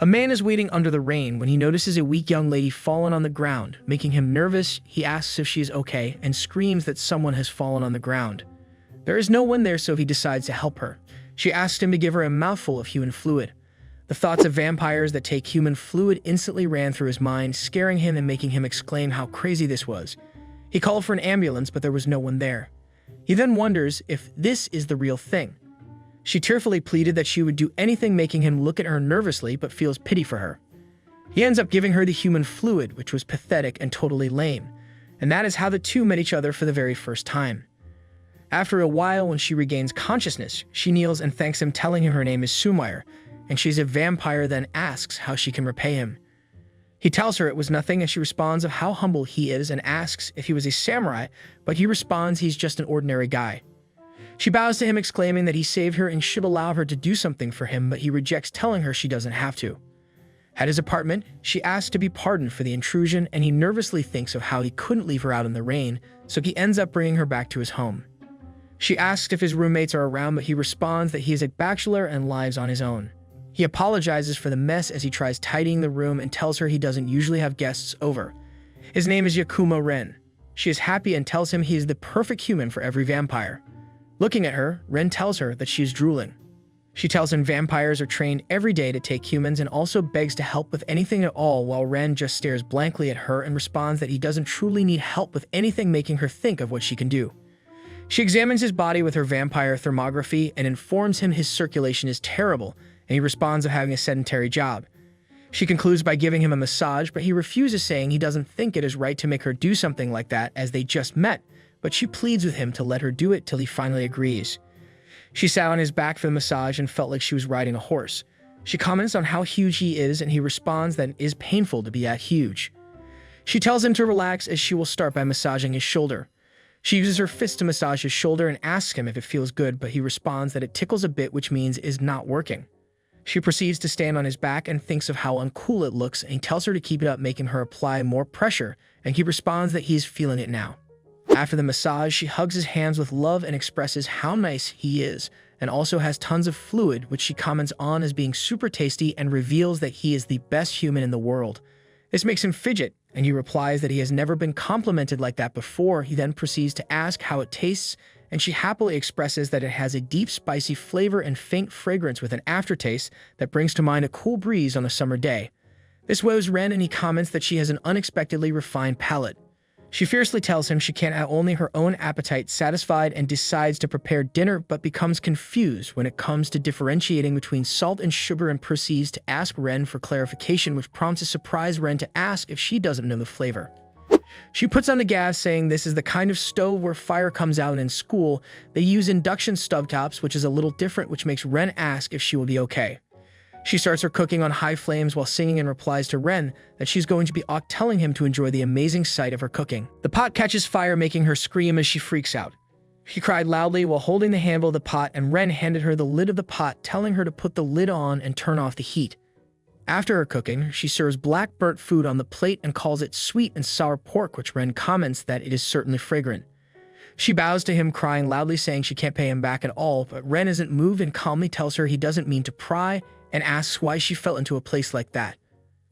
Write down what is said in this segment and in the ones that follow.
A man is waiting under the rain when he notices a weak young lady fallen on the ground, making him nervous. He asks if she is okay and screams that someone has fallen on the ground. There is no one there, so he decides to help her. She asks him to give her a mouthful of human fluid. The thoughts of vampires that take human fluid instantly ran through his mind, scaring him and making him exclaim how crazy this was. He called for an ambulance, but there was no one there. He then wonders if this is the real thing. She tearfully pleaded that she would do anything, making him look at her nervously, but feels pity for her. He ends up giving her the human fluid, which was pathetic and totally lame, and that is how the two met each other for the very first time. After a while, when she regains consciousness, she kneels and thanks him, telling him her name is Sumire, and she's a vampire, then asks how she can repay him. He tells her it was nothing, and she responds of how humble he is and asks if he was a samurai, but he responds he's just an ordinary guy. She bows to him, exclaiming that he saved her and should allow her to do something for him, but he rejects, telling her she doesn't have to. At his apartment, she asks to be pardoned for the intrusion, and he nervously thinks of how he couldn't leave her out in the rain, so he ends up bringing her back to his home. She asks if his roommates are around, but he responds that he is a bachelor and lives on his own. He apologizes for the mess as he tries tidying the room and tells her he doesn't usually have guests over. His name is Yakumo Ren. She is happy and tells him he is the perfect human for every vampire. Looking at her, Ren tells her that she is drooling. She tells him vampires are trained every day to take humans and also begs to help with anything at all, while Ren just stares blankly at her and responds that he doesn't truly need help with anything, making her think of what she can do. She examines his body with her vampire thermography and informs him his circulation is terrible, and he responds of having a sedentary job. She concludes by giving him a massage, but he refuses, saying he doesn't think it is right to make her do something like that as they just met, but she pleads with him to let her do it till he finally agrees. She sat on his back for the massage and felt like she was riding a horse. She comments on how huge he is, and he responds that it is painful to be that huge. She tells him to relax as she will start by massaging his shoulder. She uses her fist to massage his shoulder and asks him if it feels good, but he responds that it tickles a bit, which means it is not working. She proceeds to stand on his back and thinks of how uncool it looks, and he tells her to keep it up, making her apply more pressure, and he responds that he is feeling it now. After the massage, she hugs his hands with love and expresses how nice he is, and also has tons of fluid, which she comments on as being super tasty, and reveals that he is the best human in the world. This makes him fidget, and he replies that he has never been complimented like that before. He then proceeds to ask how it tastes, and she happily expresses that it has a deep spicy flavor and faint fragrance with an aftertaste that brings to mind a cool breeze on a summer day. This wows Ren, and he comments that she has an unexpectedly refined palate. She fiercely tells him she can't have only her own appetite satisfied and decides to prepare dinner, but becomes confused when it comes to differentiating between salt and sugar and proceeds to ask Ren for clarification, which prompts a surprised Ren to ask if she doesn't know the flavor. She puts on the gas, saying this is the kind of stove where fire comes out, and in school they use induction stovetops, which is a little different, which makes Ren ask if she will be okay. She starts her cooking on high flames while singing and replies to Ren that she's going to be telling him to enjoy the amazing sight of her cooking. The pot catches fire, making her scream as she freaks out. She cried loudly while holding the handle of the pot, and Ren handed her the lid of the pot, telling her to put the lid on and turn off the heat. After her cooking, she serves black burnt food on the plate and calls it sweet and sour pork, which Ren comments that it is certainly fragrant. She bows to him, crying loudly, saying she can't pay him back at all, but Ren isn't moved and calmly tells her he doesn't mean to pry, and asks why she fell into a place like that.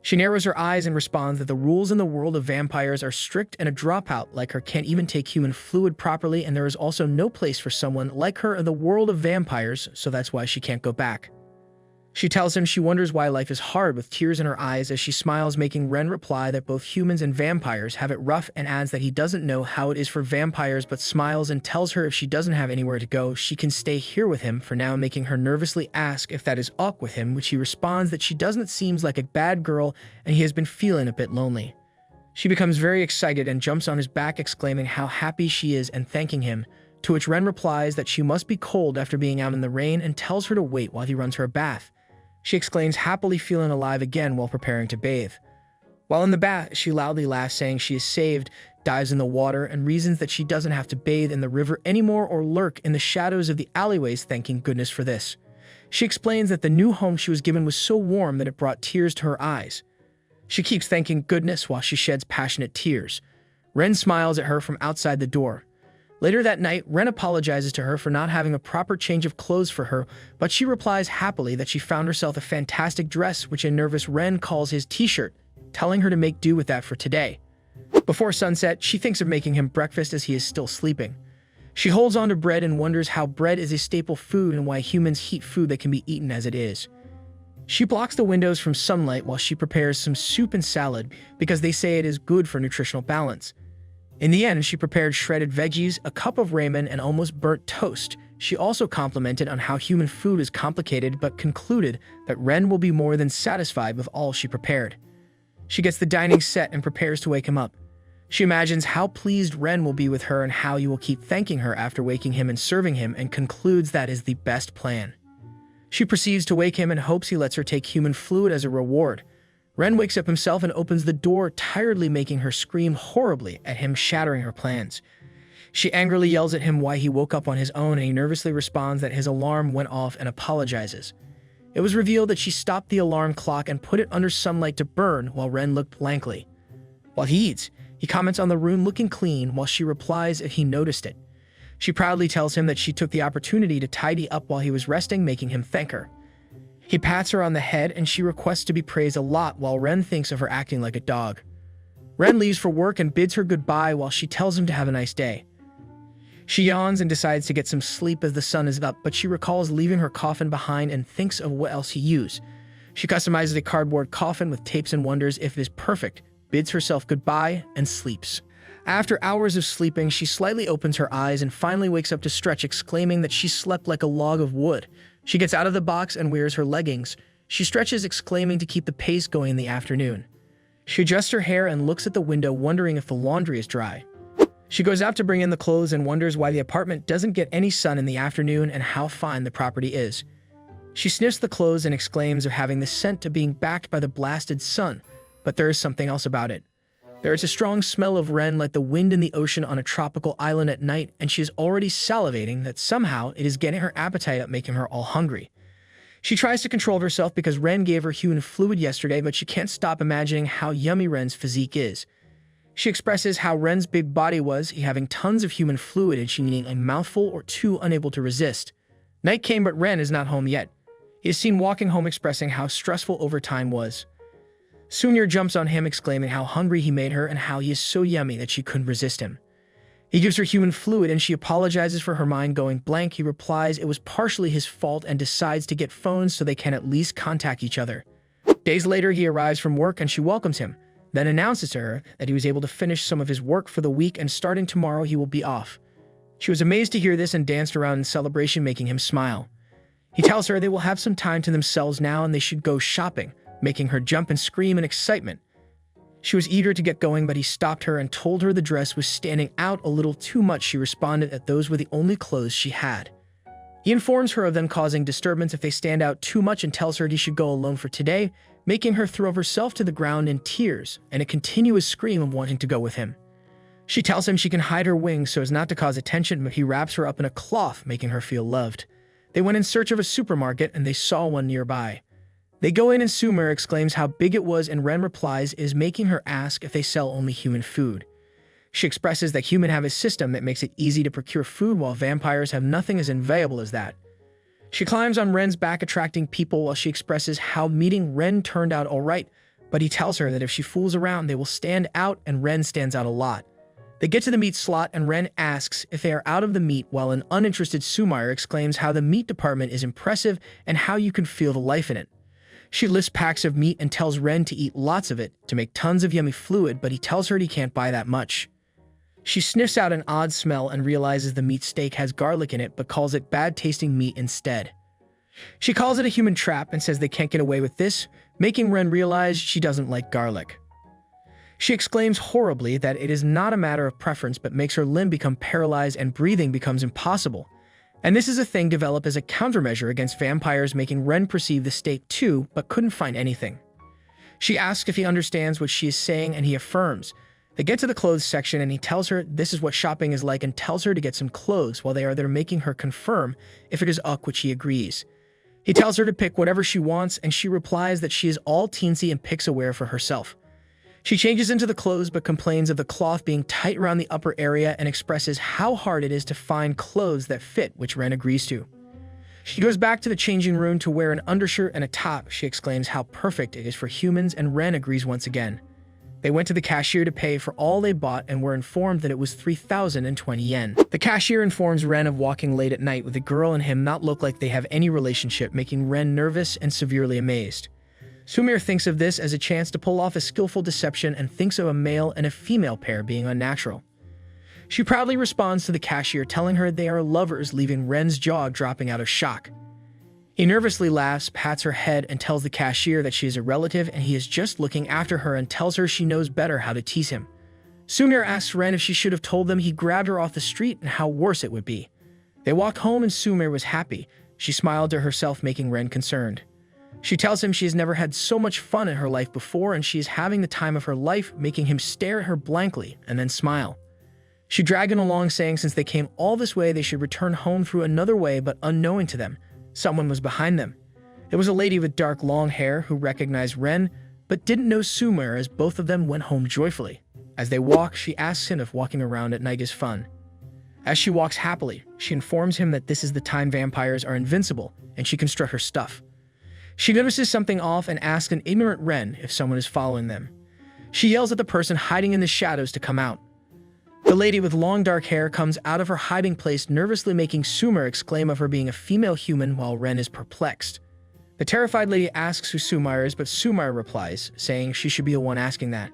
She narrows her eyes and responds that the rules in the world of vampires are strict, and a dropout like her can't even take human fluid properly, and there is also no place for someone like her in the world of vampires, so that's why she can't go back. She tells him she wonders why life is hard, with tears in her eyes as she smiles, making Ren reply that both humans and vampires have it rough, and adds that he doesn't know how it is for vampires, but smiles and tells her if she doesn't have anywhere to go, she can stay here with him for now, making her nervously ask if that is up with him, which he responds that she doesn't seem like a bad girl and he has been feeling a bit lonely. She becomes very excited and jumps on his back, exclaiming how happy she is and thanking him, to which Ren replies that she must be cold after being out in the rain and tells her to wait while he runs her a bath. She exclaims happily, feeling alive again while preparing to bathe. While in the bath, she loudly laughs, saying she is saved, dives in the water, and reasons that she doesn't have to bathe in the river anymore or lurk in the shadows of the alleyways, thanking goodness for this. She explains that the new home she was given was so warm that it brought tears to her eyes. She keeps thanking goodness while she sheds passionate tears. Ren smiles at her from outside the door. Later that night, Ren apologizes to her for not having a proper change of clothes for her, but she replies happily that she found herself a fantastic dress, which a nervous Ren calls his t-shirt, telling her to make do with that for today. Before sunset, she thinks of making him breakfast as he is still sleeping. She holds on to bread and wonders how bread is a staple food and why humans heat food that can be eaten as it is. She blocks the windows from sunlight while she prepares some soup and salad because they say it is good for nutritional balance. In the end, she prepared shredded veggies, a cup of ramen, and almost burnt toast. She also complimented on how human food is complicated but concluded that Ren will be more than satisfied with all she prepared. She gets the dining set and prepares to wake him up. She imagines how pleased Ren will be with her and how he will keep thanking her after waking him and serving him, and concludes that is the best plan. She proceeds to wake him and hopes he lets her take human fluid as a reward. Ren wakes up himself and opens the door, tiredly making her scream horribly at him, shattering her plans. She angrily yells at him why he woke up on his own, and he nervously responds that his alarm went off and apologizes. It was revealed that she stopped the alarm clock and put it under sunlight to burn while Ren looked blankly. While he eats, he comments on the room looking clean while she replies if he noticed it. She proudly tells him that she took the opportunity to tidy up while he was resting, making him thank her. He pats her on the head and she requests to be praised a lot while Ren thinks of her acting like a dog. Ren leaves for work and bids her goodbye while she tells him to have a nice day. She yawns and decides to get some sleep as the sun is up, but she recalls leaving her coffin behind and thinks of what else he used. She customizes a cardboard coffin with tapes and wonders if it is perfect, bids herself goodbye, and sleeps. After hours of sleeping, she slightly opens her eyes and finally wakes up to stretch, exclaiming that she slept like a log of wood. She gets out of the box and wears her leggings. She stretches, exclaiming to keep the pace going in the afternoon. She adjusts her hair and looks at the window, wondering if the laundry is dry. She goes out to bring in the clothes and wonders why the apartment doesn't get any sun in the afternoon and how fine the property is. She sniffs the clothes and exclaims of having the scent of being backed by the blasted sun, but there is something else about it. There is a strong smell of Ren like the wind in the ocean on a tropical island at night, and she is already salivating that somehow it is getting her appetite up, making her all hungry. She tries to control herself because Ren gave her human fluid yesterday, but she can't stop imagining how yummy Ren's physique is. She expresses how Ren's big body was, he having tons of human fluid and she needing a mouthful or two, unable to resist. Night came, but Ren is not home yet. He is seen walking home, expressing how stressful overtime was. Sumire jumps on him, exclaiming how hungry he made her and how he is so yummy that she couldn't resist him. He gives her human fluid and she apologizes for her mind going blank. He replies it was partially his fault and decides to get phones so they can at least contact each other. Days later, he arrives from work and she welcomes him, then announces to her that he was able to finish some of his work for the week and starting tomorrow he will be off. She was amazed to hear this and danced around in celebration, making him smile. He tells her they will have some time to themselves now and they should go shopping, making her jump and scream in excitement. She was eager to get going, but he stopped her and told her the dress was standing out a little too much. She responded that those were the only clothes she had. He informs her of them causing disturbance if they stand out too much and tells her he should go alone for today, making her throw herself to the ground in tears and a continuous scream of wanting to go with him. She tells him she can hide her wings so as not to cause attention, but he wraps her up in a cloth, making her feel loved. They went in search of a supermarket and they saw one nearby. They go in and Sumire exclaims how big it was and Ren replies is making her ask if they sell only human food. She expresses that humans have a system that makes it easy to procure food while vampires have nothing as invaluable as that. She climbs on Ren's back, attracting people while she expresses how meeting Ren turned out alright, but he tells her that if she fools around they will stand out, and Ren stands out a lot. They get to the meat slot and Ren asks if they are out of the meat while an uninterested Sumire exclaims how the meat department is impressive and how you can feel the life in it. She lists packs of meat and tells Ren to eat lots of it to make tons of yummy fluid, but he tells her he can't buy that much. She sniffs out an odd smell and realizes the meat steak has garlic in it, but calls it bad-tasting meat instead. She calls it a human trap and says they can't get away with this, making Ren realize she doesn't like garlic. She exclaims horribly that it is not a matter of preference but makes her limb become paralyzed and breathing becomes impossible. And this is a thing developed as a countermeasure against vampires, making Ren perceive the steak too, but couldn't find anything. She asks if he understands what she is saying and he affirms. They get to the clothes section and he tells her this is what shopping is like and tells her to get some clothes while they are there, making her confirm if it is Uck, which she agrees. He tells her to pick whatever she wants and she replies that she is all teensy and picks a wear for herself. She changes into the clothes but complains of the cloth being tight around the upper area and expresses how hard it is to find clothes that fit, which Ren agrees to. She goes back to the changing room to wear an undershirt and a top. She exclaims how perfect it is for humans, and Ren agrees once again. They went to the cashier to pay for all they bought and were informed that it was 3,020 yen. The cashier informs Ren of walking late at night with the girl and him not look like they have any relationship, making Ren nervous and severely amazed. Sumire thinks of this as a chance to pull off a skillful deception and thinks of a male and a female pair being unnatural. She proudly responds to the cashier, telling her they are lovers, leaving Ren's jaw dropping out of shock. He nervously laughs, pats her head, and tells the cashier that she is a relative and he is just looking after her, and tells her she knows better how to tease him. Sumire asks Ren if she should have told them he grabbed her off the street and how worse it would be. They walk home and Sumire was happy. She smiled to herself, making Ren concerned. She tells him she has never had so much fun in her life before and she is having the time of her life, making him stare at her blankly and then smile. She dragged him along, saying since they came all this way, they should return home through another way, but unknowing to them, someone was behind them. It was a lady with dark long hair who recognized Ren, but didn't know Sumire, as both of them went home joyfully. As they walk, she asks him if walking around at night is fun. As she walks happily, she informs him that this is the time vampires are invincible, and she can strut her stuff. She notices something off and asks an ignorant Ren if someone is following them. She yells at the person hiding in the shadows to come out. The lady with long dark hair comes out of her hiding place, nervously making Sumire exclaim of her being a female human, while Ren is perplexed. The terrified lady asks who Sumire is, but Sumire replies, saying she should be the one asking that.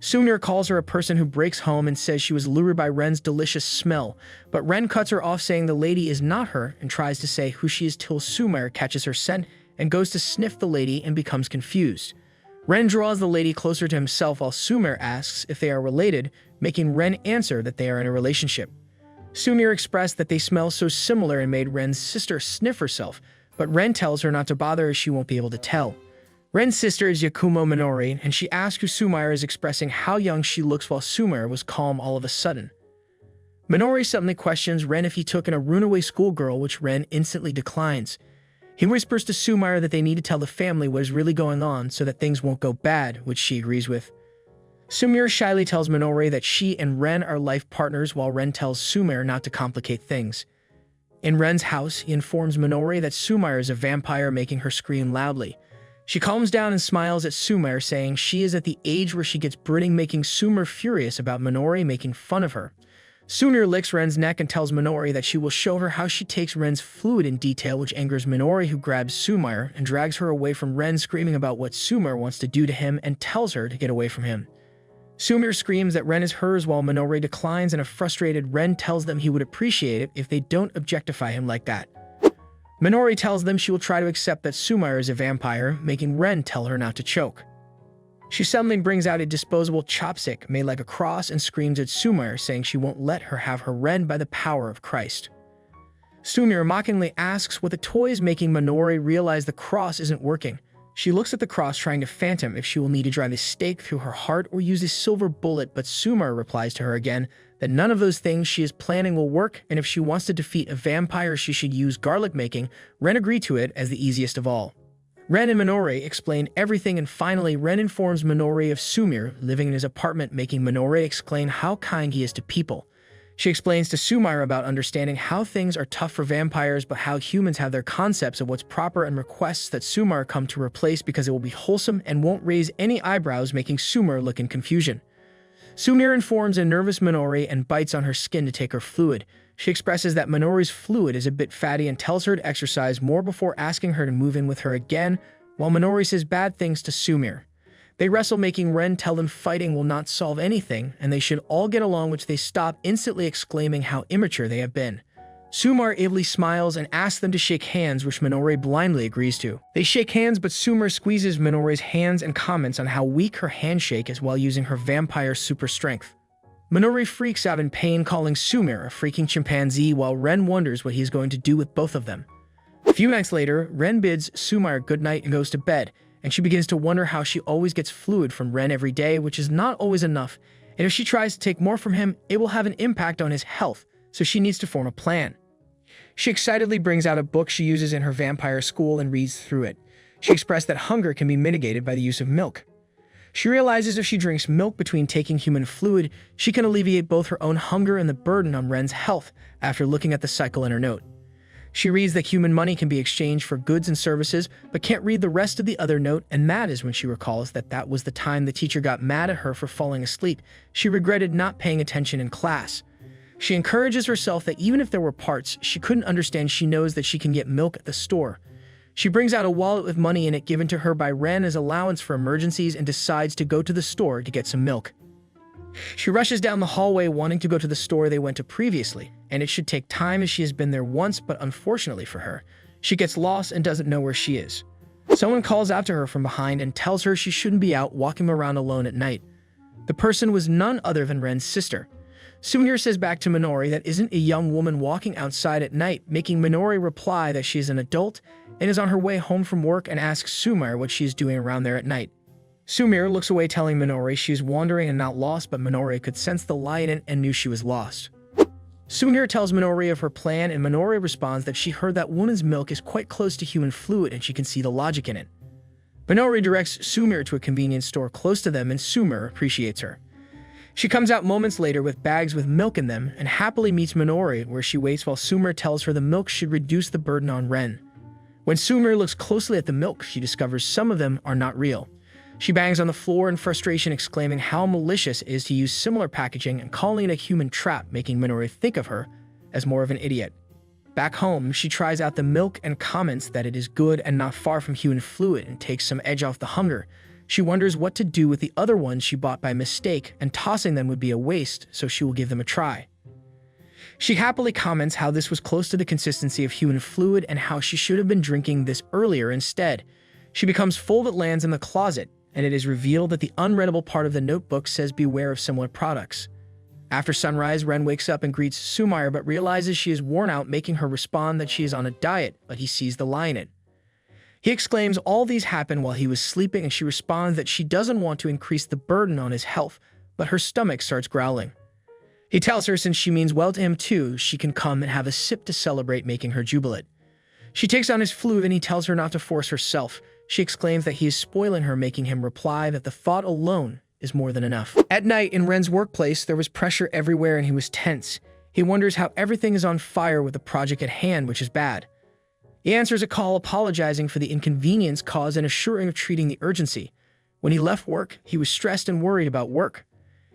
Sumire calls her a person who breaks home and says she was lured by Ren's delicious smell, but Ren cuts her off, saying the lady is not her, and tries to say who she is till Sumire catches her scent and goes to sniff the lady and becomes confused. Ren draws the lady closer to himself while Sumire asks if they are related, making Ren answer that they are in a relationship. Sumire expressed that they smell so similar and made Ren's sister sniff herself, but Ren tells her not to bother as she won't be able to tell. Ren's sister is Yakumo Minori, and she asks who Sumire is, expressing how young she looks, while Sumire was calm all of a sudden. Minori suddenly questions Ren if he took in a runaway schoolgirl, which Ren instantly declines. He whispers to Sumire that they need to tell the family what is really going on so that things won't go bad, which she agrees with. Sumire shyly tells Minori that she and Ren are life partners, while Ren tells Sumire not to complicate things. In Ren's house, he informs Minori that Sumire is a vampire, making her scream loudly. She calms down and smiles at Sumire, saying she is at the age where she gets brooding, making Sumire furious about Minori making fun of her. Sumire licks Ren's neck and tells Minori that she will show her how she takes Ren's fluid in detail, which angers Minori, who grabs Sumire and drags her away from Ren, screaming about what Sumire wants to do to him and tells her to get away from him. Sumire screams that Ren is hers, while Minori declines, and a frustrated Ren tells them he would appreciate it if they don't objectify him like that. Minori tells them she will try to accept that Sumire is a vampire, making Ren tell her not to choke. She suddenly brings out a disposable chopstick made like a cross and screams at Sumire, saying she won't let her have her Ren by the power of Christ. Sumire mockingly asks what the toy is, making Minori realize the cross isn't working. She looks at the cross, trying to phantom if she will need to drive a stake through her heart or use a silver bullet, but Sumire replies to her again that none of those things she is planning will work, and if she wants to defeat a vampire, she should use garlic making. Ren agreed to it as the easiest of all. Ren and Minori explain everything, and finally Ren informs Minori of Sumire living in his apartment, making Minori exclaim how kind he is to people. She explains to Sumire about understanding how things are tough for vampires, but how humans have their concepts of what's proper, and requests that Sumire come to replace because it will be wholesome and won't raise any eyebrows, making Sumire look in confusion. Sumire informs a nervous Minori and bites on her skin to take her fluid. She expresses that Minori's fluid is a bit fatty and tells her to exercise more before asking her to move in with her again, while Minori says bad things to Sumire. They wrestle, making Ren tell them fighting will not solve anything, and they should all get along, which they stop, instantly exclaiming how immature they have been. Sumire ably smiles and asks them to shake hands, which Minori blindly agrees to. They shake hands, but Sumire squeezes Minori's hands and comments on how weak her handshake is while using her vampire super strength. Minori freaks out in pain, calling Sumire a freaking chimpanzee, while Ren wonders what he is going to do with both of them. A few nights later, Ren bids Sumire goodnight and goes to bed, and she begins to wonder how she always gets fluid from Ren every day, which is not always enough, and if she tries to take more from him, it will have an impact on his health, so she needs to form a plan. She excitedly brings out a book she uses in her vampire school and reads through it. She expressed that hunger can be mitigated by the use of milk. She realizes if she drinks milk between taking human fluid, she can alleviate both her own hunger and the burden on Ren's health after looking at the cycle in her note. She reads that human money can be exchanged for goods and services, but can't read the rest of the other note, and mad is when she recalls that that was the time the teacher got mad at her for falling asleep. She regretted not paying attention in class. She encourages herself that even if there were parts she couldn't understand, she knows that she can get milk at the store. She brings out a wallet with money in it given to her by Ren as allowance for emergencies and decides to go to the store to get some milk. She rushes down the hallway wanting to go to the store they went to previously, and it should take time as she has been there once, but unfortunately for her, she gets lost and doesn't know where she is. Someone calls out to her from behind and tells her she shouldn't be out walking around alone at night. The person was none other than Ren's sister. Sumire says back to Minori that isn't a young woman walking outside at night, making Minori reply that she is an adult and is on her way home from work and asks Sumire what she is doing around there at night. Sumire looks away telling Minori she is wandering and not lost, but Minori could sense the lie in it and knew she was lost. Sumire tells Minori of her plan, and Minori responds that she heard that woman's milk is quite close to human fluid and she can see the logic in it. Minori directs Sumire to a convenience store close to them, and Sumire appreciates her. She comes out moments later with bags with milk in them and happily meets Minori, where she waits while Sumire tells her the milk should reduce the burden on Ren. When Sumire looks closely at the milk, she discovers some of them are not real. She bangs on the floor in frustration, exclaiming how malicious it is to use similar packaging and calling it a human trap, making Minori think of her as more of an idiot. Back home, she tries out the milk and comments that it is good and not far from human fluid and takes some edge off the hunger. She wonders what to do with the other ones she bought by mistake, and tossing them would be a waste, so she will give them a try. She happily comments how this was close to the consistency of human fluid and how she should have been drinking this earlier instead. She becomes full that lands in the closet, and it is revealed that the unreadable part of the notebook says beware of similar products. After sunrise, Ren wakes up and greets Sumire but realizes she is worn out, making her respond that she is on a diet, but he sees the lie in it. He exclaims all these happened while he was sleeping, and she responds that she doesn't want to increase the burden on his health, but her stomach starts growling. He tells her since she means well to him too, she can come and have a sip to celebrate, making her jubilant. She takes on his fluid and he tells her not to force herself. She exclaims that he is spoiling her, making him reply that the thought alone is more than enough. At night, in Ren's workplace, there was pressure everywhere and he was tense. He wonders how everything is on fire with the project at hand, which is bad. He answers a call apologizing for the inconvenience caused and assuring of treating the urgency. When he left work, he was stressed and worried about work.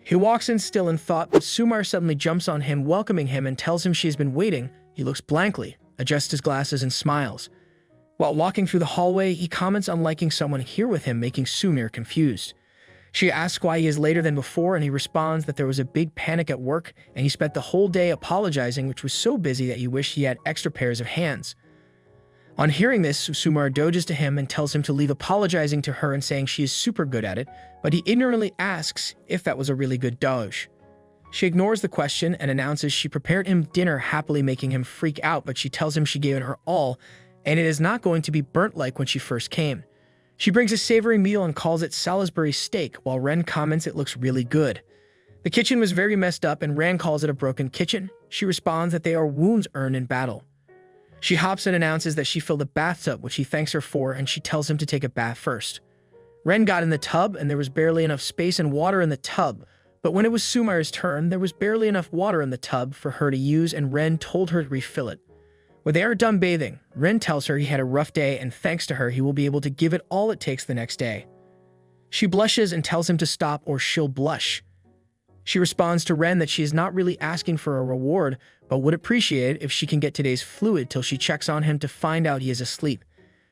He walks in still in thought, but Sumire suddenly jumps on him, welcoming him and tells him she has been waiting. He looks blankly, adjusts his glasses and smiles. While walking through the hallway, he comments on liking someone here with him, making Sumire confused. She asks why he is later than before, and he responds that there was a big panic at work, and he spent the whole day apologizing, which was so busy that he wished he had extra pairs of hands. On hearing this, Sumire doges to him and tells him to leave apologizing to her and saying she is super good at it, but he ignorantly asks if that was a really good doge. She ignores the question and announces she prepared him dinner, happily making him freak out, but she tells him she gave it her all, and it is not going to be burnt like when she first came. She brings a savory meal and calls it Salisbury steak, while Ren comments it looks really good. The kitchen was very messed up and Ren calls it a broken kitchen. She responds that they are wounds earned in battle. She hops and announces that she filled a bathtub, which he thanks her for, and she tells him to take a bath first. Ren got in the tub and there was barely enough space and water in the tub, but when it was Sumire's turn, there was barely enough water in the tub for her to use, and Ren told her to refill it. When they are done bathing, Ren tells her he had a rough day, and thanks to her, he will be able to give it all it takes the next day. She blushes and tells him to stop or she'll blush. She responds to Ren that she is not really asking for a reward, but would appreciate it if she can get today's fluid till she checks on him to find out he is asleep.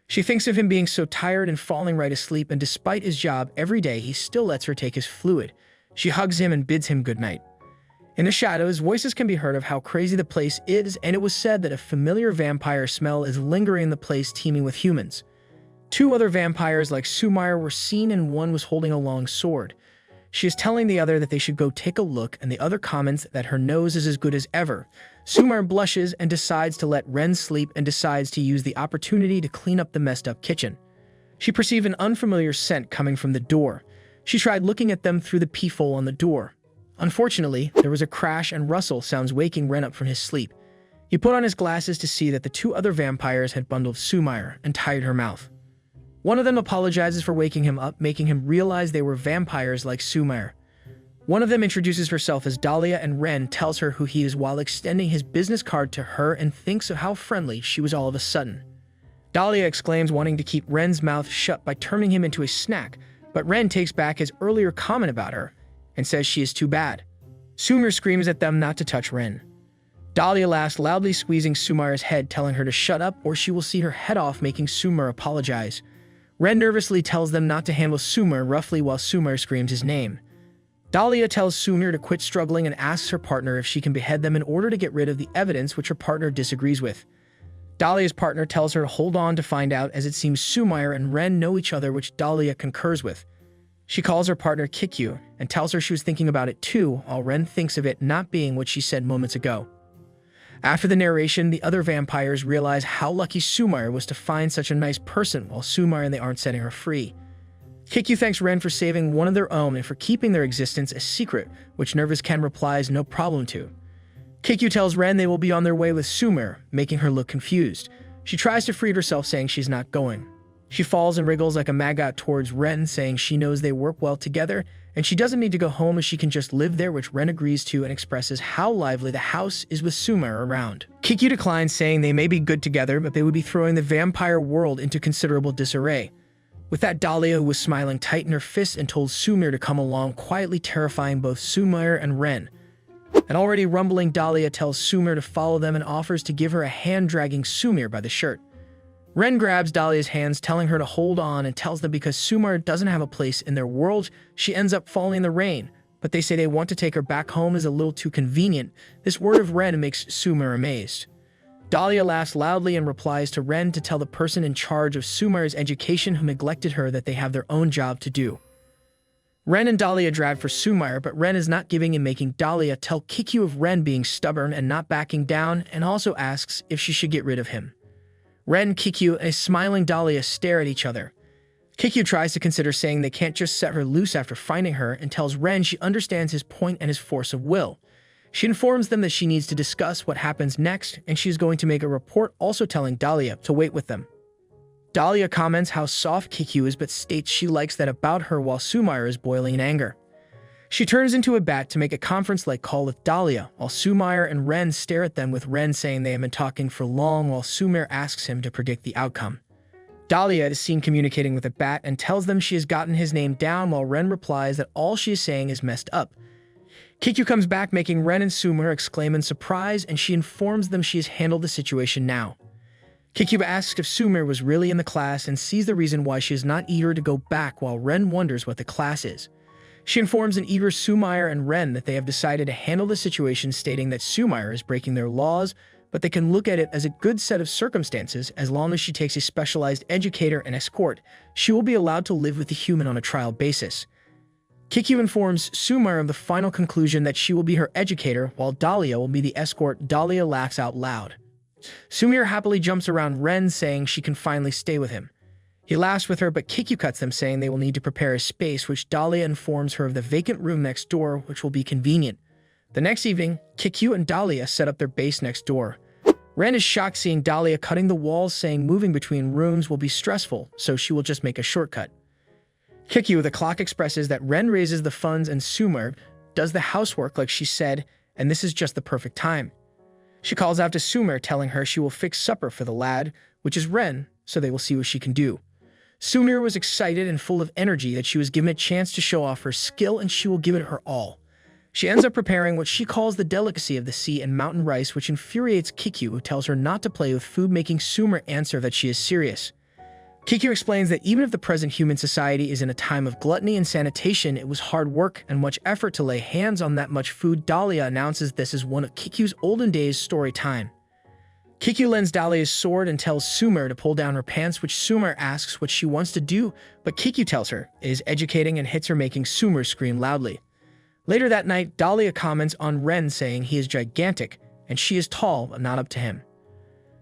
She thinks of him being so tired and falling right asleep, and despite his job every day, he still lets her take his fluid. She hugs him and bids him good night. In the shadows, voices can be heard of how crazy the place is, and it was said that a familiar vampire smell is lingering in the place teeming with humans. 2 other vampires like Sumire were seen, and one was holding a long sword. She is telling the other that they should go take a look, and the other comments that her nose is as good as ever. Sumire blushes and decides to let Ren sleep and decides to use the opportunity to clean up the messed up kitchen. She perceived an unfamiliar scent coming from the door. She tried looking at them through the peephole on the door. Unfortunately, there was a crash and rustle sounds waking Ren up from his sleep. He put on his glasses to see that the 2 other vampires had bundled Sumire and tied her mouth. One of them apologizes for waking him up, making him realize they were vampires like Sumire. One of them introduces herself as Dahlia, and Ren tells her who he is while extending his business card to her and thinks of how friendly she was all of a sudden. Dahlia exclaims wanting to keep Ren's mouth shut by turning him into a snack, but Ren takes back his earlier comment about her and says she is too bad. Sumire screams at them not to touch Ren. Dahlia laughs, loudly squeezing Sumire's head, telling her to shut up or she will see her head off, making Sumire apologize. Ren nervously tells them not to handle Sumire roughly while Sumire screams his name. Dahlia tells Sumire to quit struggling and asks her partner if she can behead them in order to get rid of the evidence, which her partner disagrees with. Dahlia's partner tells her to hold on to find out, as it seems Sumire and Ren know each other, which Dahlia concurs with. She calls her partner Kikyu and tells her she was thinking about it too, while Ren thinks of it not being what she said moments ago. After the narration, the other vampires realize how lucky Sumire was to find such a nice person, while Sumire and they aren't setting her free. Kikyu thanks Ren for saving one of their own and for keeping their existence a secret, which nervous Ken replies no problem to. Kikyu tells Ren they will be on their way with Sumire, making her look confused. She tries to free herself, saying she's not going. She falls and wriggles like a maggot towards Ren, saying she knows they work well together, and she doesn't need to go home as she can just live there, which Ren agrees to and expresses how lively the house is with Sumire around. Kikyu declines, saying they may be good together, but they would be throwing the vampire world into considerable disarray. With that, Dahlia, who was smiling, tightened her fists and told Sumire to come along, quietly terrifying both Sumire and Ren. An already rumbling Dahlia tells Sumire to follow them and offers to give her a hand, dragging Sumire by the shirt. Ren grabs Dahlia's hands, telling her to hold on, and tells them because Sumire doesn't have a place in their world, she ends up falling in the rain, but they say they want to take her back home is a little too convenient. This word of Ren makes Sumire amazed. Dahlia laughs loudly and replies to Ren to tell the person in charge of Sumire's education who neglected her that they have their own job to do. Ren and Dahlia drive for Sumire, but Ren is not giving in, making Dahlia tell Kikyu of Ren being stubborn and not backing down, and also asks if she should get rid of him. Ren, Kikyu, and a smiling Dahlia stare at each other. Kikyu tries to consider saying they can't just set her loose after finding her, and tells Ren she understands his point and his force of will. She informs them that she needs to discuss what happens next, and she is going to make a report, also telling Dahlia to wait with them. Dahlia comments how soft Kikyu is, but states she likes that about her, while Sumire is boiling in anger. She turns into a bat to make a conference-like call with Dahlia, while Sumire and Ren stare at them, with Ren saying they have been talking for long, while Sumire asks him to predict the outcome. Dahlia is seen communicating with a bat and tells them she has gotten his name down, while Ren replies that all she is saying is messed up. Kikyu comes back, making Ren and Sumire exclaim in surprise, and she informs them she has handled the situation now. Kikyu asks if Sumire was really in the class and sees the reason why she is not eager to go back, while Ren wonders what the class is. She informs an eager Sumire and Ren that they have decided to handle the situation, stating that Sumire is breaking their laws, but they can look at it as a good set of circumstances. As long as she takes a specialized educator and escort, she will be allowed to live with the human on a trial basis. Kikyu informs Sumire of the final conclusion that she will be her educator, while Dahlia will be the escort. Dahlia laughs out loud. Sumire happily jumps around Ren, saying she can finally stay with him. He laughs with her, but Kikyu cuts them, saying they will need to prepare a space, which Dahlia informs her of the vacant room next door, which will be convenient. The next evening, Kikyu and Dahlia set up their base next door. Ren is shocked seeing Dahlia cutting the walls, saying moving between rooms will be stressful, so she will just make a shortcut. Kikyu, the clock, expresses that Ren raises the funds and Sumire does the housework like she said, and this is just the perfect time. She calls out to Sumire, telling her she will fix supper for the lad, which is Ren, so they will see what she can do. Sumire was excited and full of energy that she was given a chance to show off her skill, and she will give it her all. She ends up preparing what she calls the delicacy of the sea and mountain rice, which infuriates Kikyu, who tells her not to play with food, making Sumire answer that she is serious. Kikyu explains that even if the present human society is in a time of gluttony and sanitation, it was hard work and much effort to lay hands on that much food. Dahlia announces this is one of Kikyu's olden days story time. Kikyu lends Dahlia's sword and tells Sumire to pull down her pants, which Sumire asks what she wants to do, but Kikyu tells her it is educating and hits her, making Sumire scream loudly. Later that night, Dahlia comments on Ren, saying he is gigantic and she is tall but not up to him.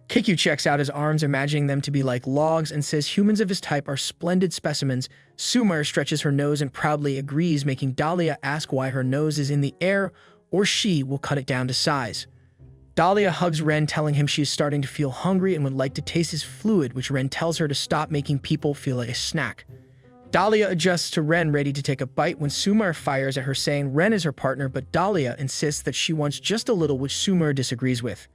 Kikyu checks out his arms, imagining them to be like logs, and says humans of his type are splendid specimens. Sumire stretches her nose and proudly agrees, making Dahlia ask why her nose is in the air, or she will cut it down to size. Dahlia hugs Ren, telling him she is starting to feel hungry and would like to taste his fluid, which Ren tells her to stop making people feel like a snack. Dahlia adjusts to Ren, ready to take a bite, when Sumire fires at her, saying Ren is her partner, but Dahlia insists that she wants just a little, which Sumire disagrees with.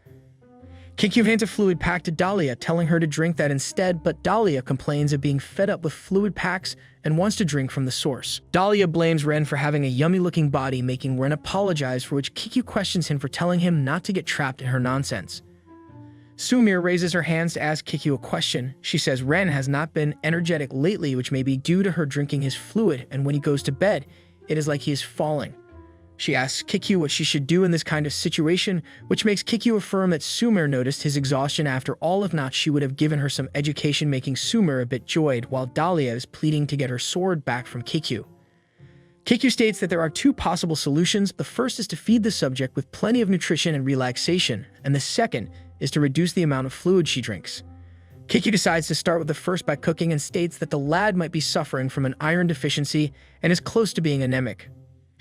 Kikyu hands a fluid pack to Dahlia, telling her to drink that instead, but Dahlia complains of being fed up with fluid packs and wants to drink from the source. Dahlia blames Ren for having a yummy-looking body, making Ren apologize, for which Kikyu questions him for telling him not to get trapped in her nonsense. Sumire raises her hands to ask Kikyu a question. She says Ren has not been energetic lately, which may be due to her drinking his fluid, and when he goes to bed, it is like he is falling. She asks Kikyu what she should do in this kind of situation, which makes Kikyu affirm that Sumire noticed his exhaustion after all. If not, she would have given her some education, making Sumire a bit joyed, while Dahlia is pleading to get her sword back from Kikyu. Kikyu states that there are two possible solutions. The first is to feed the subject with plenty of nutrition and relaxation, and the second is to reduce the amount of fluid she drinks. Kikyu decides to start with the first by cooking, and states that the lad might be suffering from an iron deficiency and is close to being anemic.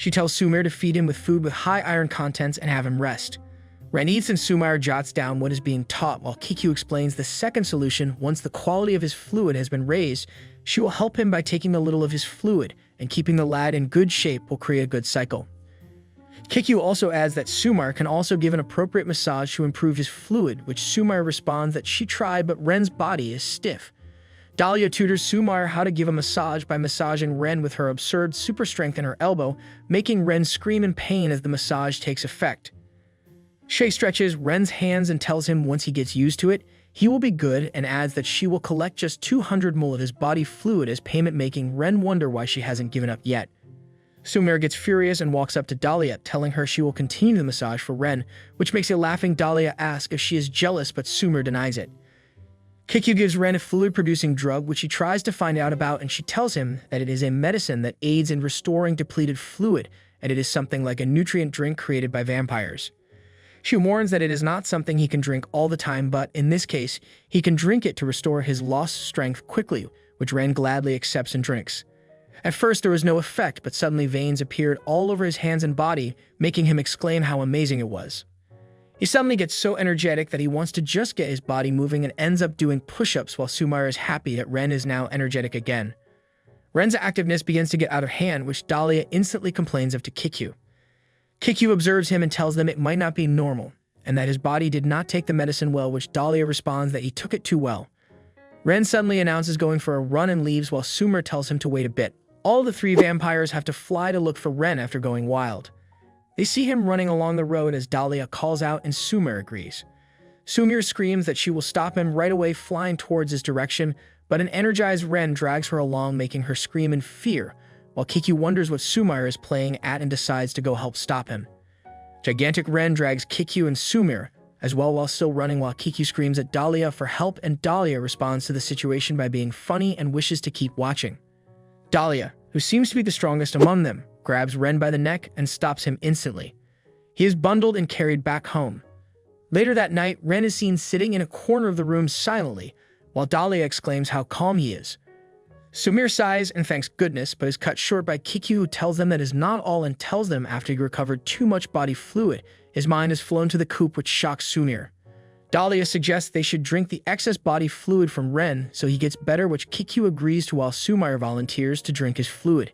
She tells Sumire to feed him with food with high iron contents and have him rest. Ren eats, and Sumire jots down what is being taught, while Kikyu explains the second solution. Once the quality of his fluid has been raised, she will help him by taking a little of his fluid, and keeping the lad in good shape will create a good cycle. Kikyu also adds that Sumire can also give an appropriate massage to improve his fluid, which Sumire responds that she tried, but Ren's body is stiff. Dahlia tutors Sumire how to give a massage by massaging Ren with her absurd super strength in her elbow, making Ren scream in pain as the massage takes effect. Shay stretches Ren's hands and tells him once he gets used to it, he will be good, and adds that she will collect just 200 ml of his body fluid as payment, making Ren wonder why she hasn't given up yet. Sumire gets furious and walks up to Dahlia, telling her she will continue the massage for Ren, which makes a laughing Dahlia ask if she is jealous, but Sumire denies it. Kikyu gives Ren a fluid-producing drug, which he tries to find out about, and she tells him that it is a medicine that aids in restoring depleted fluid, and it is something like a nutrient drink created by vampires. She warns that it is not something he can drink all the time, but in this case, he can drink it to restore his lost strength quickly, which Ren gladly accepts and drinks. At first, there was no effect, but suddenly veins appeared all over his hands and body, making him exclaim how amazing it was. He suddenly gets so energetic that he wants to just get his body moving and ends up doing push-ups, while Sumire is happy that Ren is now energetic again. Ren's activeness begins to get out of hand, which Dahlia instantly complains of to Kikyu. Kikyu observes him and tells them it might not be normal, and that his body did not take the medicine well, which Dahlia responds that he took it too well. Ren suddenly announces going for a run and leaves, while Sumire tells him to wait a bit. All the three vampires have to fly to look for Ren after going wild. They see him running along the road as Dahlia calls out, and Sumire agrees. Sumire screams that she will stop him right away, flying towards his direction, but an energized Ren drags her along, making her scream in fear, while Kikyu wonders what Sumire is playing at and decides to go help stop him. Gigantic Ren drags Kikyu and Sumire as well while still running, while Kikyu screams at Dahlia for help, and Dahlia responds to the situation by being funny and wishes to keep watching. Dahlia, who seems to be the strongest among them, grabs Ren by the neck and stops him instantly. He is bundled and carried back home. Later that night, Ren is seen sitting in a corner of the room silently, while Dahlia exclaims how calm he is. Sumire sighs and thanks goodness, but is cut short by Kikyu, who tells them that is not all, and tells them after he recovered too much body fluid, his mind has flown to the coop, which shocks Sumire. Dahlia suggests they should drink the excess body fluid from Ren so he gets better, which Kikyu agrees to, while Sumire volunteers to drink his fluid.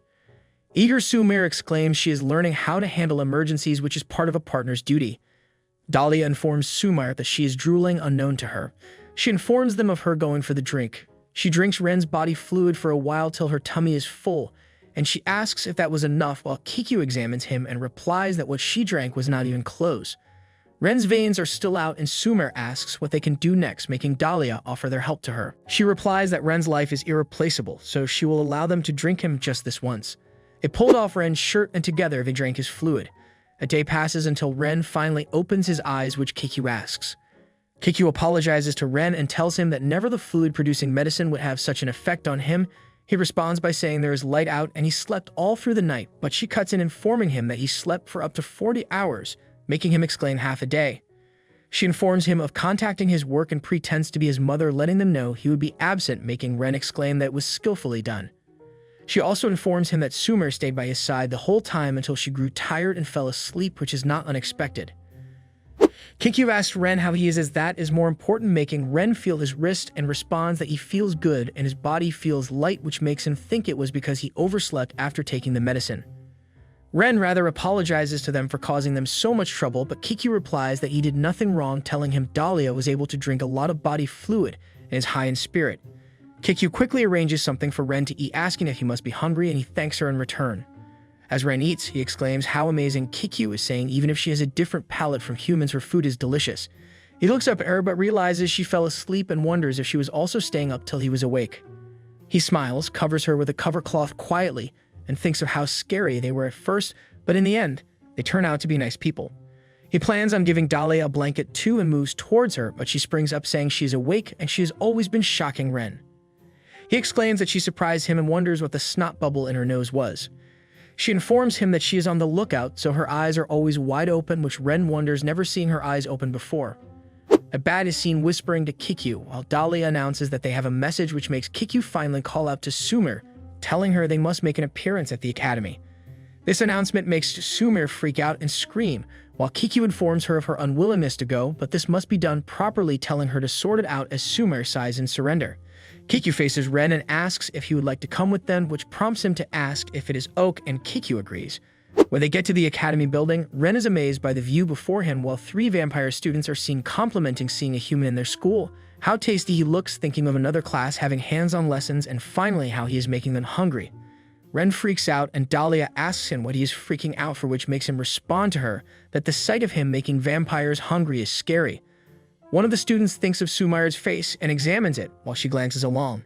Eager Sumire exclaims she is learning how to handle emergencies, which is part of a partner's duty. Dahlia informs Sumire that she is drooling unknown to her. She informs them of her going for the drink. She drinks Ren's body fluid for a while till her tummy is full, and she asks if that was enough, while Kikyu examines him and replies that what she drank was not even close. Ren's veins are still out, and Sumire asks what they can do next, making Dahlia offer their help to her. She replies that Ren's life is irreplaceable, so she will allow them to drink him just this once. They pulled off Ren's shirt, and together they drank his fluid. A day passes until Ren finally opens his eyes, which Kikyu asks. Kikyu apologizes to Ren and tells him that never the fluid-producing medicine would have such an effect on him. He responds by saying there is light out and he slept all through the night, but she cuts in, informing him that he slept for up to 40 hours, making him exclaim half a day. She informs him of contacting his work and pretends to be his mother, letting them know he would be absent, making Ren exclaim that it was skillfully done. She also informs him that Sumire stayed by his side the whole time until she grew tired and fell asleep, which is not unexpected. Kikyu asks Ren how he is, as that is more important, making Ren feel his wrist, and responds that he feels good and his body feels light, which makes him think it was because he overslept after taking the medicine. Ren rather apologizes to them for causing them so much trouble, but Kikyu replies that he did nothing wrong, telling him Dahlia was able to drink a lot of body fluid and is high in spirit. Kikyu quickly arranges something for Ren to eat, asking if he must be hungry, and he thanks her in return. As Ren eats, he exclaims how amazing Kikyu is, saying even if she has a different palate from humans, her food is delicious. He looks up at her but realizes she fell asleep and wonders if she was also staying up till he was awake. He smiles, covers her with a cover cloth quietly, and thinks of how scary they were at first, but in the end, they turn out to be nice people. He plans on giving Dahlia a blanket too and moves towards her, but she springs up saying she is awake and she has always been shocking Ren. He exclaims that she surprised him and wonders what the snot bubble in her nose was. She informs him that she is on the lookout, so her eyes are always wide open, which Ren wonders, never seeing her eyes open before. A bat is seen whispering to Kikyu, while Dahlia announces that they have a message, which makes Kikyu finally call out to Sumire, telling her they must make an appearance at the academy. This announcement makes Sumire freak out and scream, while Kikyu informs her of her unwillingness to go, but this must be done properly, telling her to sort it out as Sumire sighs in surrender. Kikyu faces Ren and asks if he would like to come with them, which prompts him to ask if it is Oak, and Kikyu agrees. When they get to the academy building, Ren is amazed by the view before him, while 3 vampire students are seen complimenting seeing a human in their school, how tasty he looks, thinking of another class having hands-on lessons, and finally how he is making them hungry. Ren freaks out and Dahlia asks him what he is freaking out for, which makes him respond to her that the sight of him making vampires hungry is scary. One of the students thinks of Sumire's face and examines it while she glances along.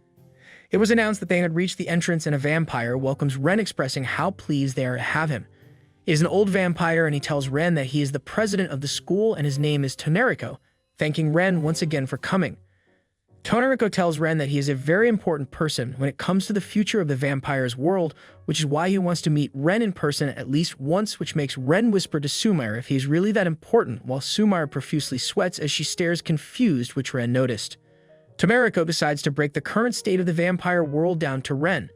It was announced that they had reached the entrance and a vampire welcomes Ren, expressing how pleased they are to have him. He is an old vampire and he tells Ren that he is the president of the school and his name is Tonerico, thanking Ren once again for coming. Tonerico tells Ren that he is a very important person when it comes to the future of the vampire's world, which is why he wants to meet Ren in person at least once, which makes Ren whisper to Sumire if he is really that important, while Sumire profusely sweats as she stares confused, which Ren noticed. Tonerico decides to break the current state of the vampire world down to Ren.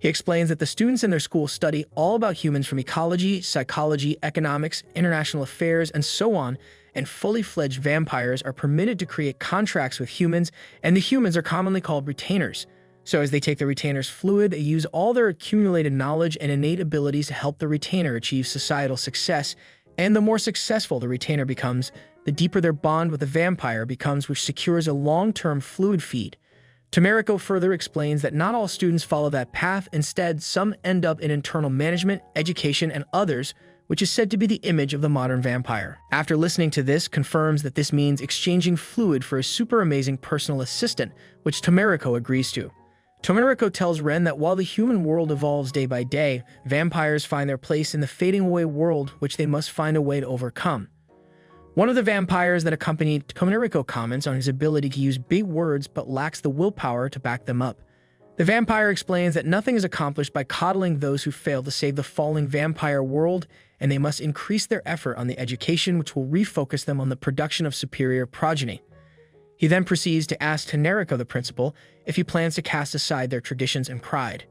He explains that the students in their school study all about humans from ecology, psychology, economics, international affairs, and so on, and fully fledged vampires are permitted to create contracts with humans, and the humans are commonly called retainers. So as they take the retainer's fluid, they use all their accumulated knowledge and innate abilities to help the retainer achieve societal success, and the more successful the retainer becomes, the deeper their bond with the vampire becomes, which secures a long-term fluid feed. Tonerico further explains that not all students follow that path. Instead, some end up in internal management, education, and others, which is said to be the image of the modern vampire. After listening to this, confirms that this means exchanging fluid for a super amazing personal assistant, which Tonerico agrees to. Tonerico tells Ren that while the human world evolves day by day, vampires find their place in the fading away world, which they must find a way to overcome. One of the vampires that accompanied Tonerico comments on his ability to use big words but lacks the willpower to back them up. The vampire explains that nothing is accomplished by coddling those who fail to save the falling vampire world, and they must increase their effort on the education, which will refocus them on the production of superior progeny. He then proceeds to ask Tonerico, the principal, if he plans to cast aside their traditions and pride.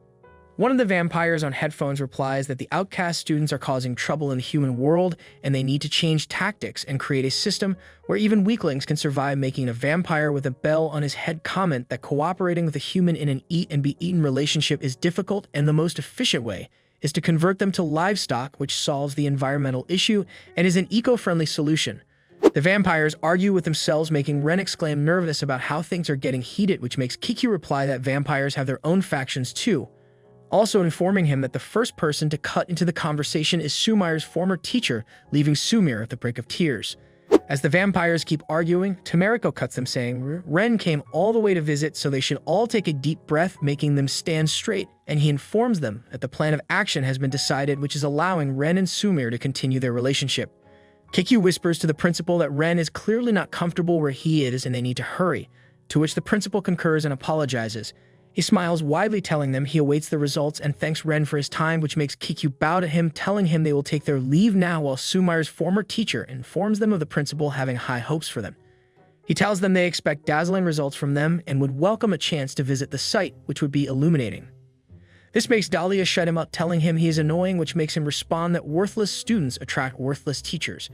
One of the vampires on headphones replies that the outcast students are causing trouble in the human world and they need to change tactics and create a system where even weaklings can survive, making a vampire with a bell on his head comment that cooperating with a human in an eat and be eaten relationship is difficult, and the most efficient way is to convert them to livestock, which solves the environmental issue and is an eco-friendly solution. The vampires argue with themselves, making Ren exclaim nervous about how things are getting heated, which makes Kikyu reply that vampires have their own factions too, also informing him that the first person to cut into the conversation is Sumire's former teacher, leaving Sumire at the brink of tears. As the vampires keep arguing, Tonerico cuts them, saying Ren came all the way to visit, so they should all take a deep breath, making them stand straight, and he informs them that the plan of action has been decided, which is allowing Ren and Sumire to continue their relationship. Kikyu whispers to the principal that Ren is clearly not comfortable where he is and they need to hurry, to which the principal concurs and apologizes. He smiles widely, telling them he awaits the results and thanks Ren for his time, which makes Kikyu bow to him, telling him they will take their leave now, while Sumire's former teacher informs them of the principal having high hopes for them. He tells them they expect dazzling results from them and would welcome a chance to visit the site, which would be illuminating. This makes Dahlia shut him up, telling him he is annoying, which makes him respond that worthless students attract worthless teachers.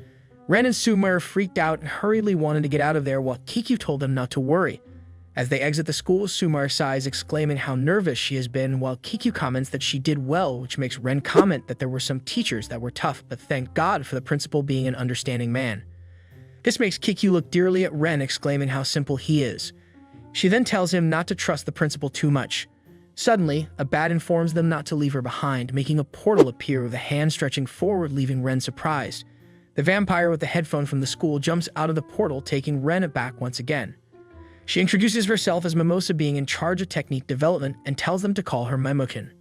Ren and Sumire freaked out and hurriedly wanted to get out of there while Kiku told them not to worry. As they exit the school, Sumire sighs, exclaiming how nervous she has been, while Kiku comments that she did well, which makes Ren comment that there were some teachers that were tough, but thank God for the principal being an understanding man. This makes Kiku look dearly at Ren, exclaiming how simple he is. She then tells him not to trust the principal too much. Suddenly, a bat informs them not to leave her behind, making a portal appear with a hand stretching forward, leaving Ren surprised. The vampire with the headphone from the school jumps out of the portal, taking Ren back once again. She introduces herself as Mimosa, being in charge of technique development, and tells them to call her Memokin.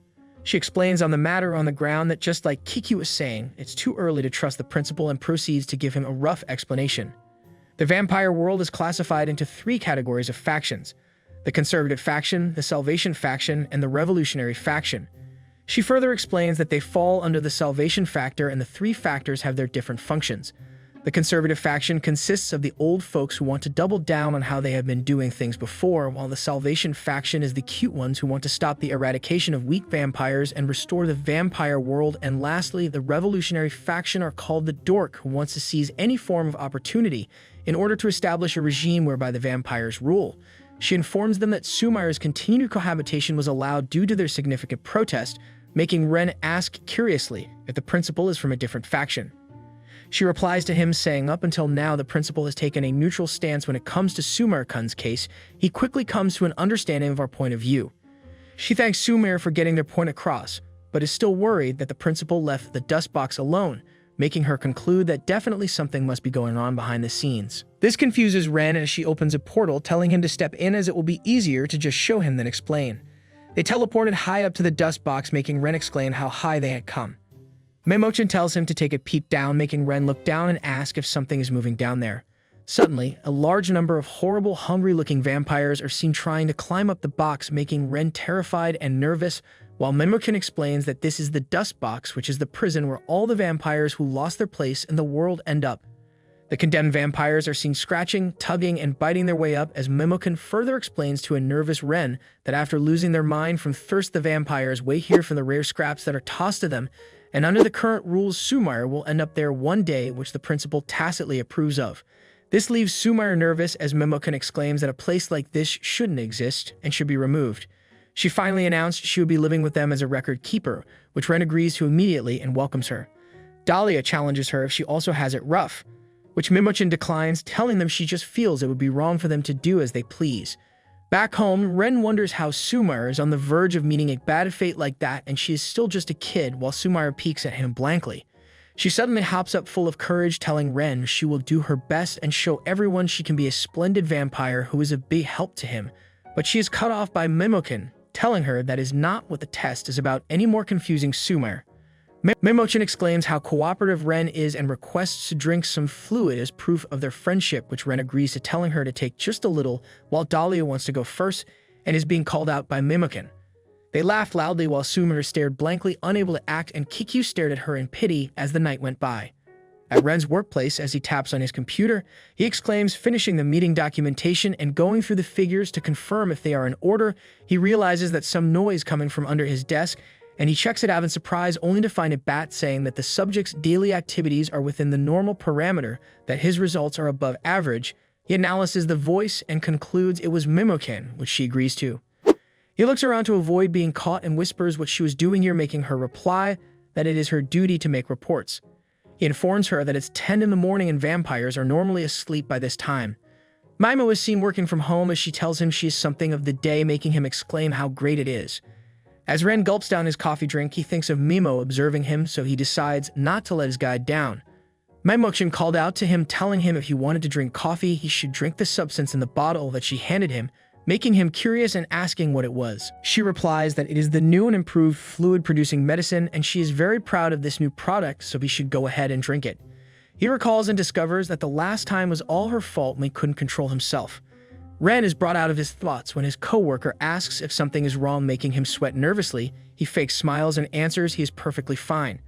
She explains on the matter on the ground that just like Kiku was saying, it's too early to trust the principal, and proceeds to give him a rough explanation. The vampire world is classified into 3 categories of factions: the conservative faction, the salvation faction, and the revolutionary faction. She further explains that they fall under the salvation factor, and the 3 factors have their different functions. The conservative faction consists of the old folks who want to double down on how they have been doing things before, while the salvation faction is the cute ones who want to stop the eradication of weak vampires and restore the vampire world. And lastly, the revolutionary faction are called the dork, who wants to seize any form of opportunity in order to establish a regime whereby the vampires rule. She informs them that Sumire's continued cohabitation was allowed due to their significant protest, making Ren ask curiously if the principal is from a different faction. She replies to him, saying up until now the principal has taken a neutral stance when it comes to Sumire-kun's case. He quickly comes to an understanding of our point of view. She thanks Sumire for getting their point across, but is still worried that the principal left the dust box alone, making her conclude that definitely something must be going on behind the scenes. This confuses Ren as she opens a portal, telling him to step in as it will be easier to just show him than explain. They teleported high up to the dust box, making Ren exclaim how high they had come. Meimochin tells him to take a peek down, making Ren look down and ask if something is moving down there. Suddenly, a large number of horrible, hungry-looking vampires are seen trying to climb up the box, making Ren terrified and nervous, while Meimochin explains that this is the dust box, which is the prison where all the vampires who lost their place in the world end up. The condemned vampires are seen scratching, tugging, and biting their way up, as Meimochin further explains to a nervous Ren that after losing their mind from thirst, the vampires wait here for the rare scraps that are tossed to them, and under the current rules, Sumire will end up there one day, which the principal tacitly approves of. This leaves Sumire nervous, as Meimochin exclaims that a place like this shouldn't exist and should be removed. She finally announced she would be living with them as a record keeper, which Ren agrees to immediately and welcomes her. Dahlia challenges her if she also has it rough, which Meimochin declines, telling them she just feels it would be wrong for them to do as they please. Back home, Ren wonders how Sumire is on the verge of meeting a bad fate like that, and she is still just a kid, while Sumire peeks at him blankly. She suddenly hops up full of courage, telling Ren she will do her best and show everyone she can be a splendid vampire who is a big help to him, but she is cut off by Meimochin, telling her that is not what the test is about, any more confusing Sumire. Meimochin exclaims how cooperative Ren is and requests to drink some fluid as proof of their friendship, which Ren agrees to, telling her to take just a little, while Dahlia wants to go first and is being called out by Meimochin. They laughed loudly while Sumire stared blankly, unable to act, and Kiku stared at her in pity as the night went by. At Ren's workplace, as he taps on his computer, he exclaims, finishing the meeting documentation and going through the figures to confirm if they are in order. He realizes that some noise coming from under his desk, and he checks it out in surprise, only to find a bat saying that the subject's daily activities are within the normal parameter, that his results are above average. He analyzes the voice and concludes it was Meimochin, which she agrees to. He looks around to avoid being caught and whispers what she was doing here, making her reply that it is her duty to make reports. He informs her that it's 10 in the morning and vampires are normally asleep by this time. Maimo is seen working from home as she tells him she is something of the day, making him exclaim how great it is. As Ren gulps down his coffee drink, he thinks of Mimo observing him, so he decides not to let his guide down. Meimochin called out to him, telling him if he wanted to drink coffee, he should drink the substance in the bottle that she handed him, making him curious and asking what it was. She replies that it is the new and improved fluid-producing medicine, and she is very proud of this new product, so he should go ahead and drink it. He recalls and discovers that the last time was all her fault when he couldn't control himself. Ren is brought out of his thoughts when his co-worker asks if something is wrong, making him sweat nervously. He fakes smiles and answers he is perfectly fine.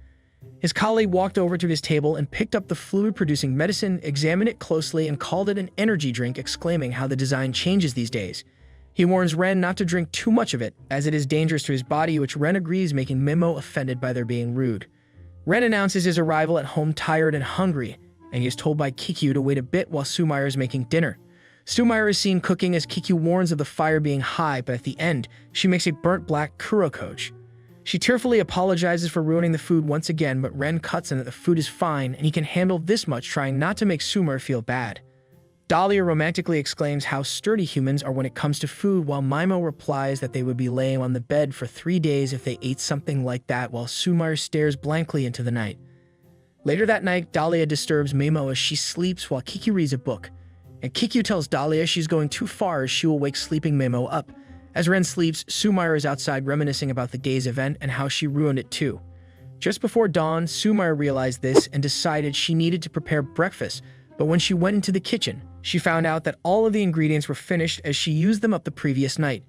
His colleague walked over to his table and picked up the fluid-producing medicine, examined it closely, and called it an energy drink, exclaiming how the design changes these days. He warns Ren not to drink too much of it, as it is dangerous to his body, which Ren agrees, making Mimo offended by their being rude. Ren announces his arrival at home tired and hungry. and he is told by Kikyu to wait a bit while Sumire is making dinner. Sumire is seen cooking as Kikyu warns of the fire being high, but at the end, she makes a burnt black kurokoch. She tearfully apologizes for ruining the food once again, but Ren cuts in that the food is fine and he can handle this much, trying not to make Sumire feel bad. Dahlia romantically exclaims how sturdy humans are when it comes to food, while Mimo replies that they would be laying on the bed for 3 days if they ate something like that, while Sumire stares blankly into the night. Later that night, Dahlia disturbs Mimo as she sleeps while Kikyu reads a book, and Kikyu tells Dahlia she's going too far as she will wake sleeping Mimo up. As Ren sleeps, Sumire is outside reminiscing about the day's event and how she ruined it too. Just before dawn, Sumire realized this and decided she needed to prepare breakfast, but when she went into the kitchen, she found out that all of the ingredients were finished as she used them up the previous night.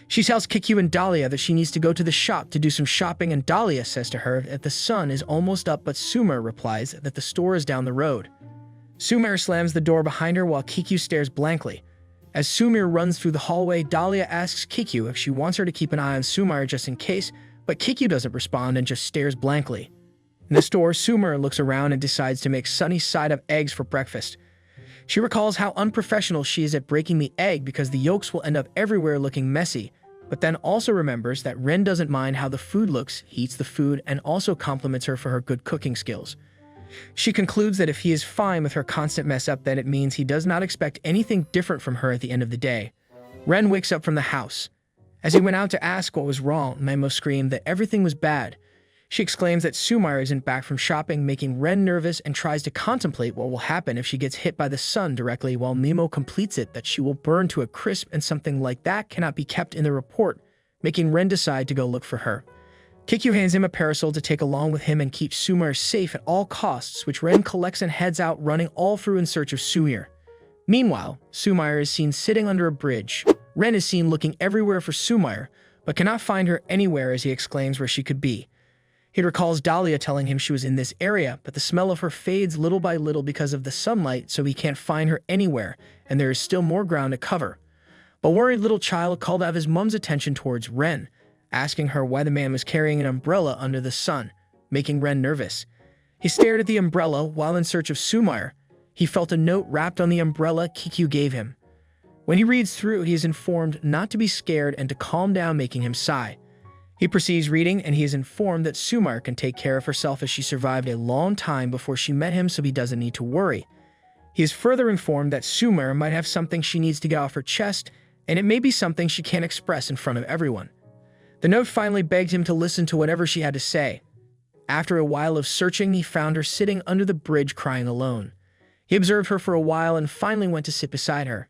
She tells Kikyu and Dahlia that she needs to go to the shop to do some shopping, and Dahlia says to her that the sun is almost up, but Sumire replies that the store is down the road. Sumire slams the door behind her while Kikyu stares blankly. As Sumire runs through the hallway, Dahlia asks Kikyu if she wants her to keep an eye on Sumire just in case, but Kikyu doesn't respond and just stares blankly. In the store, Sumire looks around and decides to make sunny side-up eggs for breakfast. She recalls how unprofessional she is at breaking the egg because the yolks will end up everywhere looking messy, but then also remembers that Ren doesn't mind how the food looks, he eats the food, and also compliments her for her good cooking skills. She concludes that if he is fine with her constant mess up, then it means he does not expect anything different from her at the end of the day. Ren wakes up from the house. As he went out to ask what was wrong, Mimo screamed that everything was bad. She exclaims that Sumire isn't back from shopping, making Ren nervous, and tries to contemplate what will happen if she gets hit by the sun directly, while Mimo completes it that she will burn to a crisp and something like that cannot be kept in the report, making Ren decide to go look for her. Kikyu hands him a parasol to take along with him and keep Sumire safe at all costs, which Ren collects and heads out running all through in search of Sumire. Meanwhile, Sumire is seen sitting under a bridge. Ren is seen looking everywhere for Sumire, but cannot find her anywhere as he exclaims where she could be. He recalls Dahlia telling him she was in this area, but the smell of her fades little by little because of the sunlight, so he can't find her anywhere, and there is still more ground to cover. A worried little child called out his mom's attention towards Ren, asking her why the man was carrying an umbrella under the sun, making Ren nervous. He stared at the umbrella while in search of Sumire. He felt a note wrapped on the umbrella Kikyu gave him. When he reads through, he is informed not to be scared and to calm down, making him sigh. He proceeds reading, and he is informed that Sumire can take care of herself as she survived a long time before she met him, so he doesn't need to worry. He is further informed that Sumire might have something she needs to get off her chest, and it may be something she can't express in front of everyone. The note finally begged him to listen to whatever she had to say. After a while of searching, he found her sitting under the bridge crying alone. He observed her for a while and finally went to sit beside her.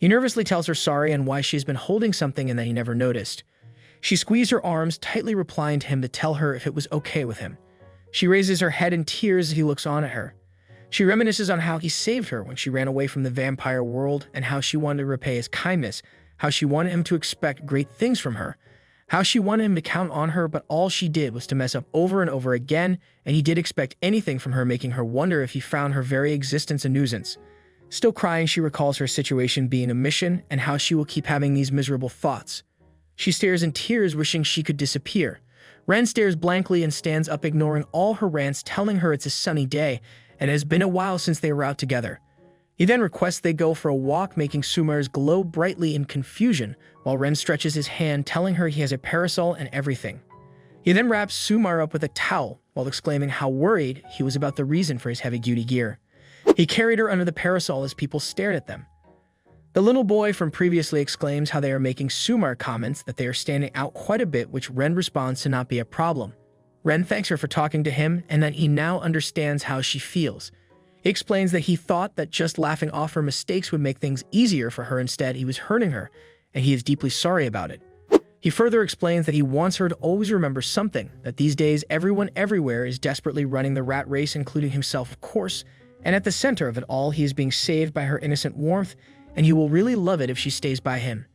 He nervously tells her sorry and why she has been holding something and that he never noticed. She squeezed her arms, tightly replying to him to tell her if it was okay with him. She raises her head in tears as he looks on at her. She reminisces on how he saved her when she ran away from the vampire world and how she wanted to repay his kindness, how she wanted him to expect great things from her, how she wanted him to count on her, but all she did was to mess up over and over again, and he did expect anything from her, making her wonder if he found her very existence a nuisance. Still crying, she recalls her situation being a mission and how she will keep having these miserable thoughts. She stares in tears, wishing she could disappear. Ren stares blankly and stands up, ignoring all her rants, telling her it's a sunny day and it has been a while since they were out together. He then requests they go for a walk, making Sumire's glow brightly in confusion, while Ren stretches his hand, telling her he has a parasol and everything. He then wraps Sumire up with a towel, while exclaiming how worried he was about the reason for his heavy-duty gear. He carried her under the parasol as people stared at them. The little boy from previously exclaims how they are making Sumire comments that they are standing out quite a bit, which Ren responds to not be a problem. Ren thanks her for talking to him and that he now understands how she feels. He explains that he thought that just laughing off her mistakes would make things easier for her. Instead, he was hurting her, and he is deeply sorry about it. He further explains that he wants her to always remember something, that these days everyone everywhere is desperately running the rat race, including himself, of course, and at the center of it all, he is being saved by her innocent warmth, and he will really love it if she stays by him.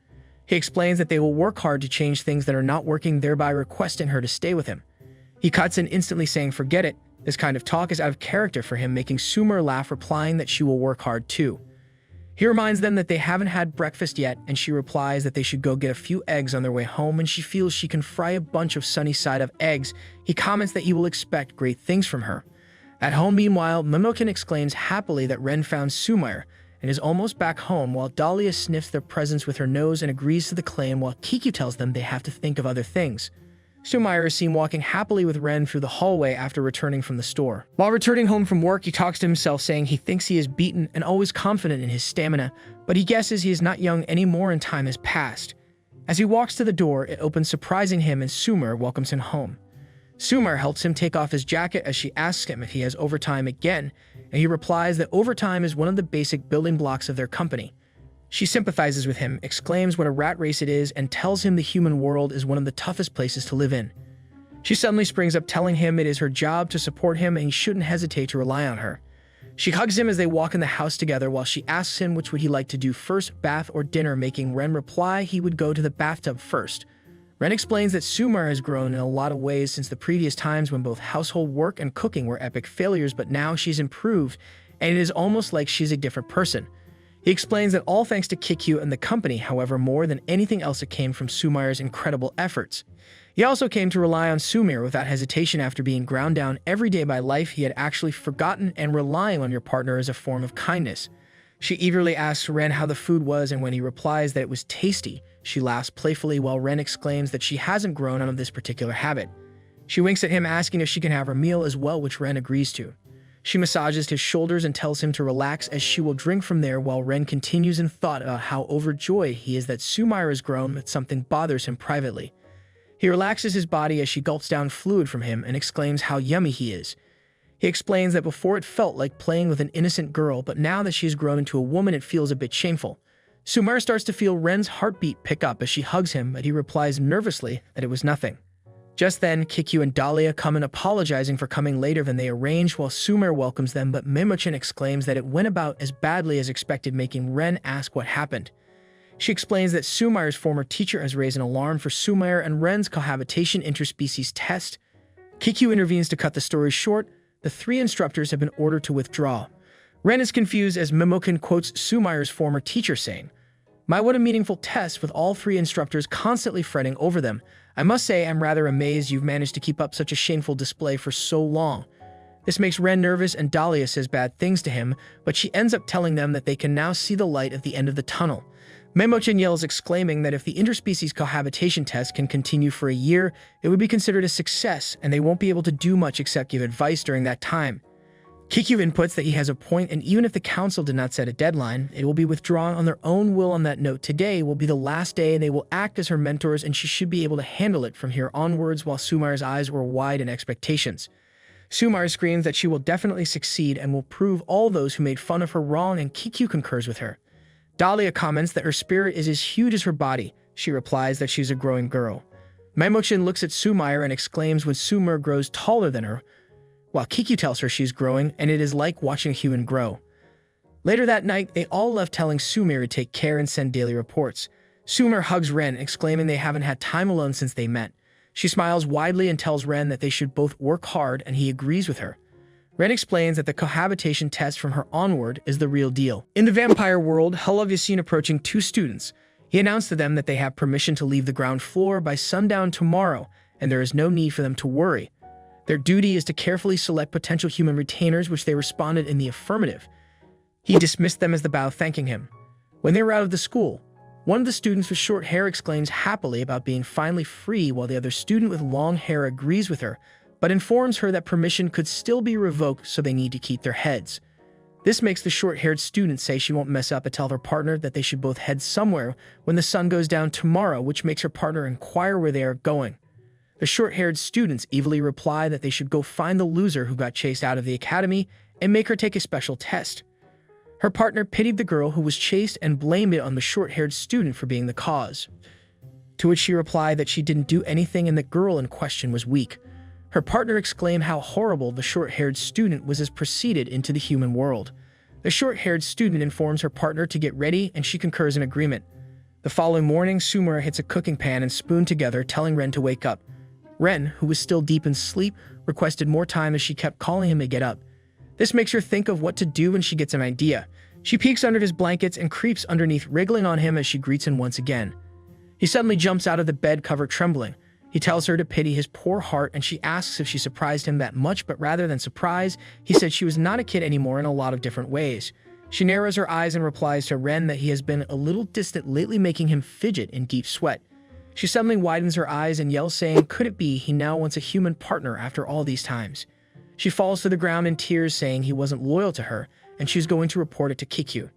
He explains that they will work hard to change things that are not working, thereby requesting her to stay with him. He cuts in, instantly saying, "Forget it. This kind of talk is out of character for him," making Sumire laugh, replying that she will work hard too. He reminds them that they haven't had breakfast yet, and she replies that they should go get a few eggs on their way home, and she feels she can fry a bunch of sunny side up eggs. He comments that he will expect great things from her. At home, meanwhile, Mimokin exclaims happily that Ren found Sumire and is almost back home, while Dahlia sniffs their presence with her nose and agrees to the claim, while Kiku tells them they have to think of other things. Sumire is seen walking happily with Ren through the hallway after returning from the store. While returning home from work, he talks to himself, saying he thinks he is beaten and always confident in his stamina, but he guesses he is not young anymore and time has passed. As he walks to the door, it opens, surprising him, and Sumire welcomes him home. Sumire helps him take off his jacket as she asks him if he has overtime again, and he replies that overtime is one of the basic building blocks of their company. She sympathizes with him, exclaims what a rat race it is, and tells him the human world is one of the toughest places to live in. She suddenly springs up, telling him it is her job to support him and he shouldn't hesitate to rely on her. She hugs him as they walk in the house together, while she asks him which would he like to do first, bath or dinner, making Ren reply he would go to the bathtub first. Ren explains that Sumire has grown in a lot of ways since the previous times when both household work and cooking were epic failures, but now she's improved and it is almost like she's a different person. He explains that all thanks to Kiku and the company, however, more than anything else it came from Sumire's incredible efforts. He also came to rely on Sumire without hesitation after being ground down every day by life he had actually forgotten, and relying on your partner as a form of kindness. She eagerly asks Ren how the food was, and when he replies that it was tasty, she laughs playfully, while Ren exclaims that she hasn't grown out of this particular habit. She winks at him, asking if she can have her meal as well, which Ren agrees to. She massages his shoulders and tells him to relax as she will drink from there, while Ren continues in thought about how overjoyed he is that Sumire has grown, but something bothers him privately. He relaxes his body as she gulps down fluid from him and exclaims how yummy he is. He explains that before it felt like playing with an innocent girl, but now that she has grown into a woman, it feels a bit shameful. Sumire starts to feel Ren's heartbeat pick up as she hugs him, but he replies nervously that it was nothing. Just then, Kiku and Dahlia come in, apologizing for coming later than they arranged, while Sumire welcomes them, but Mimochin exclaims that it went about as badly as expected, making Ren ask what happened. She explains that Sumire's former teacher has raised an alarm for Sumire and Ren's cohabitation interspecies test. Kiku intervenes to cut the story short. The three instructors have been ordered to withdraw. Ren is confused as Mimokin quotes Sumire's former teacher, saying, "My, what a meaningful test, with all three instructors constantly fretting over them. I must say I'm rather amazed you've managed to keep up such a shameful display for so long." This makes Ren nervous, and Dahlia says bad things to him, but she ends up telling them that they can now see the light at the end of the tunnel. Mimochin yells, exclaiming that if the interspecies cohabitation test can continue for a year, it would be considered a success, and they won't be able to do much except give advice during that time. Kiku inputs that he has a point, and even if the council did not set a deadline, it will be withdrawn on their own will. On that note, today will be the last day, and they will act as her mentors, and she should be able to handle it from here onwards, while Sumire's eyes were wide in expectations. Sumire screams that she will definitely succeed and will prove all those who made fun of her wrong, and Kiku concurs with her. Dahlia comments that her spirit is as huge as her body. She replies that she's a growing girl. Mimochin looks at Sumire and exclaims when Sumire grows taller than her, while Kiku tells her she's growing, and it is like watching a human grow. Later that night, they all left, telling Sumire to take care and send daily reports. Sumire hugs Ren, exclaiming they haven't had time alone since they met. She smiles widely and tells Ren that they should both work hard, and he agrees with her. Ren explains that the cohabitation test from her onward is the real deal. In the vampire world, Yahello is seen approaching two students. He announced to them that they have permission to leave the ground floor by sundown tomorrow, and there is no need for them to worry. Their duty is to carefully select potential human retainers, which they responded in the affirmative. He dismissed them as the bow, thanking him. When they were out of the school, one of the students with short hair exclaims happily about being finally free, while the other student with long hair agrees with her, but informs her that permission could still be revoked, so they need to keep their heads. This makes the short-haired student say she won't mess up and tell her partner that they should both head somewhere when the sun goes down tomorrow, which makes her partner inquire where they are going. The short-haired students evilly reply that they should go find the loser who got chased out of the academy and make her take a special test. Her partner pitied the girl who was chased and blamed it on the short-haired student for being the cause, to which she replied that she didn't do anything and the girl in question was weak. Her partner exclaimed how horrible the short-haired student was as proceeded into the human world. The short-haired student informs her partner to get ready, and she concurs in agreement. The following morning, Sumire hits a cooking pan and spoon together, telling Ren to wake up. Ren, who was still deep in sleep, requested more time as she kept calling him to get up. This makes her think of what to do, and she gets an idea. She peeks under his blankets and creeps underneath, wriggling on him as she greets him once again. He suddenly jumps out of the bed, cover trembling. He tells her to pity his poor heart, and she asks if she surprised him that much, but rather than surprise, he said she was not a kid anymore in a lot of different ways. She narrows her eyes and replies to Ren that he has been a little distant lately, making him fidget in deep sweat. She suddenly widens her eyes and yells, saying, could it be he now wants a human partner after all these times? She falls to the ground in tears, saying he wasn't loyal to her, and she's going to report it to Kikyu.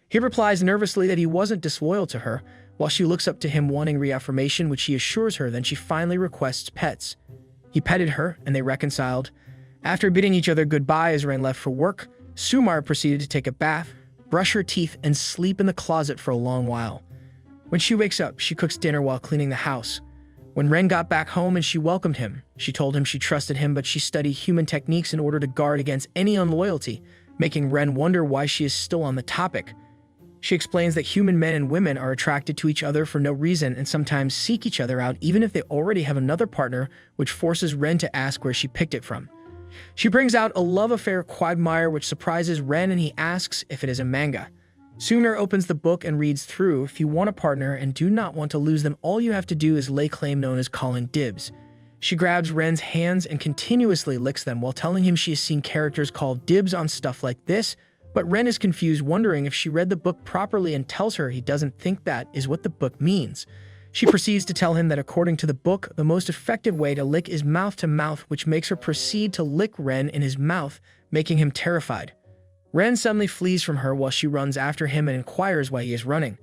He replies nervously that he wasn't disloyal to her, while she looks up to him wanting reaffirmation, which he assures her. Then she finally requests pets. He petted her, and they reconciled. After bidding each other goodbye as Ren left for work, Sumire proceeded to take a bath, brush her teeth, and sleep in the closet for a long while. When she wakes up, she cooks dinner while cleaning the house. When Ren got back home and she welcomed him, she told him she trusted him, but she studied human techniques in order to guard against any unloyalty, making Ren wonder why she is still on the topic. She explains that human men and women are attracted to each other for no reason and sometimes seek each other out even if they already have another partner, which forces Ren to ask where she picked it from. She brings out a love affair quagmire which surprises Ren, and he asks if it is a manga. Sumire opens the book and reads through. If you want a partner and do not want to lose them, all you have to do is lay claim, known as calling dibs. She grabs Ren's hands and continuously licks them while telling him she has seen characters call dibs on stuff like this, but Ren is confused, wondering if she read the book properly, and tells her he doesn't think that is what the book means. She proceeds to tell him that according to the book, the most effective way to lick is mouth to mouth, which makes her proceed to lick Ren in his mouth, making him terrified. Ren suddenly flees from her while she runs after him and inquires why he is running.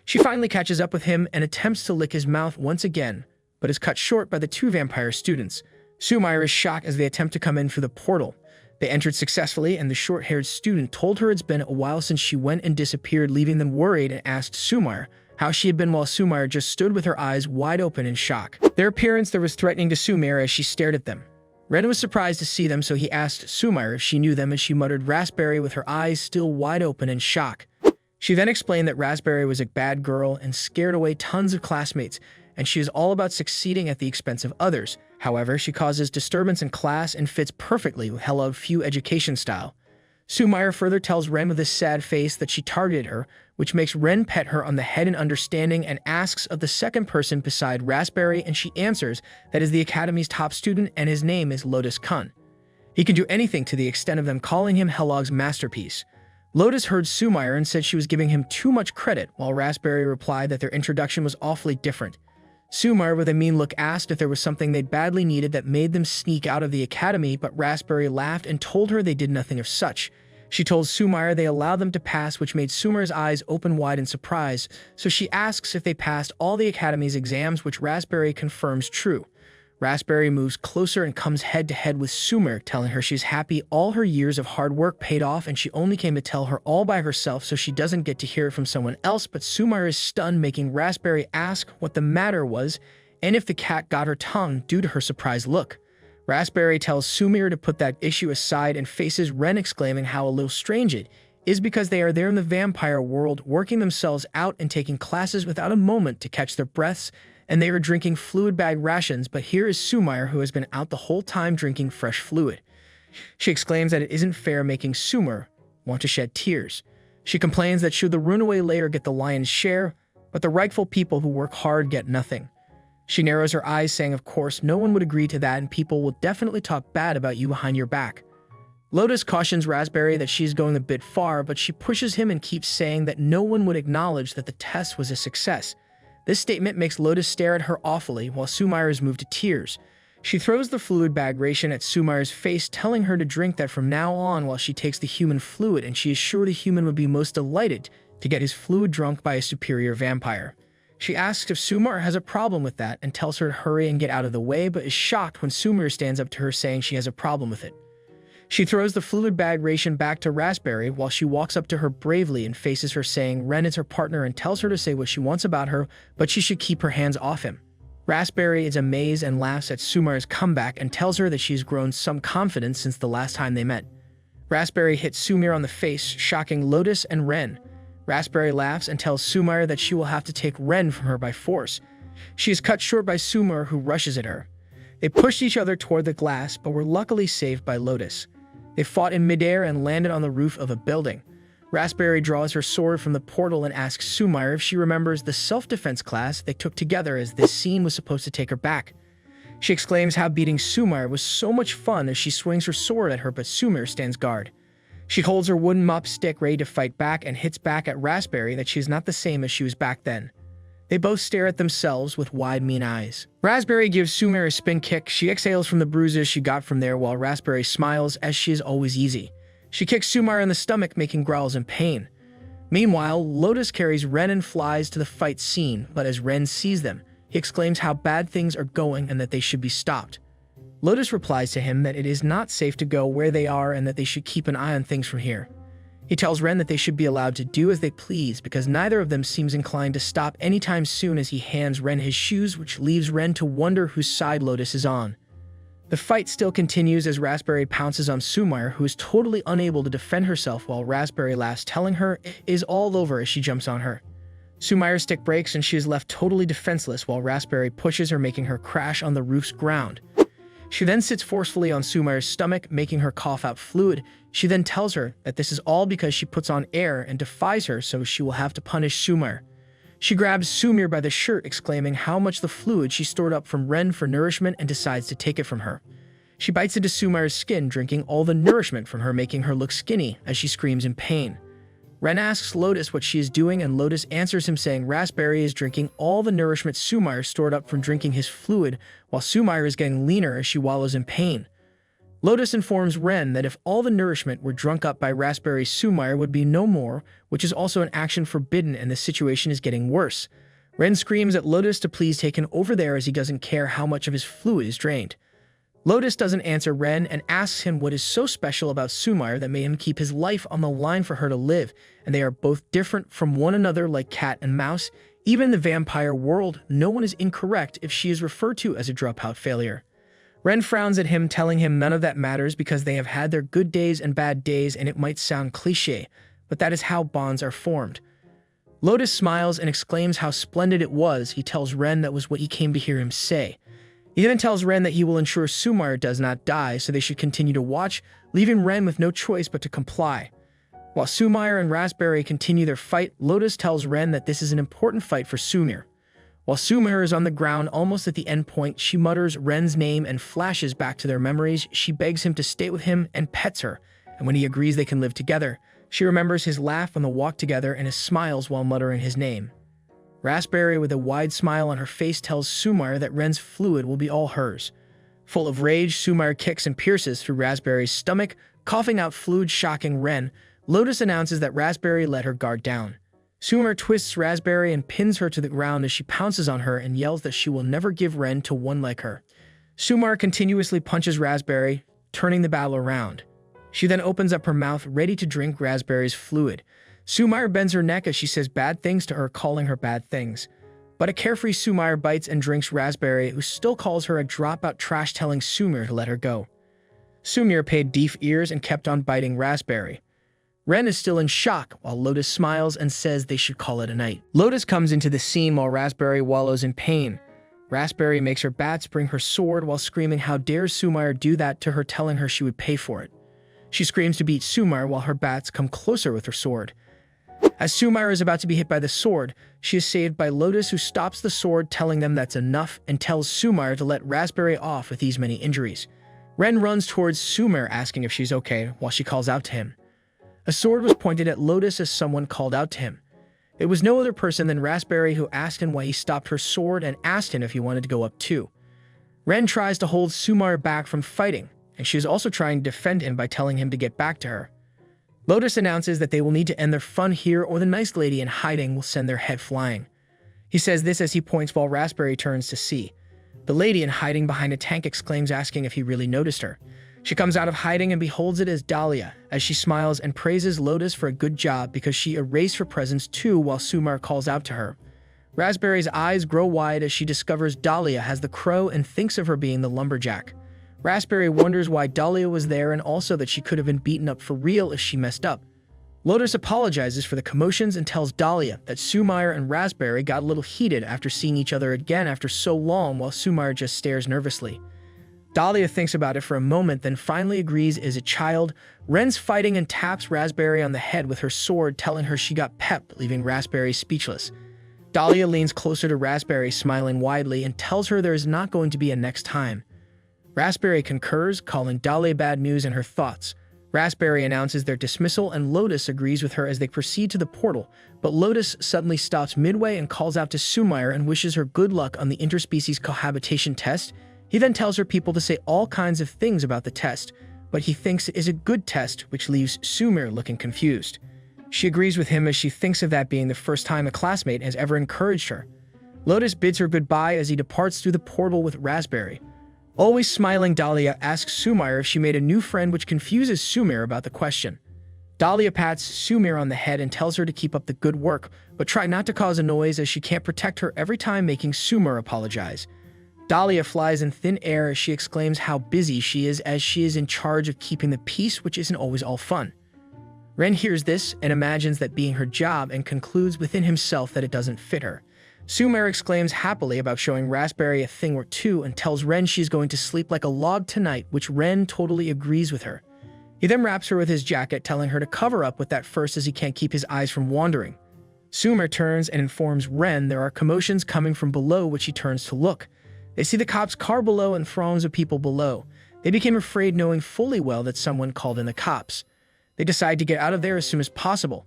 She finally catches up with him and attempts to lick his mouth once again, but is cut short by the two vampire students. Sumire is shocked as they attempt to come in through the portal. They entered successfully, and the short-haired student told her it's been a while since she went and disappeared, leaving them worried, and asked Sumire how she had been, while Sumire just stood with her eyes wide open in shock. Their appearance there was threatening to Sumire as she stared at them. Ren was surprised to see them, so he asked Sumire if she knew them, and she muttered raspberry with her eyes still wide open in shock. She then explained that Raspberry was a bad girl and scared away tons of classmates, and she is all about succeeding at the expense of others. However, she causes disturbance in class and fits perfectly with Hello Few education style. Sumire further tells Ren with a sad face that she targeted her, which makes Ren pet her on the head in understanding, and asks of the second person beside Raspberry, and she answers that is the academy's top student and his name is Lotus Kun. He can do anything, to the extent of them calling him Hellog's masterpiece. Lotus heard Sumire and said she was giving him too much credit, while Raspberry replied that their introduction was awfully different. Sumire, with a mean look, asked if there was something they badly needed that made them sneak out of the academy, but Raspberry laughed and told her they did nothing of such. She told Sumire they allowed them to pass, which made Sumire's eyes open wide in surprise, so she asks if they passed all the academy's exams, which Raspberry confirms true. Raspberry moves closer and comes head-to-head with Sumire, telling her she's happy all her years of hard work paid off, and she only came to tell her all by herself so she doesn't get to hear it from someone else. But Sumire is stunned, making Raspberry ask what the matter was and if the cat got her tongue due to her surprised look. Raspberry tells Sumire to put that issue aside and faces Ren, exclaiming how a little strange it is because they are there in the vampire world, working themselves out and taking classes without a moment to catch their breaths, and they are drinking fluid bag rations, but here is Sumire, who has been out the whole time drinking fresh fluid. She exclaims that it isn't fair, making Sumire want to shed tears. She complains that should the runaway layer get the lion's share, but the rightful people who work hard get nothing. She narrows her eyes, saying of course no one would agree to that, and people will definitely talk bad about you behind your back. Lotus cautions Raspberry that she's going a bit far, but she pushes him and keeps saying that no one would acknowledge that the test was a success. This statement makes Lotus stare at her awfully, while Sumire is moved to tears. She throws the fluid bag ration at Sumire's face, telling her to drink that from now on while she takes the human fluid, and she is sure the human would be most delighted to get his fluid drunk by a superior vampire. She asks if Sumire has a problem with that and tells her to hurry and get out of the way, but is shocked when Sumire stands up to her, saying she has a problem with it. She throws the fluid bag ration back to Raspberry while she walks up to her bravely and faces her, saying Ren is her partner, and tells her to say what she wants about her, but she should keep her hands off him. Raspberry is amazed and laughs at Sumire's comeback and tells her that she's grown some confidence since the last time they met. Raspberry hits Sumire on the face, shocking Lotus and Ren. Raspberry laughs and tells Sumire that she will have to take Ren from her by force. She is cut short by Sumire, who rushes at her. They pushed each other toward the glass, but were luckily saved by Lotus. They fought in midair and landed on the roof of a building. Raspberry draws her sword from the portal and asks Sumire if she remembers the self-defense class they took together, as this scene was supposed to take her back. She exclaims how beating Sumire was so much fun as she swings her sword at her, but Sumire stands guard. She holds her wooden mop stick ready to fight back and hits back at Raspberry that she is not the same as she was back then. They both stare at themselves with wide, mean eyes. Raspberry gives Sumire a spin kick. She exhales from the bruises she got from there while Raspberry smiles, as she is always easy. She kicks Sumire in the stomach, making growls in pain. Meanwhile, Lotus carries Ren and flies to the fight scene, but as Ren sees them, he exclaims how bad things are going and that they should be stopped. Lotus replies to him that it is not safe to go where they are and that they should keep an eye on things from here. He tells Ren that they should be allowed to do as they please because neither of them seems inclined to stop anytime soon, as he hands Ren his shoes, which leaves Ren to wonder whose side Lotus is on. The fight still continues as Raspberry pounces on Sumire, who is totally unable to defend herself, while Raspberry laughs, telling her it is all over as she jumps on her. Sumire's stick breaks and she is left totally defenseless while Raspberry pushes her, making her crash on the roof's ground. She then sits forcefully on Sumire's stomach, making her cough out fluid. She then tells her that this is all because she puts on air and defies her, so she will have to punish Sumire. She grabs Sumire by the shirt, exclaiming how much the fluid she stored up from Ren for nourishment, and decides to take it from her. She bites into Sumire's skin, drinking all the nourishment from her, making her look skinny as she screams in pain. Ren asks Lotus what she is doing, and Lotus answers him saying Raspberry is drinking all the nourishment Sumire stored up from drinking his fluid, while Sumire is getting leaner as she wallows in pain. Lotus informs Ren that if all the nourishment were drunk up by Raspberry, Sumire would be no more, which is also an action forbidden, and the situation is getting worse. Ren screams at Lotus to please take him over there, as he doesn't care how much of his fluid is drained. Lotus doesn't answer Ren and asks him what is so special about Sumire that made him keep his life on the line for her to live, and they are both different from one another like cat and mouse. Even in the vampire world, no one is incorrect if she is referred to as a dropout failure. Ren frowns at him, telling him none of that matters because they have had their good days and bad days, and it might sound cliché, but that is how bonds are formed. Lotus smiles and exclaims how splendid it was. He tells Ren that was what he came to hear him say. He then tells Ren that he will ensure Sumire does not die, so they should continue to watch, leaving Ren with no choice but to comply. While Sumire and Raspberry continue their fight, Lotus tells Ren that this is an important fight for Sumire. While Sumire is on the ground almost at the end point, she mutters Ren's name and flashes back to their memories. She begs him to stay with him and pets her, and when he agrees they can live together, she remembers his laugh on the walk together and smiles while muttering his name. Raspberry, with a wide smile on her face, tells Sumire that Ren's fluid will be all hers. Full of rage, Sumire kicks and pierces through Raspberry's stomach, coughing out fluid, shocking Ren. Lotus announces that Raspberry let her guard down. Sumire twists Raspberry and pins her to the ground as she pounces on her and yells that she will never give Ren to one like her. Sumire continuously punches Raspberry, turning the battle around. She then opens up her mouth, ready to drink Raspberry's fluid. Sumire bends her neck as she says bad things to her, calling her bad things. But a carefree Sumire bites and drinks Raspberry, who still calls her a dropout trash, telling Sumire to let her go. Sumire paid deaf ears and kept on biting Raspberry. Ren is still in shock, while Lotus smiles and says they should call it a night. Lotus comes into the scene while Raspberry wallows in pain. Raspberry makes her bats bring her sword while screaming how dare Sumire do that to her, telling her she would pay for it. She screams to beat Sumire while her bats come closer with her sword. As Sumire is about to be hit by the sword, she is saved by Lotus, who stops the sword, telling them that's enough, and tells Sumire to let Raspberry off with these many injuries. Ren runs towards Sumire, asking if she's okay, while she calls out to him. A sword was pointed at Lotus as someone called out to him. It was no other person than Raspberry, who asked him why he stopped her sword and asked him if he wanted to go up too. Ren tries to hold Sumire back from fighting, and she is also trying to defend him by telling him to get back to her. Lotus announces that they will need to end their fun here, or the nice lady in hiding will send their head flying. He says this as he points while Raspberry turns to see. The lady in hiding behind a tank exclaims, asking if he really noticed her. She comes out of hiding and beholds it as Dahlia, as she smiles and praises Lotus for a good job because she erased her presence too, while Sumire calls out to her. Raspberry's eyes grow wide as she discovers Dahlia has the crow and thinks of her being the lumberjack. Raspberry wonders why Dahlia was there, and also that she could have been beaten up for real if she messed up. Lotus apologizes for the commotions and tells Dahlia that Sumire and Raspberry got a little heated after seeing each other again after so long, while Sumire just stares nervously. Dahlia thinks about it for a moment, then finally agrees as a child. Ren's fighting and taps Raspberry on the head with her sword, telling her she got pep, leaving Raspberry speechless. Dahlia leans closer to Raspberry, smiling widely, and tells her there is not going to be a next time. Raspberry concurs, calling Dahlia bad news in her thoughts. Raspberry announces their dismissal, and Lotus agrees with her as they proceed to the portal, but Lotus suddenly stops midway and calls out to Sumire and wishes her good luck on the interspecies cohabitation test. He then tells her people to say all kinds of things about the test, but he thinks it is a good test, which leaves Sumire looking confused. She agrees with him as she thinks of that being the first time a classmate has ever encouraged her. Lotus bids her goodbye as he departs through the portal with Raspberry. Always smiling, Dahlia asks Sumire if she made a new friend, which confuses Sumire about the question. Dahlia pats Sumire on the head and tells her to keep up the good work, but try not to cause a noise as she can't protect her every time, making Sumire apologize. Dahlia flies in thin air as she exclaims how busy she is, as she is in charge of keeping the peace, which isn't always all fun. Ren hears this and imagines that being her job and concludes within himself that it doesn't fit her. Sumire exclaims happily about showing Raspberry a thing or two and tells Ren she's going to sleep like a log tonight, which Ren totally agrees with her. He then wraps her with his jacket, telling her to cover up with that first as he can't keep his eyes from wandering. Sumire turns and informs Ren there are commotions coming from below, which he turns to look. They see the cops' car below and throngs of people below. They became afraid, knowing fully well that someone called in the cops. They decide to get out of there as soon as possible.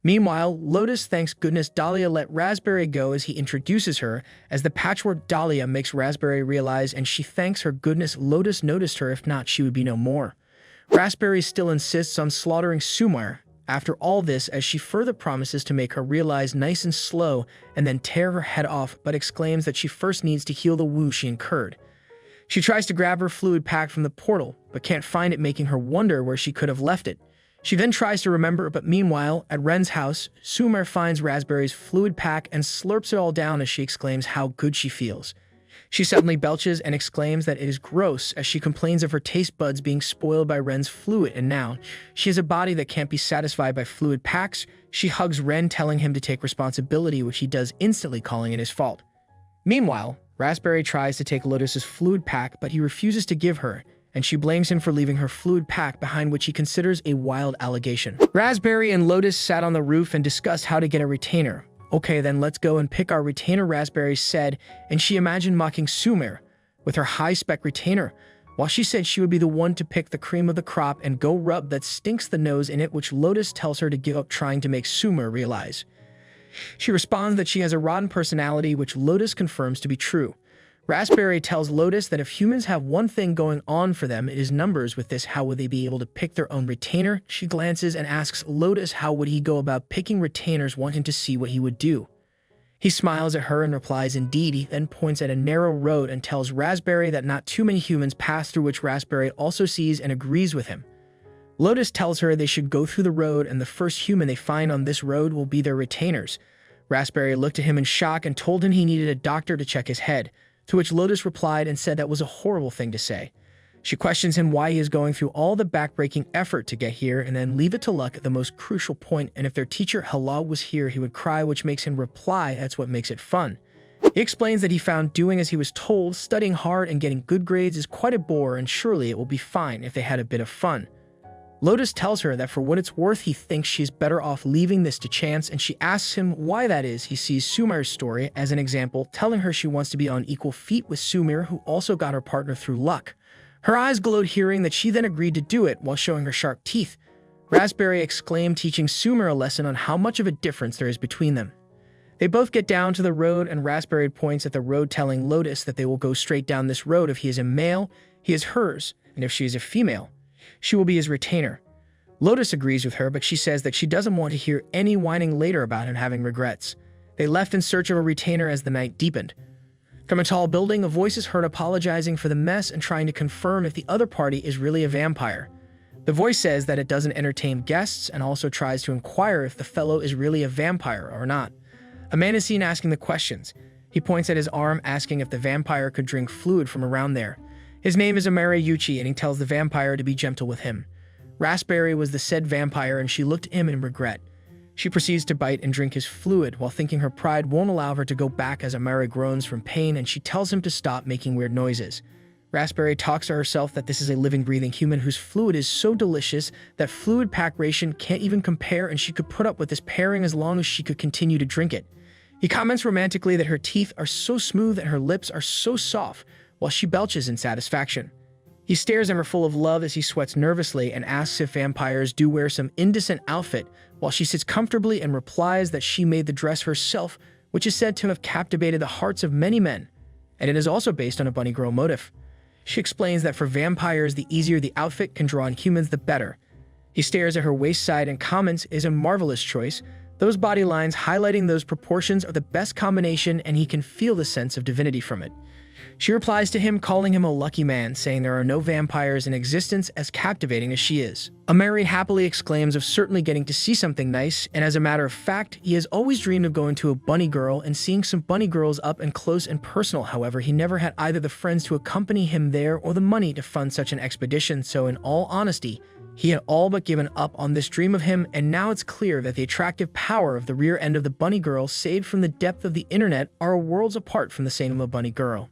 Meanwhile, Lotus thanks goodness Dahlia let Raspberry go as he introduces her, as the patchwork Dahlia makes Raspberry realize, and she thanks her goodness Lotus noticed her, if not she would be no more. Raspberry still insists on slaughtering Sumire after all this, as she further promises to make her realize nice and slow and then tear her head off, but exclaims that she first needs to heal the wound she incurred. She tries to grab her fluid pack from the portal, but can't find it, making her wonder where she could have left it. She then tries to remember, but meanwhile, at Ren's house, Sumire finds Raspberry's fluid pack and slurps it all down as she exclaims how good she feels. She suddenly belches and exclaims that it is gross, as she complains of her taste buds being spoiled by Ren's fluid, and now she has a body that can't be satisfied by fluid packs. She hugs Ren, telling him to take responsibility, which he does instantly, calling it his fault. Meanwhile, Raspberry tries to take Lotus's fluid pack, but he refuses to give her, and she blames him for leaving her fluid pack behind, which he considers a wild allegation. Raspberry and Lotus sat on the roof and discussed how to get a retainer. Okay, then let's go and pick our retainer, Raspberry said, and she imagined mocking Sumire with her high-spec retainer, while she said she would be the one to pick the cream of the crop and go rub that stinks the nose in it, which Lotus tells her to give up trying to make Sumire realize. She responds that she has a rotten personality, which Lotus confirms to be true. Raspberry tells Lotus that if humans have one thing going on for them, it is numbers. With this, how would they be able to pick their own retainer? She glances and asks Lotus how would he go about picking retainers, wanting to see what he would do. He smiles at her and replies indeed. He then points at a narrow road and tells Raspberry that not too many humans pass through, which Raspberry also sees and agrees with him. Lotus tells her they should go through the road, and the first human they find on this road will be their retainers. Raspberry looked at him in shock and told him he needed a doctor to check his head, to which Lotus replied and said that was a horrible thing to say. She questions him why he is going through all the backbreaking effort to get here, and then leave it to luck at the most crucial point, and if their teacher Yahello was here he would cry, which makes him reply that's what makes it fun. He explains that he found doing as he was told, studying hard and getting good grades is quite a bore, and surely it will be fine if they had a bit of fun. Lotus tells her that for what it's worth he thinks she's better off leaving this to chance, and she asks him why that is. He sees Sumire's story as an example, telling her she wants to be on equal feet with Sumire, who also got her partner through luck. Her eyes glowed hearing that she then agreed to do it while showing her sharp teeth. Raspberry exclaimed, teaching Sumire a lesson on how much of a difference there is between them. They both get down to the road, and Raspberry points at the road, telling Lotus that they will go straight down this road. If he is a male, he is hers, and if she is a female, she will be his retainer. Lotus agrees with her, but she says that she doesn't want to hear any whining later about him having regrets. They left in search of a retainer as the night deepened. From a tall building, a voice is heard apologizing for the mess and trying to confirm if the other party is really a vampire. The voice says that it doesn't entertain guests and also tries to inquire if the fellow is really a vampire or not. A man is seen asking the questions. He points at his arm, asking if the vampire could drink fluid from around there. His name is Amary, and he tells the vampire to be gentle with him. Raspberry was the said vampire, and she looked at him in regret. She proceeds to bite and drink his fluid while thinking her pride won't allow her to go back, as Amary groans from pain, and she tells him to stop making weird noises. Raspberry talks to herself that this is a living, breathing human whose fluid is so delicious that fluid pack ration can't even compare, and she could put up with this pairing as long as she could continue to drink it. He comments romantically that her teeth are so smooth and her lips are so soft, while she belches in satisfaction. He stares at her full of love as he sweats nervously and asks if vampires do wear some indecent outfit, while she sits comfortably and replies that she made the dress herself, which is said to have captivated the hearts of many men, and it is also based on a bunny girl motif. She explains that for vampires, the easier the outfit can draw on humans, the better. He stares at her waist side and comments is a marvelous choice. Those body lines highlighting those proportions are the best combination, and he can feel the sense of divinity from it. She replies to him, calling him a lucky man, saying there are no vampires in existence as captivating as she is. Amary happily exclaims of certainly getting to see something nice, and as a matter of fact, he has always dreamed of going to a bunny girl and seeing some bunny girls up and close and personal. However, he never had either the friends to accompany him there or the money to fund such an expedition, so in all honesty, he had all but given up on this dream of him, and now it's clear that the attractive power of the rear end of the bunny girl saved from the depth of the internet are worlds apart from the same of a bunny girl.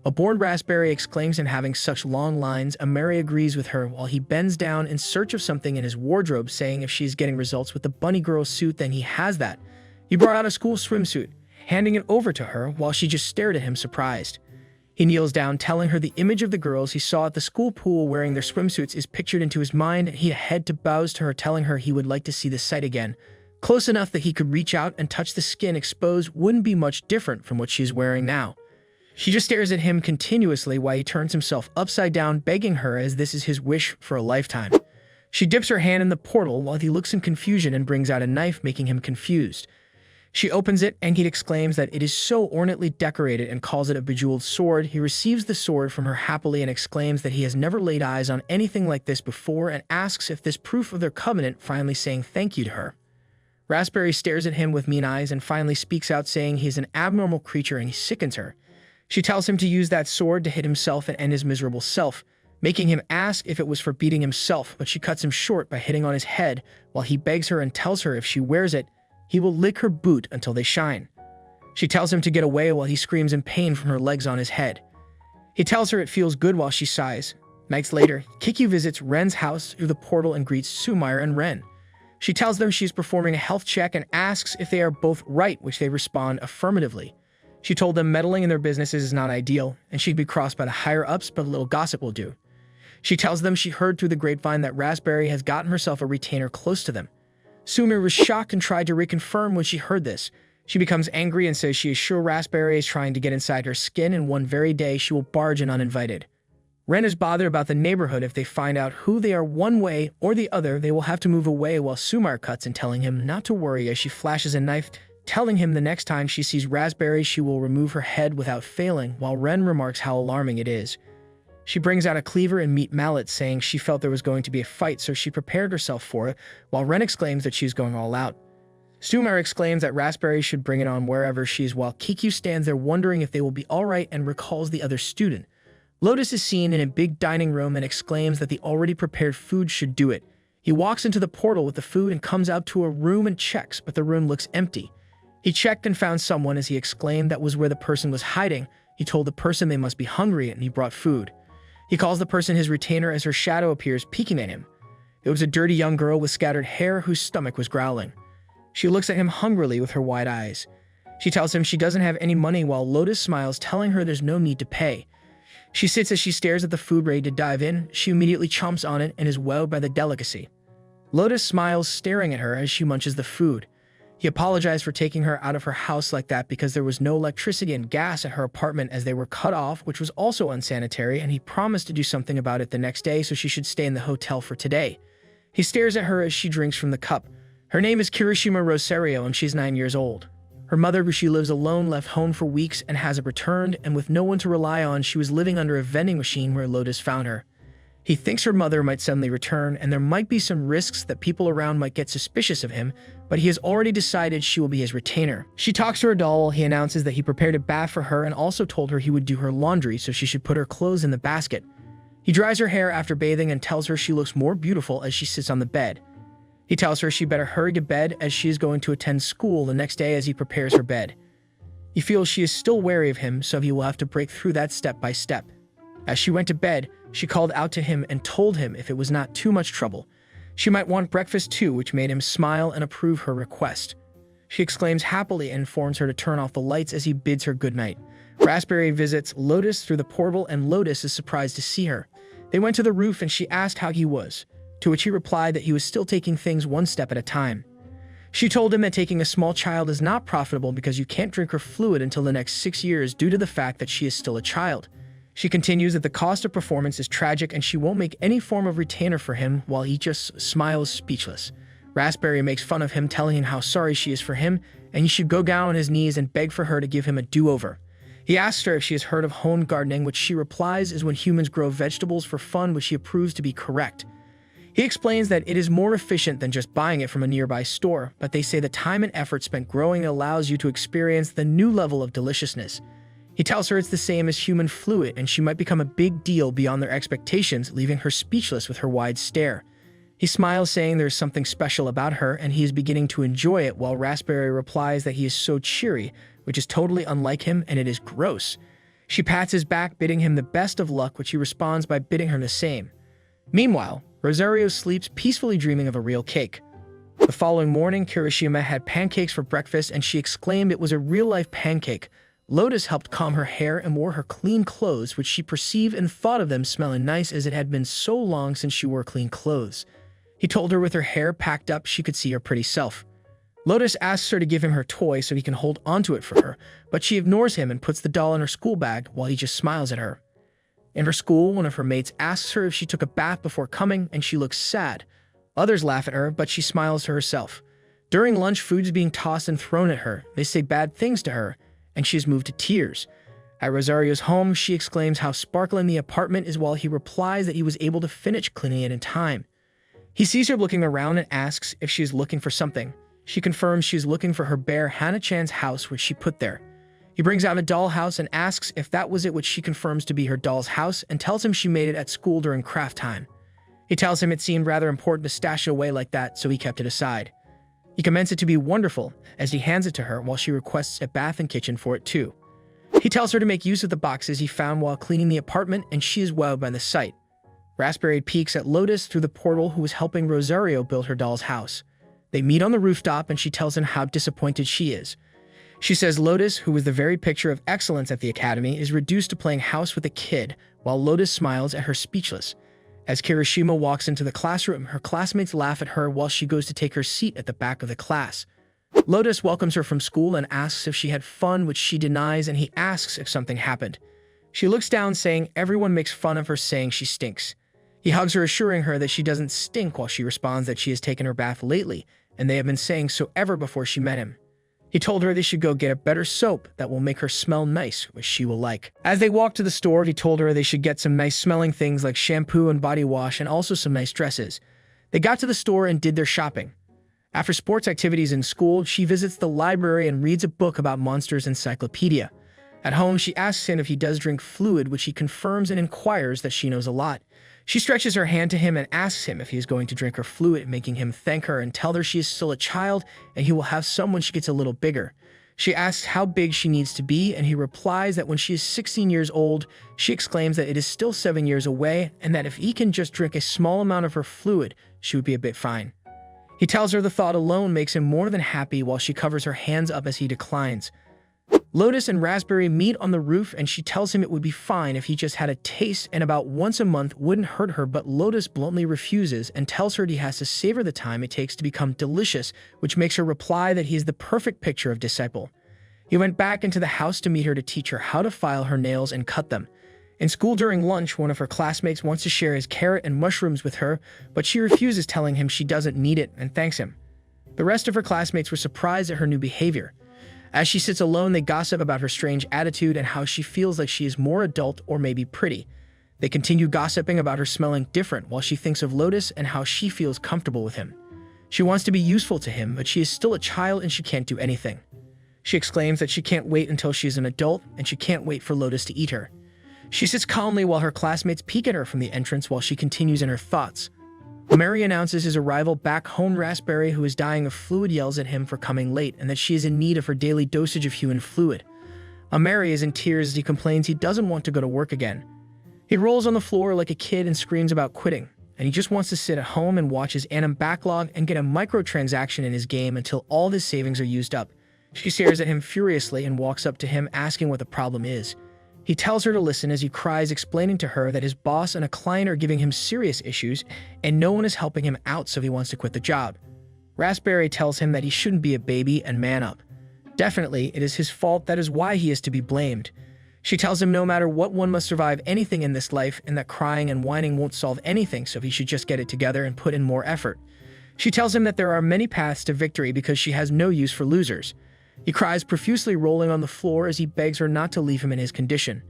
A bored Raspberry exclaims him having such long lines. Amary agrees with her while he bends down in search of something in his wardrobe, saying if she's getting results with the bunny girl suit, then he has that. He brought out a school swimsuit, handing it over to her while she just stared at him surprised. He kneels down, telling her the image of the girls he saw at the school pool wearing their swimsuits is pictured into his mind, and he head to bows to her, telling her he would like to see the sight again. Close enough that he could reach out and touch the skin exposed wouldn't be much different from what she's wearing now. She just stares at him continuously while he turns himself upside down, begging her as this is his wish for a lifetime. She dips her hand in the portal while he looks in confusion and brings out a knife, making him confused. She opens it and he exclaims that it is so ornately decorated and calls it a bejeweled sword. He receives the sword from her happily and exclaims that he has never laid eyes on anything like this before and asks if this proof of their covenant, finally saying thank you to her. Raspberry stares at him with mean eyes and finally speaks out, saying he is an abnormal creature and he sickens her. She tells him to use that sword to hit himself and end his miserable self, making him ask if it was for beating himself, but she cuts him short by hitting on his head while he begs her and tells her if she wears it, he will lick her boot until they shine. She tells him to get away while he screams in pain from her legs on his head. He tells her it feels good while she sighs. Nights later, Kikyu visits Ren's house through the portal and greets Sumire and Ren. She tells them she's performing a health check and asks if they are both right, which they respond affirmatively. She told them meddling in their businesses is not ideal, and she'd be crossed by the higher-ups, but a little gossip will do. She tells them she heard through the grapevine that Raspberry has gotten herself a retainer close to them. Sumire was shocked and tried to reconfirm when she heard this. She becomes angry and says she is sure Raspberry is trying to get inside her skin, and one very day she will barge in uninvited. Ren is bothered about the neighborhood. If they find out who they are one way or the other, they will have to move away, while Sumire cuts in, telling him not to worry as she flashes a knife, telling him the next time she sees Raspberry she will remove her head without failing, while Ren remarks how alarming it is. She brings out a cleaver and meat mallet, saying she felt there was going to be a fight, so she prepared herself for it, while Ren exclaims that she's going all out. Sumire exclaims that Raspberry should bring it on wherever she is, while Kikyu stands there wondering if they will be alright and recalls the other student. Lotus is seen in a big dining room and exclaims that the already prepared food should do it. He walks into the portal with the food and comes out to a room and checks, but the room looks empty. He checked and found someone as he exclaimed that was where the person was hiding. He told the person they must be hungry and he brought food. He calls the person his retainer as her shadow appears, peeking at him. It was a dirty young girl with scattered hair whose stomach was growling. She looks at him hungrily with her wide eyes. She tells him she doesn't have any money while Lotus smiles, telling her there's no need to pay. She sits as she stares at the food ready to dive in. She immediately chomps on it and is wowed by the delicacy. Lotus smiles, staring at her as she munches the food. He apologized for taking her out of her house like that because there was no electricity and gas at her apartment as they were cut off, which was also unsanitary, and he promised to do something about it the next day, so she should stay in the hotel for today. He stares at her as she drinks from the cup. Her name is Kirishima Rosario and she's 9 years old. Her mother, who she lives alone, left home for weeks and hasn't returned, and with no one to rely on, she was living under a vending machine where Lotus found her. He thinks her mother might suddenly return, and there might be some risks that people around might get suspicious of him, but he has already decided she will be his retainer. She talks to her doll while he announces that he prepared a bath for her and also told her he would do her laundry so she should put her clothes in the basket. He dries her hair after bathing and tells her she looks more beautiful as she sits on the bed. He tells her she better hurry to bed as she is going to attend school the next day as he prepares her bed. He feels she is still wary of him, so he will have to break through that step by step. As she went to bed, she called out to him and told him if it was not too much trouble, she might want breakfast too, which made him smile and approve her request. She exclaims happily and informs her to turn off the lights as he bids her goodnight. Raspberry visits Lotus through the portal and Lotus is surprised to see her. They went to the roof and she asked how he was, to which he replied that he was still taking things one step at a time. She told him that taking a small child is not profitable because you can't drink her fluid until the next 6 years due to the fact that she is still a child. She continues that the cost of performance is tragic and she won't make any form of retainer for him while he just smiles speechless. Raspberry makes fun of him, telling him how sorry she is for him and he should go down on his knees and beg for her to give him a do-over. He asks her if she has heard of home gardening, which she replies is when humans grow vegetables for fun, which she approves to be correct. He explains that it is more efficient than just buying it from a nearby store, but they say the time and effort spent growing allows you to experience the new level of deliciousness. He tells her it's the same as human fluid and she might become a big deal beyond their expectations, leaving her speechless with her wide stare. He smiles, saying there is something special about her and he is beginning to enjoy it, while Raspberry replies that he is so cheery, which is totally unlike him and it is gross. She pats his back, bidding him the best of luck, which he responds by bidding her the same. Meanwhile, Rosario sleeps peacefully, dreaming of a real cake. The following morning, Kirishima had pancakes for breakfast and she exclaimed it was a real-life pancake. Lotus helped comb her hair and wore her clean clothes, which she perceived and thought of them smelling nice as it had been so long since she wore clean clothes. He told her with her hair packed up she could see her pretty self. Lotus asks her to give him her toy so he can hold onto it for her, but she ignores him and puts the doll in her school bag while he just smiles at her. In her school, one of her mates asks her if she took a bath before coming and she looks sad. Others laugh at her, but she smiles to herself. During lunch, food is being tossed and thrown at her. They say bad things to her, and she is moved to tears. At Rosario's home, she exclaims how sparkling the apartment is while he replies that he was able to finish cleaning it in time. He sees her looking around and asks if she is looking for something. She confirms she is looking for her bear Hana-chan's house, which she put there. He brings out a dollhouse and asks if that was it, which she confirms to be her doll's house and tells him she made it at school during craft time. He tells him it seemed rather important to stash it away like that, so he kept it aside. He commends it to be wonderful as he hands it to her while she requests a bath and kitchen for it too. He tells her to make use of the boxes he found while cleaning the apartment and she is wowed by the sight. Raspberry peeks at Lotus through the portal, who is helping Rosario build her doll's house. They meet on the rooftop and she tells him how disappointed she is. She says Lotus, who was the very picture of excellence at the academy, is reduced to playing house with a kid, while Lotus smiles at her speechless. As Kirishima walks into the classroom, her classmates laugh at her while she goes to take her seat at the back of the class. Lotus welcomes her from school and asks if she had fun, which she denies, and he asks if something happened. She looks down, saying everyone makes fun of her, saying she stinks. He hugs her, assuring her that she doesn't stink, while she responds that she has taken her bath lately, and they have been saying so ever before she met him. He told her they should go get a better soap that will make her smell nice, which she will like. As they walked to the store, he told her they should get some nice smelling things like shampoo and body wash and also some nice dresses. They got to the store and did their shopping. After sports activities in school, she visits the library and reads a book about Monsters Encyclopedia. At home, she asks him if he does drink fluid, which he confirms and inquires that she knows a lot. She stretches her hand to him and asks him if he is going to drink her fluid, making him thank her and tell her she is still a child and he will have some when she gets a little bigger. She asks how big she needs to be, and he replies that when she is 16 years old, she exclaims that it is still 7 years away and that if he can just drink a small amount of her fluid, she would be a bit fine. He tells her the thought alone makes him more than happy while she covers her hands up as he declines. Lotus and Raspberry meet on the roof and she tells him it would be fine if he just had a taste and about once a month wouldn't hurt her, but Lotus bluntly refuses and tells her he has to savor the time it takes to become delicious, which makes her reply that he is the perfect picture of disciple. He went back into the house to meet her to teach her how to file her nails and cut them. In school during lunch, one of her classmates wants to share his carrot and mushrooms with her, but she refuses, telling him she doesn't need it and thanks him. The rest of her classmates were surprised at her new behavior. As she sits alone, they gossip about her strange attitude and how she feels like she is more adult or maybe pretty. They continue gossiping about her smelling different while she thinks of Lotus and how she feels comfortable with him. She wants to be useful to him, but she is still a child and she can't do anything. She exclaims that she can't wait until she is an adult and she can't wait for Lotus to eat her. She sits calmly while her classmates peek at her from the entrance while she continues in her thoughts. Amary announces his arrival back home. Raspberry, who is dying of fluid, yells at him for coming late and that she is in need of her daily dosage of human fluid. Amary is in tears as he complains he doesn't want to go to work again. He rolls on the floor like a kid and screams about quitting, and he just wants to sit at home and watch his anime backlog and get a microtransaction in his game until all his savings are used up. She stares at him furiously and walks up to him asking what the problem is. He tells her to listen as he cries, explaining to her that his boss and a client are giving him serious issues and no one is helping him out, so he wants to quit the job. Raspberry tells him that he shouldn't be a baby and man up. Definitely, it is his fault, that is why he is to be blamed. She tells him no matter what, one must survive anything in this life and that crying and whining won't solve anything, so he should just get it together and put in more effort. She tells him that there are many paths to victory because she has no use for losers. He cries profusely, rolling on the floor as he begs her not to leave him in his condition.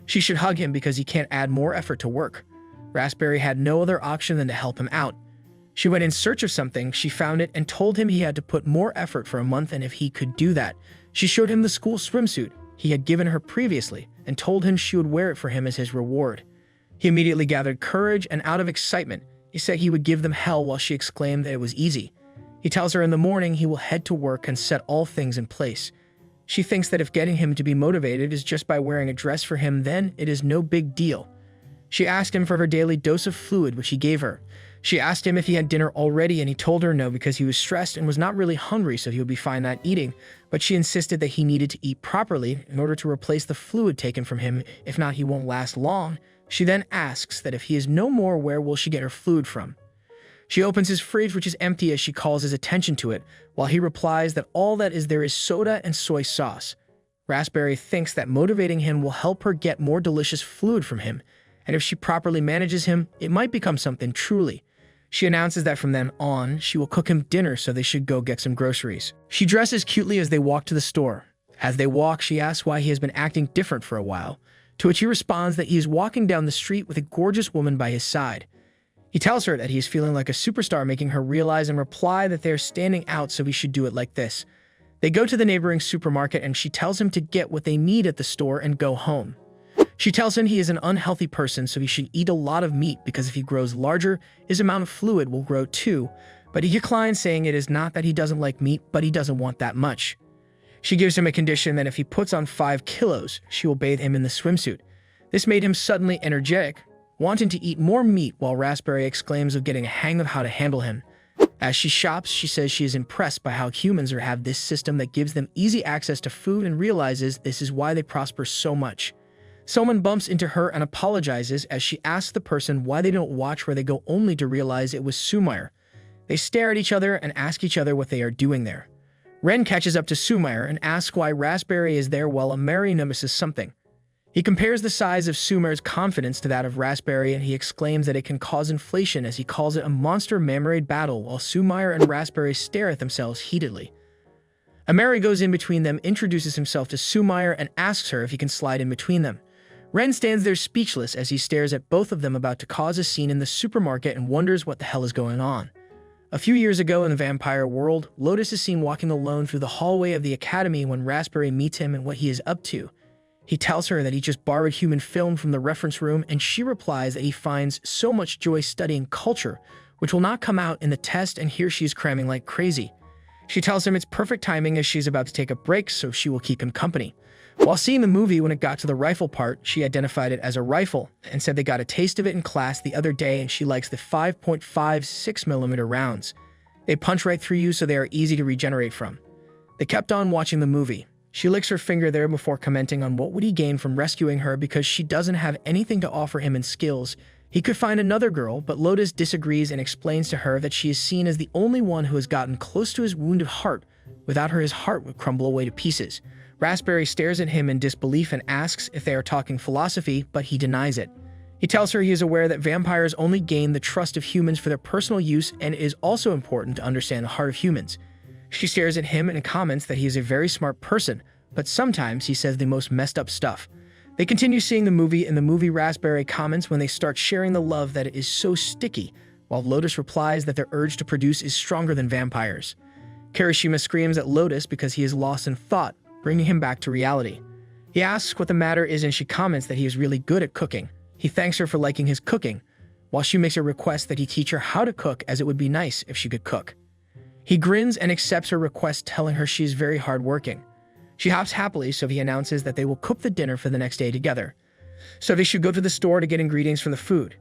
She should hug him because he can't add more effort to work. Raspberry had no other option than to help him out. She went in search of something, she found it, and told him he had to put more effort for a month, and if he could do that. She showed him the school swimsuit he had given her previously and told him she would wear it for him as his reward. He immediately gathered courage, and out of excitement, he said he would give them hell while she exclaimed that it was easy. He tells her in the morning he will head to work and set all things in place. She thinks that if getting him to be motivated is just by wearing a dress for him, then it is no big deal. She asked him for her daily dose of fluid, which he gave her. She asked him if he had dinner already, and he told her no because he was stressed and was not really hungry, so he would be fine not eating, but she insisted that he needed to eat properly in order to replace the fluid taken from him, if not he won't last long. She then asks that if he is no more, where will she get her fluid from? She opens his fridge, which is empty, as she calls his attention to it, while he replies that all that is there is soda and soy sauce. Raspberry thinks that motivating him will help her get more delicious fluid from him, and if she properly manages him, it might become something truly. She announces that from then on, she will cook him dinner, so they should go get some groceries. She dresses cutely as they walk to the store. As they walk, she asks why he has been acting different for a while, to which he responds that he is walking down the street with a gorgeous woman by his side. He tells her that he is feeling like a superstar, making her realize and reply that they are standing out, so he should do it like this. They go to the neighboring supermarket, and she tells him to get what they need at the store and go home. She tells him he is an unhealthy person, so he should eat a lot of meat because if he grows larger, his amount of fluid will grow too, but he declines, saying it is not that he doesn't like meat, but he doesn't want that much. She gives him a condition that if he puts on 5 kilos, she will bathe him in the swimsuit. This made him suddenly energetic, wanting to eat more meat, while Raspberry exclaims of getting a hang of how to handle him. As she shops, she says she is impressed by how humans have this system that gives them easy access to food and realizes this is why they prosper so much. Someone bumps into her and apologizes as she asks the person why they don't watch where they go, only to realize it was Sumire. They stare at each other and ask each other what they are doing there. Ren catches up to Sumire and asks why Raspberry is there while Amary notices something. He compares the size of Sumire's confidence to that of Raspberry, and he exclaims that it can cause inflation, as he calls it a monster married battle, while Sumire and Raspberry stare at themselves heatedly. Amary goes in between them, introduces himself to Sumire, and asks her if he can slide in between them. Ren stands there speechless as he stares at both of them, about to cause a scene in the supermarket, and wonders what the hell is going on. A few years ago in the vampire world, Lotus is seen walking alone through the hallway of the academy when Raspberry meets him and what he is up to. He tells her that he just borrowed human film from the reference room, and she replies that he finds so much joy studying culture, which will not come out in the test, and here she is cramming like crazy. She tells him it's perfect timing as she's about to take a break, so she will keep him company. While seeing the movie, when it got to the rifle part, she identified it as a rifle and said they got a taste of it in class the other day, and she likes the 5.56mm rounds. They punch right through you, so they are easy to regenerate from. They kept on watching the movie. She licks her finger there before commenting on what would he gain from rescuing her because she doesn't have anything to offer him in skills. He could find another girl, but Lotus disagrees and explains to her that she is seen as the only one who has gotten close to his wounded heart. Without her, his heart would crumble away to pieces. Raspberry stares at him in disbelief and asks if they are talking philosophy, but he denies it. He tells her he is aware that vampires only gain the trust of humans for their personal use, and it is also important to understand the heart of humans. She stares at him and comments that he is a very smart person, but sometimes he says the most messed up stuff. They continue seeing the movie, and the movie Raspberry comments when they start sharing the love that it is so sticky, while Lotus replies that their urge to produce is stronger than vampires. Kirishima screams at Lotus because he is lost in thought, bringing him back to reality. He asks what the matter is, and she comments that he is really good at cooking. He thanks her for liking his cooking, while she makes a request that he teach her how to cook, as it would be nice if she could cook. He grins and accepts her request, telling her she is very hardworking. She hops happily, so he announces that they will cook the dinner for the next day together. So they should go to the store to get ingredients from the food.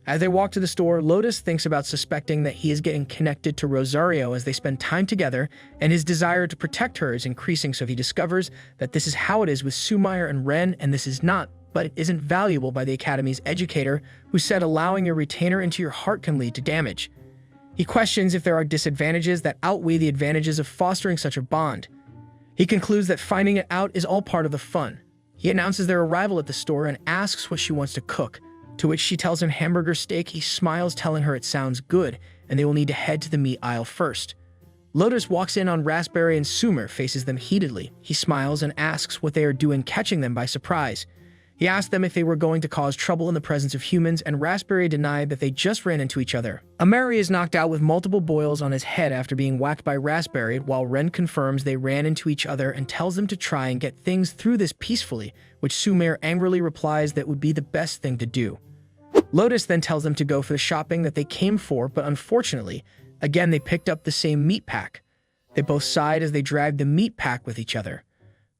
As they walk to the store, Lotus thinks about suspecting that he is getting connected to Rosario as they spend time together, and his desire to protect her is increasing, so he discovers that this is how it is with Sumire and Ren, and this is not, but it isn't valuable by the Academy's educator, who said allowing your retainer into your heart can lead to damage. He questions if there are disadvantages that outweigh the advantages of fostering such a bond. He concludes that finding it out is all part of the fun. He announces their arrival at the store and asks what she wants to cook, to which she tells him hamburger steak. He smiles, telling her it sounds good, and they will need to head to the meat aisle first. Lotus walks in on Raspberry, and Sumire faces them heatedly. He smiles and asks what they are doing, catching them by surprise. He asked them if they were going to cause trouble in the presence of humans, and Raspberry denied that they just ran into each other. Amary is knocked out with multiple boils on his head after being whacked by Raspberry, while Ren confirms they ran into each other and tells them to try and get things through this peacefully, which Sumire angrily replies that would be the best thing to do. Lotus then tells them to go for the shopping that they came for, but unfortunately, again they picked up the same meat pack. They both sighed as they dragged the meat pack with each other.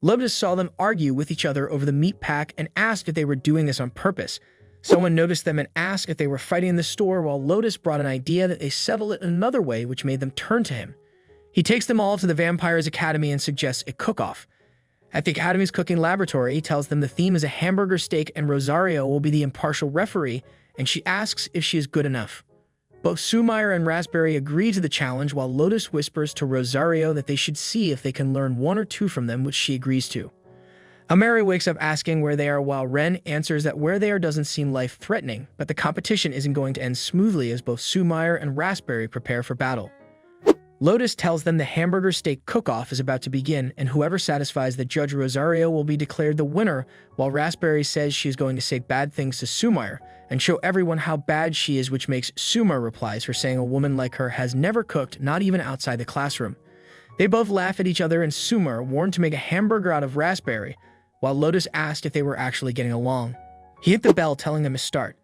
Lotus saw them argue with each other over the meat pack and asked if they were doing this on purpose. Someone noticed them and asked if they were fighting in the store, while Lotus brought an idea that they settle it another way, which made them turn to him. He takes them all to the Vampire's Academy and suggests a cook-off. At the Academy's cooking laboratory, he tells them the theme is a hamburger steak and Rosario will be the impartial referee, and she asks if she is good enough. Both Sumire and Raspberry agree to the challenge, while Lotus whispers to Rosario that they should see if they can learn one or two from them, which she agrees to. Amary wakes up asking where they are, while Ren answers that where they are doesn't seem life-threatening, but the competition isn't going to end smoothly as both Sumire and Raspberry prepare for battle. Lotus tells them the hamburger steak cook-off is about to begin, and whoever satisfies the judge Rosario will be declared the winner, while Raspberry says she is going to say bad things to Sumire and show everyone how bad she is, which makes Sumire replies for saying a woman like her has never cooked, not even outside the classroom. They both laugh at each other, and Sumire warned to make a hamburger out of Raspberry, while Lotus asked if they were actually getting along. He hit the bell, telling them to start.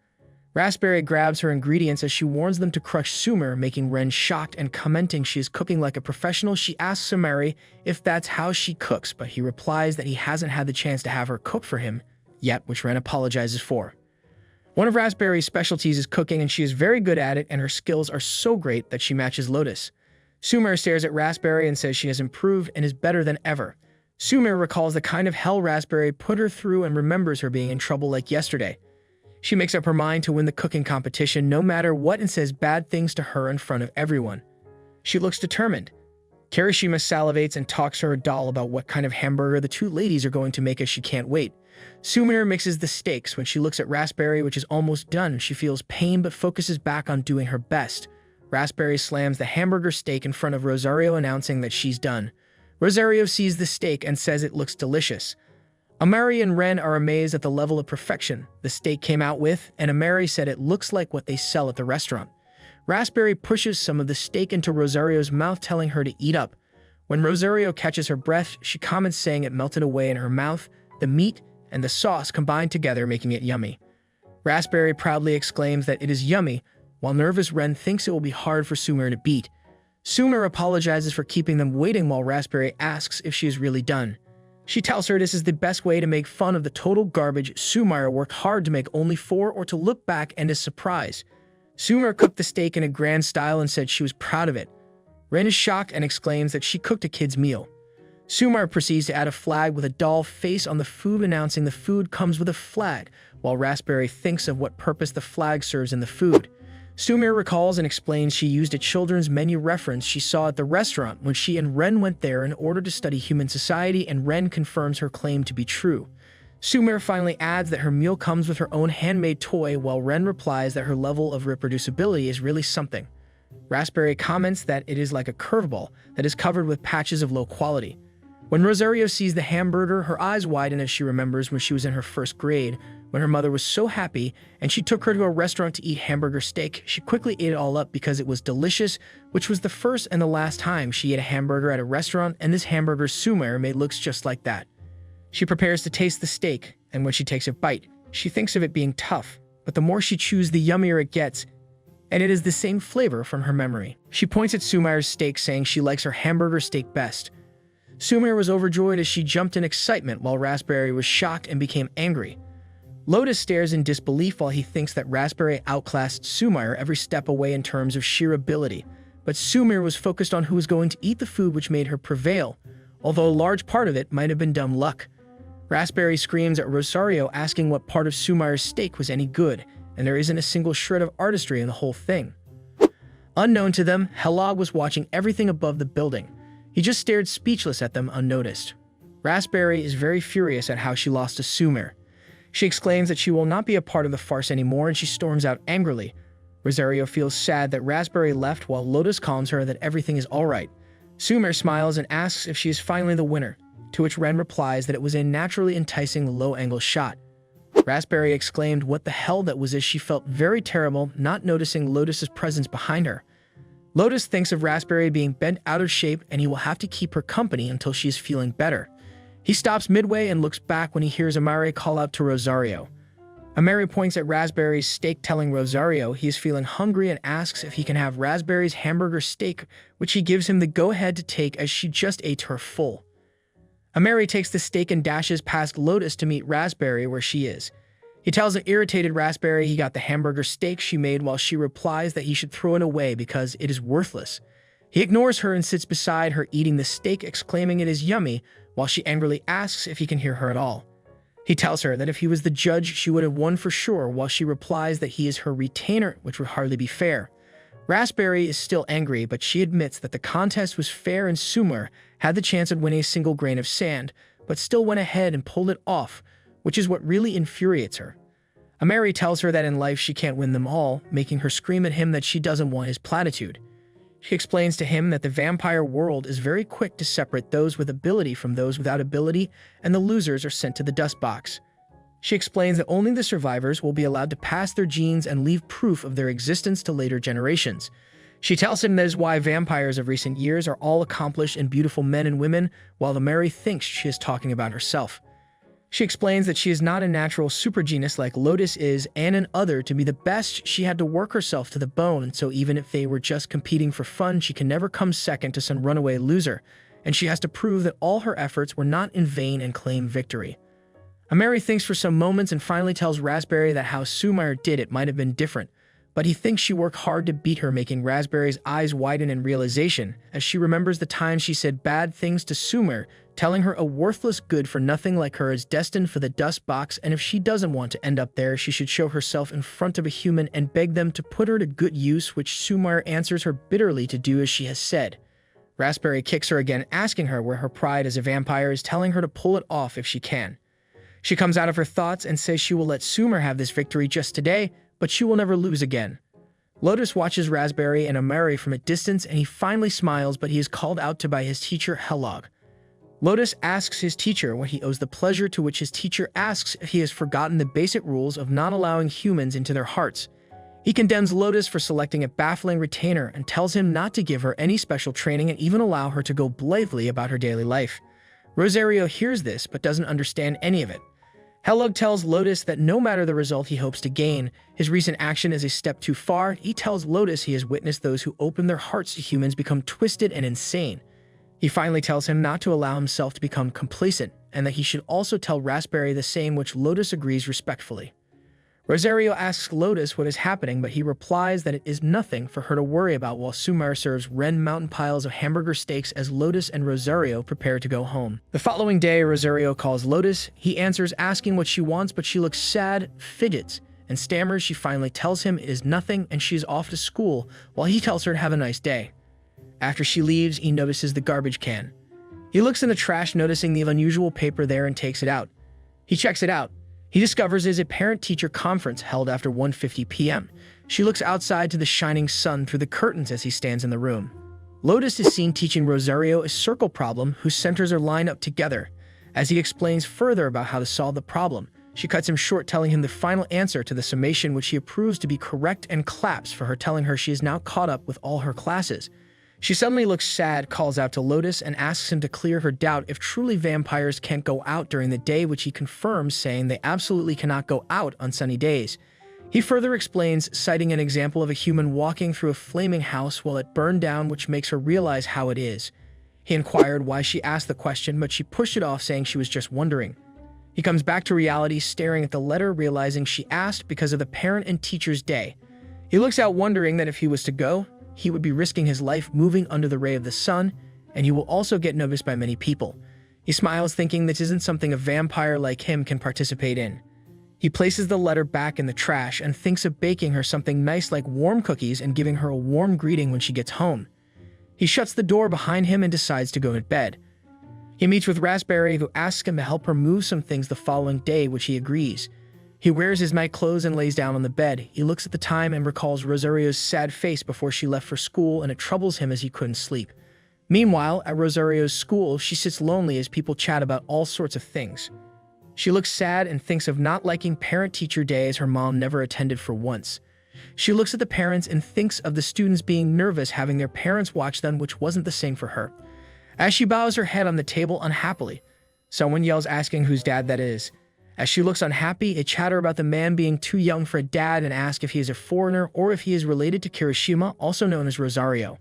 Raspberry grabs her ingredients as she warns them to crush Sumire, making Ren shocked and commenting she is cooking like a professional. She asks Amary if that's how she cooks, but he replies that he hasn't had the chance to have her cook for him yet, which Ren apologizes for. One of Raspberry's specialties is cooking, and she is very good at it, and her skills are so great that she matches Lotus. Sumire stares at Raspberry and says she has improved and is better than ever. Sumire recalls the kind of hell Raspberry put her through and remembers her being in trouble like yesterday. She makes up her mind to win the cooking competition no matter what and says bad things to her in front of everyone. She looks determined. Kirishima salivates and talks to her doll about what kind of hamburger the two ladies are going to make, as she can't wait. Sumire mixes the steaks. When she looks at Raspberry, which is almost done, she feels pain but focuses back on doing her best. Raspberry slams the hamburger steak in front of Rosario, announcing that she's done. Rosario sees the steak and says it looks delicious. Amary and Ren are amazed at the level of perfection the steak came out with, and Amary said it looks like what they sell at the restaurant. Raspberry pushes some of the steak into Rosario's mouth, telling her to eat up. When Rosario catches her breath, she comments saying it melted away in her mouth, the meat and the sauce combined together, making it yummy. Raspberry proudly exclaims that it is yummy, while nervous Ren thinks it will be hard for Sumire to beat. Sumire apologizes for keeping them waiting, while Raspberry asks if she is really done. She tells her this is the best way to make fun of the total garbage Sumire worked hard to make only for, or to look back and is surprised. Sumire cooked the steak in a grand style and said she was proud of it. Ren is shocked and exclaims that she cooked a kid's meal. Sumire proceeds to add a flag with a doll face on the food, announcing the food comes with a flag, while Raspberry thinks of what purpose the flag serves in the food. Sumire recalls and explains she used a children's menu reference she saw at the restaurant when she and Ren went there in order to study human society, and Ren confirms her claim to be true. Sumire finally adds that her meal comes with her own handmade toy, while Ren replies that her level of reproducibility is really something. Raspberry comments that it is like a curveball that is covered with patches of low quality. When Rosario sees the hamburger, her eyes widen as she remembers when she was in her first grade, when her mother was so happy and she took her to a restaurant to eat hamburger steak. She quickly ate it all up because it was delicious, which was the first and the last time she ate a hamburger at a restaurant, and this hamburger Sumire made looks just like that. She prepares to taste the steak, and when she takes a bite, she thinks of it being tough, but the more she chews, the yummier it gets, and it is the same flavor from her memory. She points at Sumire's steak, saying she likes her hamburger steak best. Sumire was overjoyed as she jumped in excitement, while Raspberry was shocked and became angry. Lotus stares in disbelief while he thinks that Raspberry outclassed Sumire every step away in terms of sheer ability, but Sumire was focused on who was going to eat the food which made her prevail, although a large part of it might have been dumb luck. Raspberry screams at Rosario asking what part of Sumire's steak was any good, and there isn't a single shred of artistry in the whole thing. Unknown to them, Yahello was watching everything above the building. He just stared speechless at them unnoticed. Raspberry is very furious at how she lost to Sumire. She exclaims that she will not be a part of the farce anymore, and she storms out angrily. Rosario feels sad that Raspberry left while Lotus calms her that everything is alright. Sumire smiles and asks if she is finally the winner, to which Ren replies that it was a naturally enticing low-angle shot. Raspberry exclaimed what the hell that was as she felt very terrible not noticing Lotus's presence behind her. Lotus thinks of Raspberry being bent out of shape and he will have to keep her company until she is feeling better. He stops midway and looks back when he hears Amary call out to Rosario. Amary points at Raspberry's steak, telling Rosario he is feeling hungry and asks if he can have Raspberry's hamburger steak, which he gives him the go-ahead to take as she just ate her full. Amary takes the steak and dashes past Lotus to meet Raspberry where she is. He tells an irritated Raspberry he got the hamburger steak she made while she replies that he should throw it away because it is worthless. He ignores her and sits beside her eating the steak, exclaiming it is yummy, while she angrily asks if he can hear her at all. He tells her that if he was the judge, she would have won for sure, while she replies that he is her retainer, which would hardly be fair. Raspberry is still angry, but she admits that the contest was fair and Sumire had the chance of winning a single grain of sand, but still went ahead and pulled it off, which is what really infuriates her. Amary tells her that in life she can't win them all, making her scream at him that she doesn't want his platitude. She explains to him that the vampire world is very quick to separate those with ability from those without ability, and the losers are sent to the dust box. She explains that only the survivors will be allowed to pass their genes and leave proof of their existence to later generations. She tells him that is why vampires of recent years are all accomplished and beautiful men and women, while Amary thinks she is talking about herself. She explains that she is not a natural super genius like Lotus is, and in other to be the best, she had to work herself to the bone, and so even if they were just competing for fun, she can never come second to some runaway loser, and she has to prove that all her efforts were not in vain and claim victory. Amary thinks for some moments and finally tells Raspberry that how Sumire did it might have been different, but he thinks she worked hard to beat her, making Raspberry's eyes widen in realization as she remembers the time she said bad things to Sumire, telling her a worthless good-for-nothing like her is destined for the dust box, and if she doesn't want to end up there, she should show herself in front of a human and beg them to put her to good use, which Sumire answers her bitterly to do as she has said. Raspberry kicks her again, asking her where her pride as a vampire is, telling her to pull it off if she can. She comes out of her thoughts and says she will let Sumire have this victory just today, but she will never lose again. Lotus watches Raspberry and Amary from a distance, and he finally smiles, but he is called out to by his teacher, Yahello. Lotus asks his teacher what he owes the pleasure, to which his teacher asks if he has forgotten the basic rules of not allowing humans into their hearts. He condemns Lotus for selecting a baffling retainer and tells him not to give her any special training and even allow her to go blithely about her daily life. Rosario hears this but doesn't understand any of it. Yahello tells Lotus that no matter the result he hopes to gain, his recent action is a step too far. He tells Lotus he has witnessed those who open their hearts to humans become twisted and insane. He finally tells him not to allow himself to become complacent, and that he should also tell Raspberry the same, which Lotus agrees respectfully. Rosario asks Lotus what is happening, but he replies that it is nothing for her to worry about while Sumire serves Ren mountain piles of hamburger steaks as Lotus and Rosario prepare to go home. The following day, Rosario calls Lotus. He answers asking what she wants, but she looks sad, fidgets, and stammers. She finally tells him it is nothing and she is off to school, while he tells her to have a nice day. After she leaves, he notices the garbage can. He looks in the trash, noticing the unusual paper there, and takes it out. He checks it out. He discovers it is a parent-teacher conference held after 1:50 p.m. She looks outside to the shining sun through the curtains as he stands in the room. Lotus is seen teaching Rosario a circle problem whose centers are lined up together. As he explains further about how to solve the problem, she cuts him short, telling him the final answer to the summation, which he approves to be correct, and claps for her, telling her she is now caught up with all her classes. She suddenly looks sad, calls out to Lotus, and asks him to clear her doubt if truly vampires can't go out during the day, which he confirms, saying they absolutely cannot go out on sunny days. He further explains, citing an example of a human walking through a flaming house while it burned down, which makes her realize how it is. He inquired why she asked the question, but she pushed it off, saying she was just wondering. He comes back to reality, staring at the letter, realizing she asked because of the parent and teacher's day. He looks out, wondering that if he was to go, he would be risking his life moving under the ray of the sun, and he will also get noticed by many people. He smiles, thinking this isn't something a vampire like him can participate in. He places the letter back in the trash and thinks of baking her something nice like warm cookies and giving her a warm greeting when she gets home. He shuts the door behind him and decides to go to bed. He meets with Raspberry, who asks him to help her move some things the following day, which he agrees. He wears his night clothes and lays down on the bed. He looks at the time and recalls Rosario's sad face before she left for school, and it troubles him as he couldn't sleep. Meanwhile, at Rosario's school, she sits lonely as people chat about all sorts of things. She looks sad and thinks of not liking parent-teacher day as her mom never attended for once. She looks at the parents and thinks of the students being nervous having their parents watch them, which wasn't the same for her. As she bows her head on the table unhappily, someone yells, asking whose dad that is. As she looks unhappy, they chatter about the man being too young for a dad and ask if he is a foreigner or if he is related to Kirishima, also known as Rosario.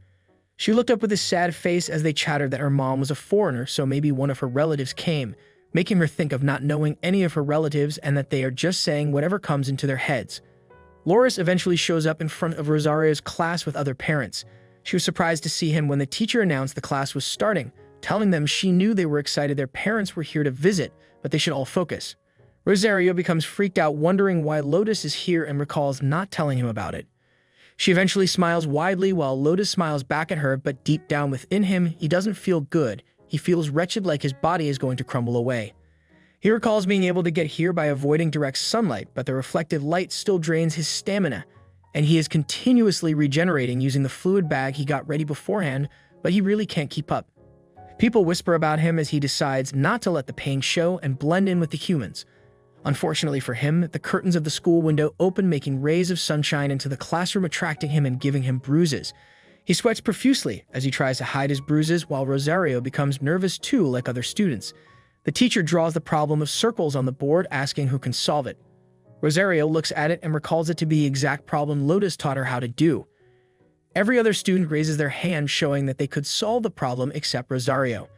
She looked up with a sad face as they chattered that her mom was a foreigner, so maybe one of her relatives came, making her think of not knowing any of her relatives and that they are just saying whatever comes into their heads. Loris eventually shows up in front of Rosario's class with other parents. She was surprised to see him when the teacher announced the class was starting, telling them she knew they were excited their parents were here to visit, but they should all focus. Rosario becomes freaked out, wondering why Lotus is here, and recalls not telling him about it. She eventually smiles widely while Lotus smiles back at her, but deep down within him, he doesn't feel good. He feels wretched, like his body is going to crumble away. He recalls being able to get here by avoiding direct sunlight, but the reflected light still drains his stamina, and he is continuously regenerating using the fluid bag he got ready beforehand, but he really can't keep up. People whisper about him as he decides not to let the pain show and blend in with the humans. Unfortunately for him, the curtains of the school window open, making rays of sunshine into the classroom, attracting him and giving him bruises. He sweats profusely as he tries to hide his bruises, while Rosario becomes nervous too, like other students. The teacher draws the problem of circles on the board, asking who can solve it. Rosario looks at it and recalls it to be the exact problem Lotus taught her how to do. Every other student raises their hand, showing that they could solve the problem except Rosario.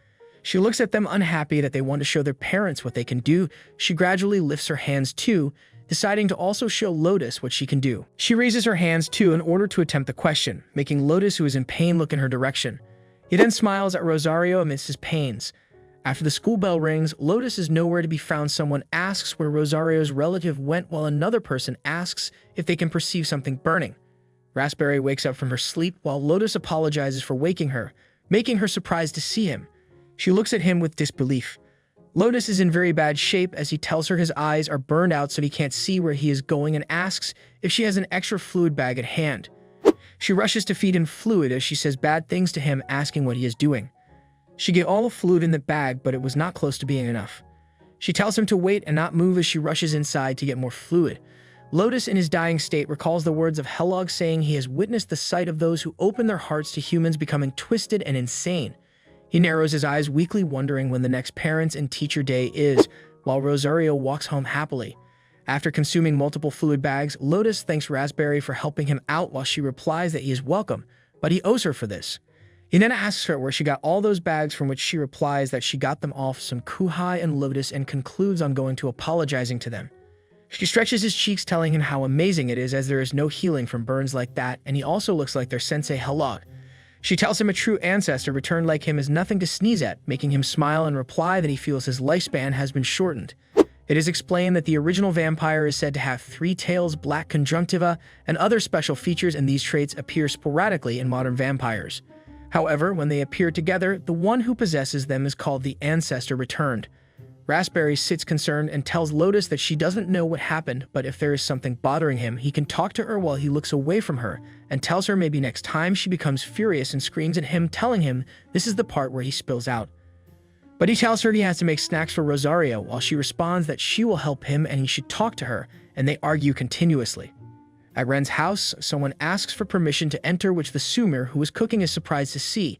She looks at them unhappy that they want to show their parents what they can do. She gradually lifts her hands too, deciding to also show Lotus what she can do. She raises her hands too in order to attempt the question, making Lotus, who is in pain, look in her direction. He then smiles at Rosario amidst his pains. After the school bell rings, Lotus is nowhere to be found. Someone asks where Rosario's relative went, while another person asks if they can perceive something burning. Raspberry wakes up from her sleep while Lotus apologizes for waking her, making her surprised to see him. She looks at him with disbelief. Lotus is in very bad shape as he tells her his eyes are burned out so he can't see where he is going, and asks if she has an extra fluid bag at hand. She rushes to feed him fluid as she says bad things to him, asking what he is doing. She gave all the fluid in the bag, but it was not close to being enough. She tells him to wait and not move as she rushes inside to get more fluid. Lotus, in his dying state, recalls the words of Helog, saying he has witnessed the sight of those who open their hearts to humans becoming twisted and insane. He narrows his eyes weakly, wondering when the next parents and teacher day is, while Rosario walks home happily. After consuming multiple fluid bags, Lotus thanks Raspberry for helping him out while she replies that he is welcome, but he owes her for this. He then asks her where she got all those bags, from which she replies that she got them off some Kuhai and Lotus, and concludes on going to apologizing to them. She stretches his cheeks, telling him how amazing it is as there is no healing from burns like that, and he also looks like their sensei Helog. She tells him a true ancestor returned like him is nothing to sneeze at, making him smile and reply that he feels his lifespan has been shortened. It is explained that the original vampire is said to have 3 tails, black conjunctiva, and other special features, and these traits appear sporadically in modern vampires. However, when they appear together, the one who possesses them is called the ancestor returned. Raspberry sits concerned and tells Lotus that she doesn't know what happened, but if there is something bothering him, he can talk to her while he looks away from her, and tells her maybe next time. She becomes furious and screams at him, telling him this is the part where he spills out. But he tells her he has to make snacks for Rosario, while she responds that she will help him and he should talk to her, and they argue continuously. At Ren's house, someone asks for permission to enter, which the Sumire, who was cooking, is surprised to see.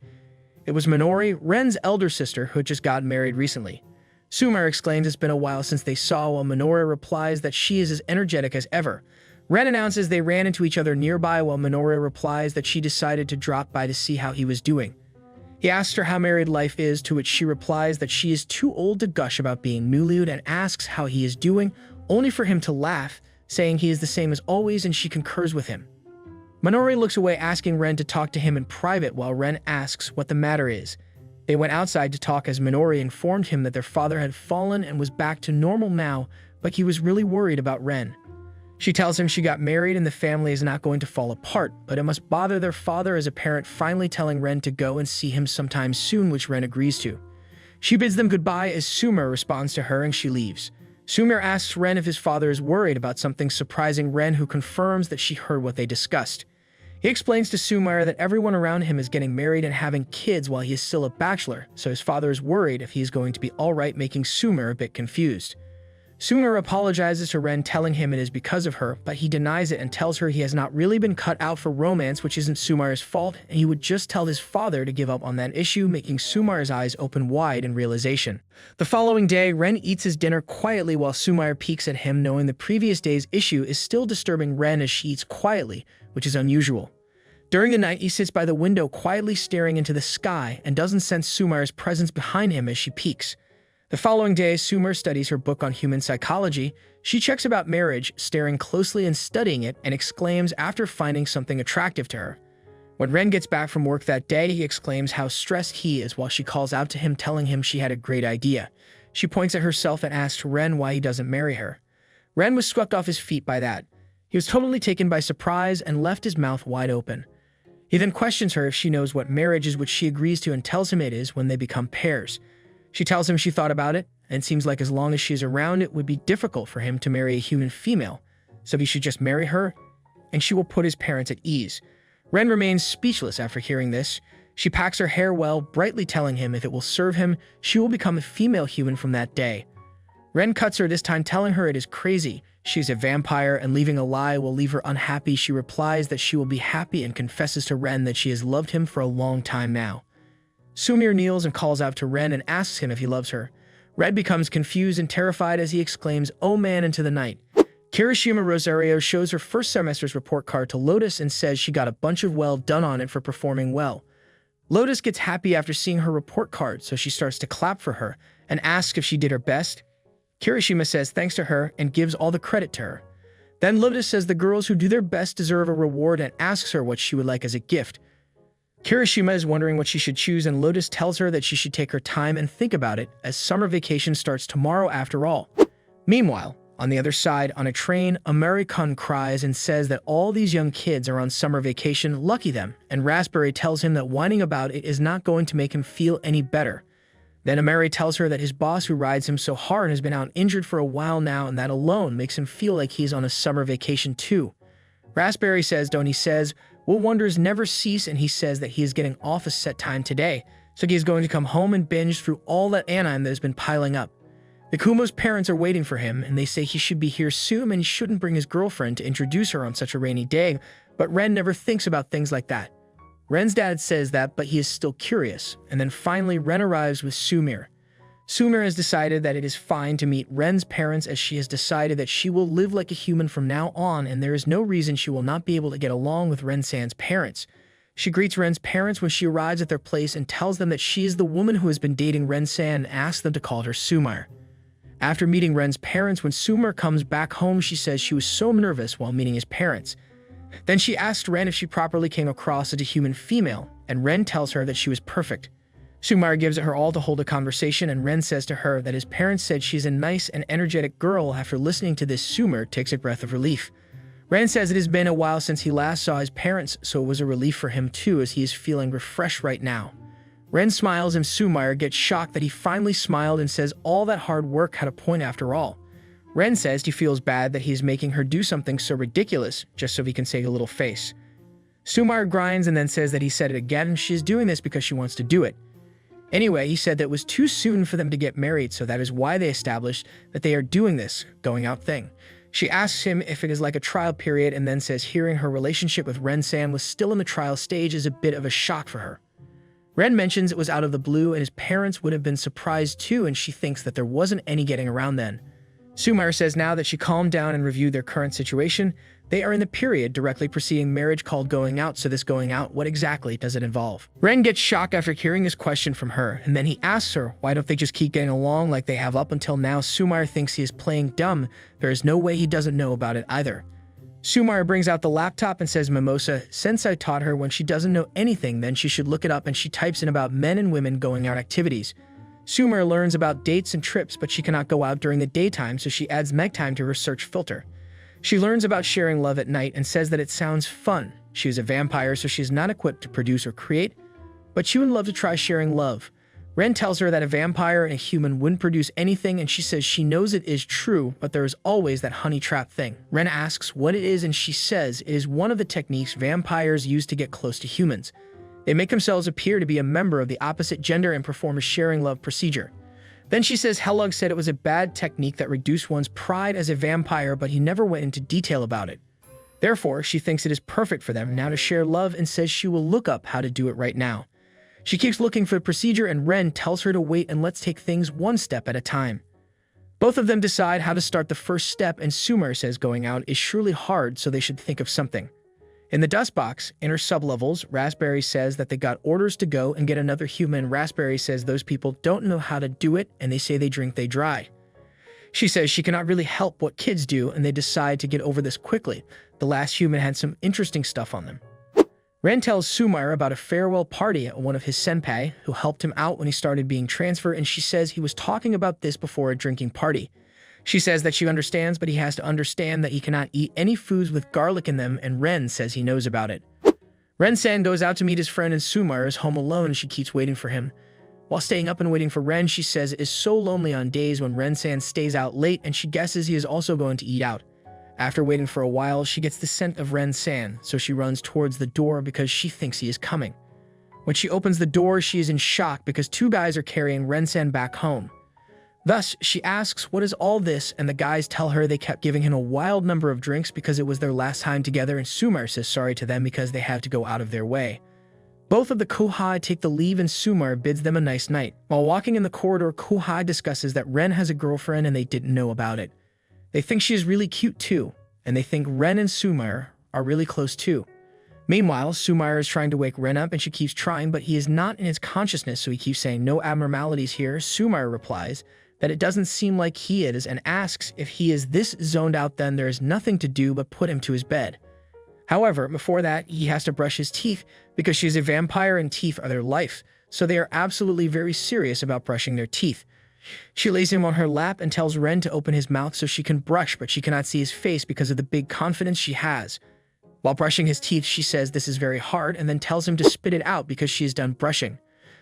It was Minori, Ren's elder sister, who had just got married recently. Sumire exclaims it's been a while since they saw, while Minori replies that she is as energetic as ever. Ren announces they ran into each other nearby, while Minori replies that she decided to drop by to see how he was doing. He asks her how married life is, to which she replies that she is too old to gush about being newlywed and asks how he is doing, only for him to laugh, saying he is the same as always, and she concurs with him. Minori looks away, asking Ren to talk to him in private while Ren asks what the matter is. They went outside to talk as Minori informed him that their father had fallen and was back to normal now, but he was really worried about Ren. She tells him she got married and the family is not going to fall apart, but it must bother their father as a parent, finally telling Ren to go and see him sometime soon, which Ren agrees to. She bids them goodbye as Sumire responds to her and she leaves. Sumire asks Ren if his father is worried about something, surprising Ren, who confirms that she heard what they discussed. He explains to Sumire that everyone around him is getting married and having kids while he is still a bachelor, so his father is worried if he is going to be alright, making Sumire a bit confused. Sumire apologizes to Ren, telling him it is because of her, but he denies it and tells her he has not really been cut out for romance, which isn't Sumire's fault, and he would just tell his father to give up on that issue, making Sumire's eyes open wide in realization. The following day, Ren eats his dinner quietly while Sumire peeks at him, knowing the previous day's issue is still disturbing Ren as she eats quietly, which is unusual. During the night, he sits by the window quietly staring into the sky and doesn't sense Sumire's presence behind him as she peeks. The following day, Sumire studies her book on human psychology. She checks about marriage, staring closely and studying it, and exclaims after finding something attractive to her. When Ren gets back from work that day, he exclaims how stressed he is while she calls out to him, telling him she had a great idea. She points at herself and asks Ren why he doesn't marry her. Ren was swept off his feet by that. He was totally taken by surprise and left his mouth wide open. He then questions her if she knows what marriage is, which she agrees to and tells him it is when they become pairs. She tells him she thought about it, and it seems like as long as she is around, it would be difficult for him to marry a human female, so he should just marry her, and she will put his parents at ease. Ren remains speechless after hearing this. She packs her hair well, brightly telling him if it will serve him, she will become a female human from that day. Ren cuts her, this time telling her it is crazy. She's a vampire, and leaving a lie will leave her unhappy. She replies that she will be happy and confesses to Ren that she has loved him for a long time now. Sumire kneels and calls out to Ren and asks him if he loves her. Ren becomes confused and terrified as he exclaims, "Oh man," into the night. Kirishima Rosario shows her first semester's report card to Lotus and says she got a bunch of well done on it for performing well. Lotus gets happy after seeing her report card, so she starts to clap for her and asks if she did her best. Kirishima says thanks to her and gives all the credit to her. Then Lotus says the girls who do their best deserve a reward and asks her what she would like as a gift. Kirishima is wondering what she should choose, and Lotus tells her that she should take her time and think about it, as summer vacation starts tomorrow after all. Meanwhile, on the other side, on a train, Amary-kun cries and says that all these young kids are on summer vacation, lucky them, and Raspberry tells him that whining about it is not going to make him feel any better. Then Amary tells her that his boss, who rides him so hard, has been out injured for a while now, and that alone makes him feel like he's on a summer vacation too. Raspberry says, Donnie says, will wonders never cease, and he says that he is getting off a set time today, so he is going to come home and binge through all that anime that has been piling up. The Kumo's parents are waiting for him, and they say he should be here soon and he shouldn't bring his girlfriend to introduce her on such a rainy day, but Ren never thinks about things like that. Ren's dad says that, but he is still curious, and then finally Ren arrives with Sumire. Sumire has decided that it is fine to meet Ren's parents, as she has decided that she will live like a human from now on, and there is no reason she will not be able to get along with Ren-san's parents. She greets Ren's parents when she arrives at their place and tells them that she is the woman who has been dating Ren-san and asks them to call her Sumire. After meeting Ren's parents, when Sumire comes back home, she says she was so nervous while meeting his parents. Then she asked Ren if she properly came across as a human female, and Ren tells her that she was perfect. Sumire gives it her all to hold a conversation, and Ren says to her that his parents said she's a nice and energetic girl. After listening to this, Sumire takes a breath of relief. Ren says it has been a while since he last saw his parents, so it was a relief for him too, as he is feeling refreshed right now. Ren smiles and Sumire gets shocked that he finally smiled and says all that hard work had a point after all. Ren says he feels bad that he is making her do something so ridiculous just so he can save a little face. Sumire grinds and then says that he said it again and she is doing this because she wants to do it. Anyway, he said that it was too soon for them to get married, so that is why they established that they are doing this going out thing. She asks him if it is like a trial period and then says hearing her relationship with Ren-san was still in the trial stage is a bit of a shock for her. Ren mentions it was out of the blue and his parents would have been surprised too, and she thinks that there wasn't any getting around then. Sumire says now that she calmed down and reviewed their current situation, They are in the period directly preceding marriage called going out, so this going out, what exactly does it involve? Ren gets shocked after hearing this question from her, and then he asks her, why don't they just keep getting along like they have up until now? Sumire thinks he is playing dumb. There is no way he doesn't know about it either. Sumire brings out the laptop and says, Mimosa, since I taught her when she doesn't know anything, then she should look it up, and she types in about men and women going out activities. Sumire learns about dates and trips, but she cannot go out during the daytime, so she adds Meg time to her search filter. She learns about sharing love at night and says that it sounds fun. She is a vampire, so she is not equipped to produce or create, but she would love to try sharing love. Ren tells her that a vampire and a human wouldn't produce anything, and she says she knows it is true, but there is always that honey trap thing. Ren asks what it is, and she says it is one of the techniques vampires use to get close to humans. They make themselves appear to be a member of the opposite gender and perform a sharing love procedure. Then she says Hellug said it was a bad technique that reduced one's pride as a vampire, but he never went into detail about it. Therefore, she thinks it is perfect for them now to share love and says she will look up how to do it right now. She keeps looking for the procedure, and Ren tells her to wait and let's take things one step at a time. Both of them decide how to start the first step, and Sumire says going out is surely hard, so they should think of something. In the dust box, in her sublevels, Raspberry says that they got orders to go and get another human. Raspberry says those people don't know how to do it, and they say they drink, they dry. She says she cannot really help what kids do, and they decide to get over this quickly. The last human had some interesting stuff on them. Ren tells Sumire about a farewell party at one of his senpai, who helped him out when he started being transferred, and she says he was talking about this before a drinking party. She says that she understands, but he has to understand that he cannot eat any foods with garlic in them, and Ren says he knows about it. Ren-san goes out to meet his friend, and Sumire is home alone, and she keeps waiting for him. While staying up and waiting for Ren, she says it is so lonely on days when Ren-san stays out late, and she guesses he is also going to eat out. After waiting for a while, she gets the scent of Ren-san, so she runs towards the door because she thinks he is coming. When she opens the door, she is in shock because two guys are carrying Ren-san back home. Thus, she asks, what is all this? And the guys tell her they kept giving him a wild number of drinks because it was their last time together, and Sumire says sorry to them because they have to go out of their way. Both of the Kuhai take the leave, and Sumire bids them a nice night. While walking in the corridor, Kuhai discusses that Ren has a girlfriend and they didn't know about it. They think she is really cute too, and they think Ren and Sumire are really close too. Meanwhile, Sumire is trying to wake Ren up, and she keeps trying, but he is not in his consciousness, so he keeps saying no abnormalities here. Sumire replies that it doesn't seem like he is, and asks if he is this zoned out, then there is nothing to do but put him to his bed. However, before that, he has to brush his teeth because she is a vampire and teeth are their life, so they are absolutely very serious about brushing their teeth. She lays him on her lap and tells Ren to open his mouth so she can brush, but she cannot see his face because of the big confidence she has. While brushing his teeth, she says this is very hard and then tells him to spit it out because she is done brushing.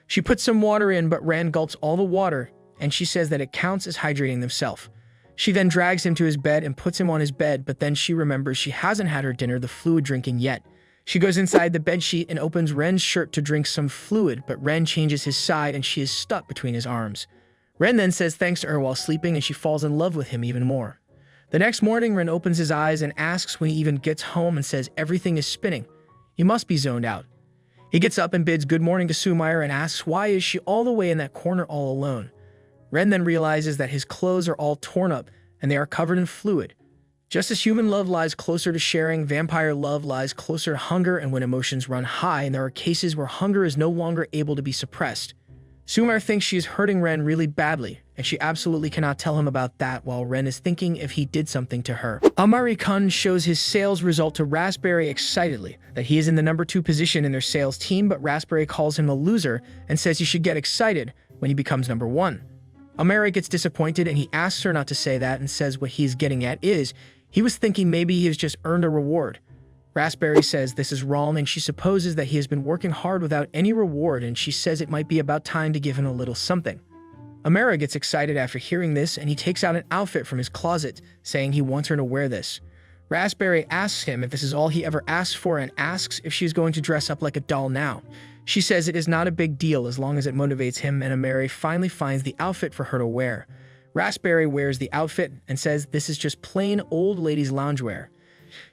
She puts some water in, but Ren gulps all the water, and she says that it counts as hydrating themselves. She then drags him to his bed and puts him on his bed, but then she remembers she hasn't had her dinner, the fluid drinking yet. She goes inside the bedsheet and opens Ren's shirt to drink some fluid, but Ren changes his side and she is stuck between his arms. Ren then says thanks to her while sleeping, and she falls in love with him even more. The next morning, Ren opens his eyes and asks when he even gets home and says everything is spinning. He must be zoned out. He gets up and bids good morning to Sumire and asks why is she all the way in that corner all alone. Ren then realizes that his clothes are all torn up and they are covered in fluid. Just as human love lies closer to sharing, vampire love lies closer to hunger, and when emotions run high, and there are cases where hunger is no longer able to be suppressed. Sumire thinks she is hurting Ren really badly, and she absolutely cannot tell him about that while Ren is thinking if he did something to her. Amary-kun shows his sales result to Raspberry excitedly, that he is in the number 2 position in their sales team, but Raspberry calls him a loser and says he should get excited when he becomes number 1. Amary gets disappointed and he asks her not to say that and says what he is getting at is, he was thinking maybe he has just earned a reward. Raspberry says this is wrong and she supposes that he has been working hard without any reward, and she says it might be about time to give him a little something. Amara gets excited after hearing this and he takes out an outfit from his closet, saying he wants her to wear this. Raspberry asks him if this is all he ever asked for and asks if she's going to dress up like a doll now. She says it is not a big deal as long as it motivates him, and Amary finally finds the outfit for her to wear. Raspberry wears the outfit and says this is just plain old lady's loungewear.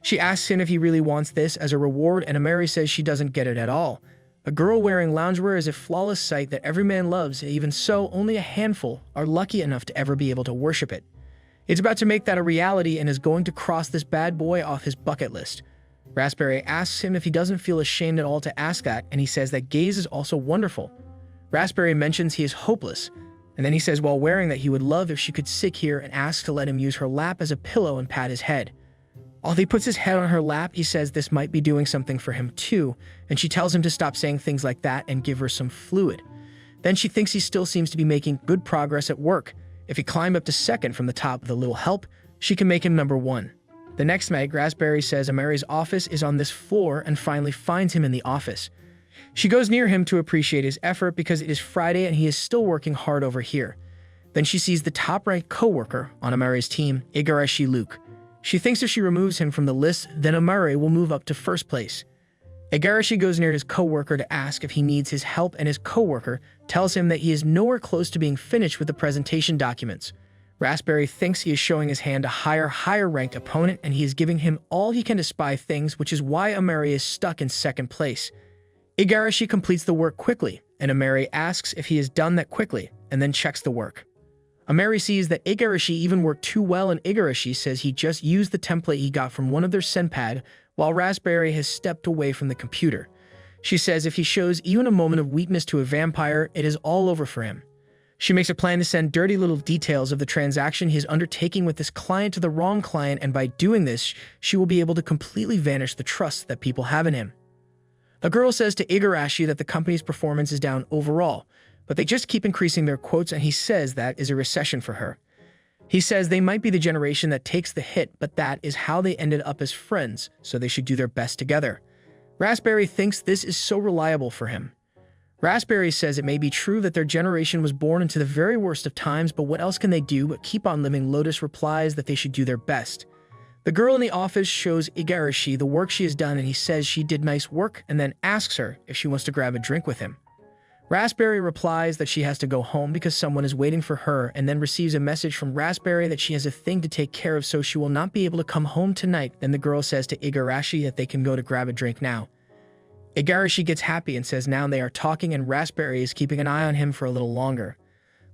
She asks him if he really wants this as a reward, and Amary says she doesn't get it at all. A girl wearing loungewear is a flawless sight that every man loves, and even so, only a handful are lucky enough to ever be able to worship it. It's about to make that a reality and is going to cross this bad boy off his bucket list. Raspberry asks him if he doesn't feel ashamed at all to ask that, and he says that gaze is also wonderful. Raspberry mentions he is hopeless, and then he says while wearing that he would love if she could sit here and asks to let him use her lap as a pillow and pat his head. While he puts his head on her lap, he says this might be doing something for him too, and she tells him to stop saying things like that and give her some fluid. Then she thinks he still seems to be making good progress at work. If he climbed up to second from the top with a little help, she can make him number one. The next night, Raspberry says Amary's office is on this floor and finally finds him in the office. She goes near him to appreciate his effort because it is Friday and he is still working hard over here. Then she sees the top-ranked co-worker on Amary's team, Igarashi Luke. She thinks if she removes him from the list, then Amary will move up to first place. Igarashi goes near his co-worker to ask if he needs his help, and his co-worker tells him that he is nowhere close to being finished with the presentation documents. Raspberry thinks he is showing his hand to higher-ranked opponent, and he is giving him all he can to spy things, which is why Amary is stuck in second place. Igarashi completes the work quickly, and Amary asks if he has done that quickly, and then checks the work. Amary sees that Igarashi even worked too well, and Igarashi says he just used the template he got from one of their senpad, while Raspberry has stepped away from the computer. She says if he shows even a moment of weakness to a vampire, it is all over for him. She makes a plan to send dirty little details of the transaction he is undertaking with this client to the wrong client, and by doing this, she will be able to completely vanish the trust that people have in him. The girl says to Igarashi that the company's performance is down overall, but they just keep increasing their quotes, and he says that is a recession for her. He says they might be the generation that takes the hit, but that is how they ended up as friends, so they should do their best together. Raspberry thinks this is so reliable for him. Raspberry says it may be true that their generation was born into the very worst of times, but what else can they do but keep on living? Lotus replies that they should do their best. The girl in the office shows Igarashi the work she has done, and he says she did nice work and then asks her if she wants to grab a drink with him. Raspberry replies that she has to go home because someone is waiting for her, and then receives a message from Raspberry that she has a thing to take care of, so she will not be able to come home tonight. Then the girl says to Igarashi that they can go to grab a drink now. Igarashi gets happy and says now they are talking, and Raspberry is keeping an eye on him for a little longer.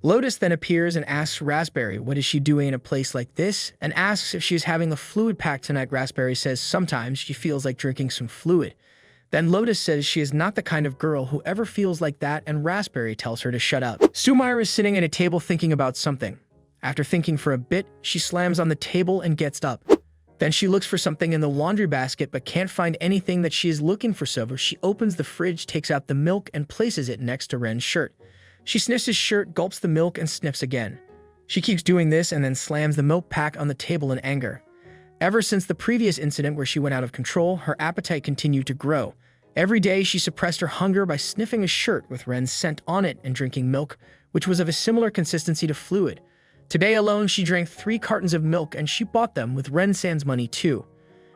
Lotus then appears and asks Raspberry what is she doing in a place like this, and asks if she is having a fluid pack tonight. Raspberry says sometimes she feels like drinking some fluid. Then Lotus says she is not the kind of girl who ever feels like that, and Raspberry tells her to shut up. Sumire is sitting at a table thinking about something. After thinking for a bit, she slams on the table and gets up. Then she looks for something in the laundry basket but can't find anything that she is looking for, so she opens the fridge, takes out the milk, and places it next to Ren's shirt. She sniffs his shirt, gulps the milk, and sniffs again. She keeps doing this and then slams the milk pack on the table in anger. Ever since the previous incident where she went out of control, her appetite continued to grow. Every day, she suppressed her hunger by sniffing a shirt with Ren's scent on it and drinking milk, which was of a similar consistency to fluid. Today alone, she drank 3 cartons of milk, and she bought them with Ren-san's money too.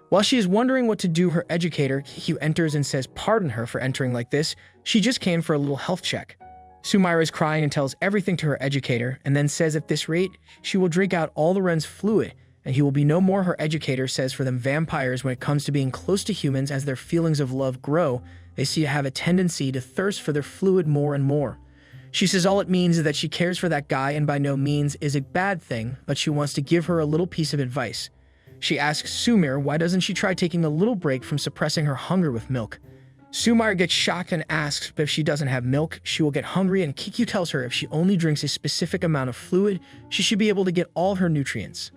While she is wondering what to do, her educator, Hugh, enters and says pardon her for entering like this. She just came for a little health check. Sumire is crying and tells everything to her educator, and then says at this rate, she will drink out all the Ren's fluid, and he will be no more. Her educator says for them vampires, when it comes to being close to humans, as their feelings of love grow, they have a tendency to thirst for their fluid more and more. She says all it means is that she cares for that guy, and by no means is a bad thing, but she wants to give her a little piece of advice. She asks Sumire why doesn't she try taking a little break from suppressing her hunger with milk. Sumire gets shocked and asks if she doesn't have milk, she will get hungry, and Kikyu tells her if she only drinks a specific amount of fluid, she should be able to get all her nutrients.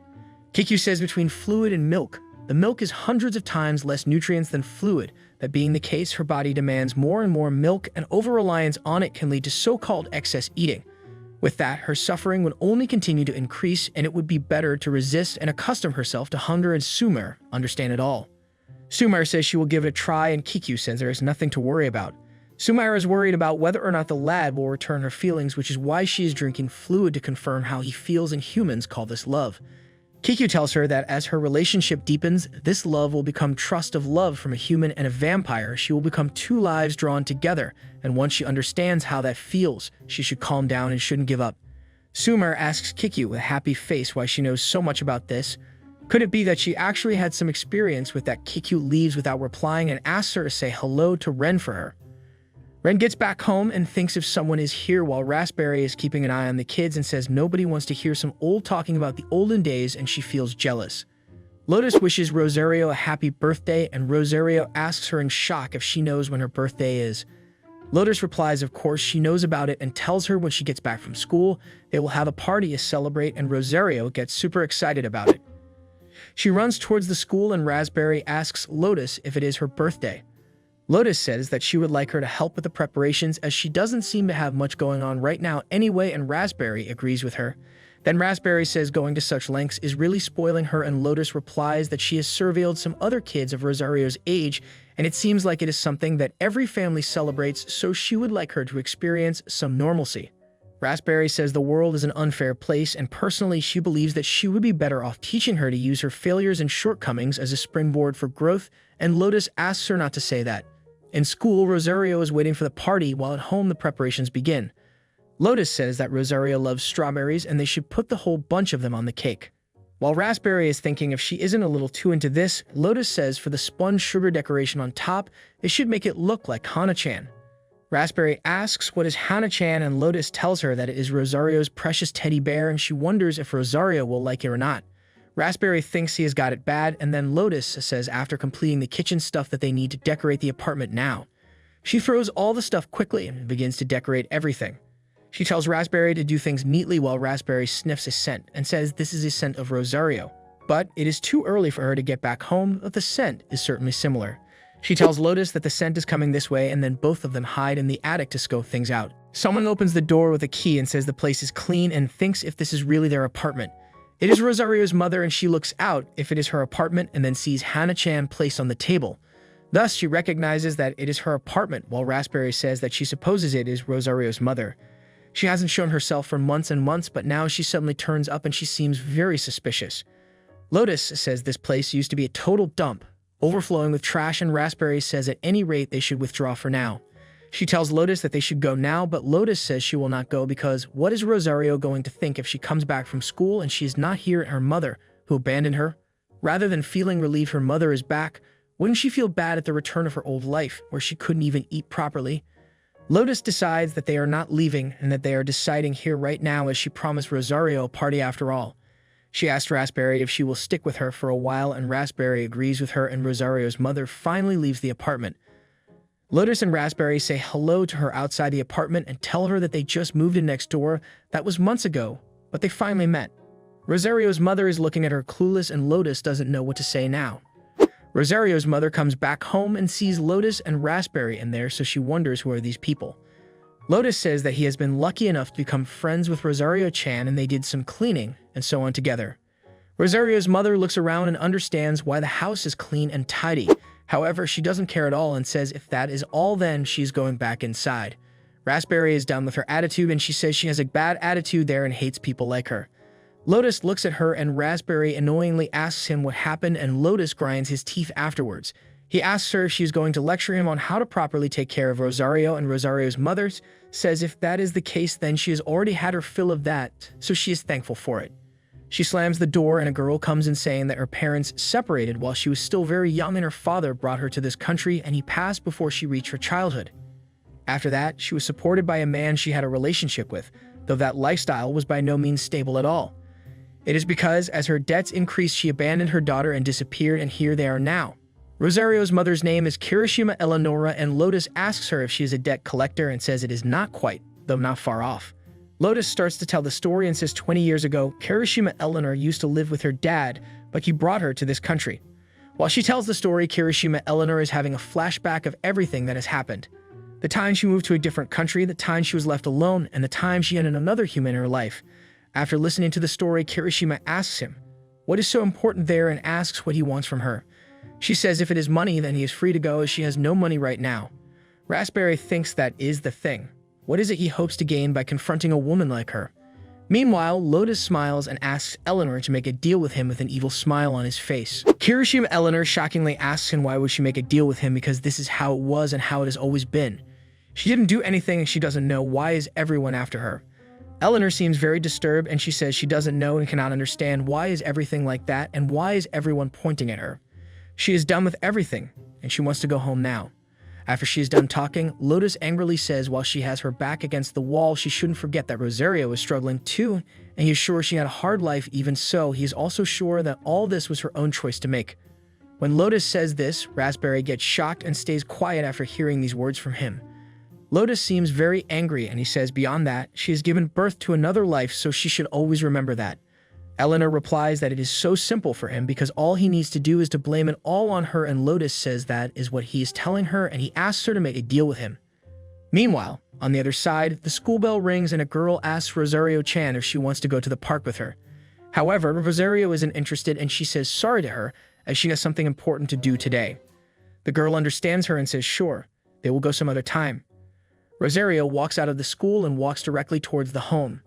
Kikyu says between fluid and milk, the milk is hundreds of times less nutrients than fluid. That being the case, her body demands more and more milk, and over-reliance on it can lead to so-called excess eating. With that, her suffering would only continue to increase, and it would be better to resist and accustom herself to hunger, and Sumire understand it all. Sumire says she will give it a try, and Kikyu says there is nothing to worry about. Sumire is worried about whether or not the lad will return her feelings, which is why she is drinking fluid to confirm how he feels, and humans call this love. Kikyu tells her that as her relationship deepens, this love will become trust of love from a human and a vampire. She will become 2 lives drawn together, and once she understands how that feels, she should calm down and shouldn't give up. Sumire asks Kikyu with a happy face why she knows so much about this. Could it be that she actually had some experience with that? Kikyu leaves without replying and asks her to say hello to Ren for her. Ren gets back home and thinks if someone is here while Raspberry is keeping an eye on the kids and says nobody wants to hear some old talking about the olden days and she feels jealous. Lotus wishes Rosario a happy birthday and Rosario asks her in shock if she knows when her birthday is. Lotus replies of course she knows about it and tells her when she gets back from school they will have a party to celebrate and Rosario gets super excited about it. She runs towards the school and Raspberry asks Lotus if it is her birthday. Lotus says that she would like her to help with the preparations as she doesn't seem to have much going on right now anyway and Raspberry agrees with her. Then Raspberry says going to such lengths is really spoiling her and Lotus replies that she has surveilled some other kids of Rosario's age and it seems like it is something that every family celebrates so she would like her to experience some normalcy. Raspberry says the world is an unfair place and personally she believes that she would be better off teaching her to use her failures and shortcomings as a springboard for growth and Lotus asks her not to say that. In school, Rosario is waiting for the party while at home the preparations begin. Lotus says that Rosario loves strawberries and they should put the whole bunch of them on the cake. While Raspberry is thinking if she isn't a little too into this, Lotus says for the spun sugar decoration on top, they should make it look like Hana-chan. Raspberry asks what is Hana-chan and Lotus tells her that it is Rosario's precious teddy bear and she wonders if Rosario will like it or not. Raspberry thinks he has got it bad and then Lotus says after completing the kitchen stuff that they need to decorate the apartment now. She throws all the stuff quickly and begins to decorate everything. She tells Raspberry to do things neatly while Raspberry sniffs a scent and says this is a scent of Rosario. But it is too early for her to get back home, but the scent is certainly similar. She tells Lotus that the scent is coming this way and then both of them hide in the attic to scope things out. Someone opens the door with a key and says the place is clean and thinks if this is really their apartment. It is Rosario's mother and she looks out if it is her apartment and then sees Hana-chan placed on the table. Thus, she recognizes that it is her apartment while Raspberry says that she supposes it is Rosario's mother. She hasn't shown herself for months and months, but now she suddenly turns up and she seems very suspicious. Lotus says this place used to be a total dump, overflowing with trash and Raspberry says at any rate they should withdraw for now. She tells Lotus that they should go now, but Lotus says she will not go because what is Rosario going to think if she comes back from school and she is not here at her mother, who abandoned her? Rather than feeling relieved her mother is back, wouldn't she feel bad at the return of her old life, where she couldn't even eat properly? Lotus decides that they are not leaving and that they are deciding here right now as she promised Rosario a party after all. She asks Raspberry if she will stick with her for a while and Raspberry agrees with her and Rosario's mother finally leaves the apartment. Lotus and Raspberry say hello to her outside the apartment and tell her that they just moved in next door. That was months ago, but they finally met. Rosario's mother is looking at her clueless and Lotus doesn't know what to say now. Rosario's mother comes back home and sees Lotus and Raspberry in there, so she wonders who are these people. Lotus says that he has been lucky enough to become friends with Rosario-chan and they did some cleaning and so on together. Rosario's mother looks around and understands why the house is clean and tidy. However, she doesn't care at all and says if that is all then she's going back inside. Raspberry is done with her attitude and she says she has a bad attitude there and hates people like her. Lotus looks at her and Raspberry annoyingly asks him what happened and Lotus grinds his teeth afterwards. He asks her if she is going to lecture him on how to properly take care of Rosario and Rosario's mother says if that is the case then she has already had her fill of that, so she is thankful for it. She slams the door and a girl comes in saying that her parents separated while she was still very young and her father brought her to this country and he passed before she reached her childhood. After that, she was supported by a man she had a relationship with, though that lifestyle was by no means stable at all. It is because as her debts increased she abandoned her daughter and disappeared and here they are now. Rosario's mother's name is Kirishima Eleonora and Lotus asks her if she is a debt collector and says it is not quite, though not far off. Lotus starts to tell the story and says 20 years ago, Kirishima Eleanor used to live with her dad, but he brought her to this country. While she tells the story, Kirishima Eleanor is having a flashback of everything that has happened. The time she moved to a different country, the time she was left alone, and the time she had another human in her life. After listening to the story, Kirishima asks him what is so important there and asks what he wants from her. She says if it is money, then he is free to go as she has no money right now. Raspberry thinks that is the thing. What is it he hopes to gain by confronting a woman like her? Meanwhile, Lotus smiles and asks Eleanor to make a deal with him with an evil smile on his face. Kirishima Eleanor shockingly asks him why would she make a deal with him because this is how it was and how it has always been. She didn't do anything and she doesn't know why is everyone after her. Eleanor seems very disturbed and she says she doesn't know and cannot understand why is everything like that and why is everyone pointing at her. She is done with everything and she wants to go home now. After she is done talking, Lotus angrily says while she has her back against the wall, she shouldn't forget that Rosario is struggling too, and he is sure she had a hard life. Even so, he is also sure that all this was her own choice to make. When Lotus says this, Raspberry gets shocked and stays quiet after hearing these words from him. Lotus seems very angry, and he says beyond that, she has given birth to another life, so she should always remember that. Eleanor replies that it is so simple for him because all he needs to do is to blame it all on her, and Lotus says that is what he is telling her, and he asks her to make a deal with him. Meanwhile, on the other side, the school bell rings and a girl asks Rosario-chan if she wants to go to the park with her. However, Rosario isn't interested and she says sorry to her as she has something important to do today. The girl understands her and says sure, they will go some other time. Rosario walks out of the school and walks directly towards the home.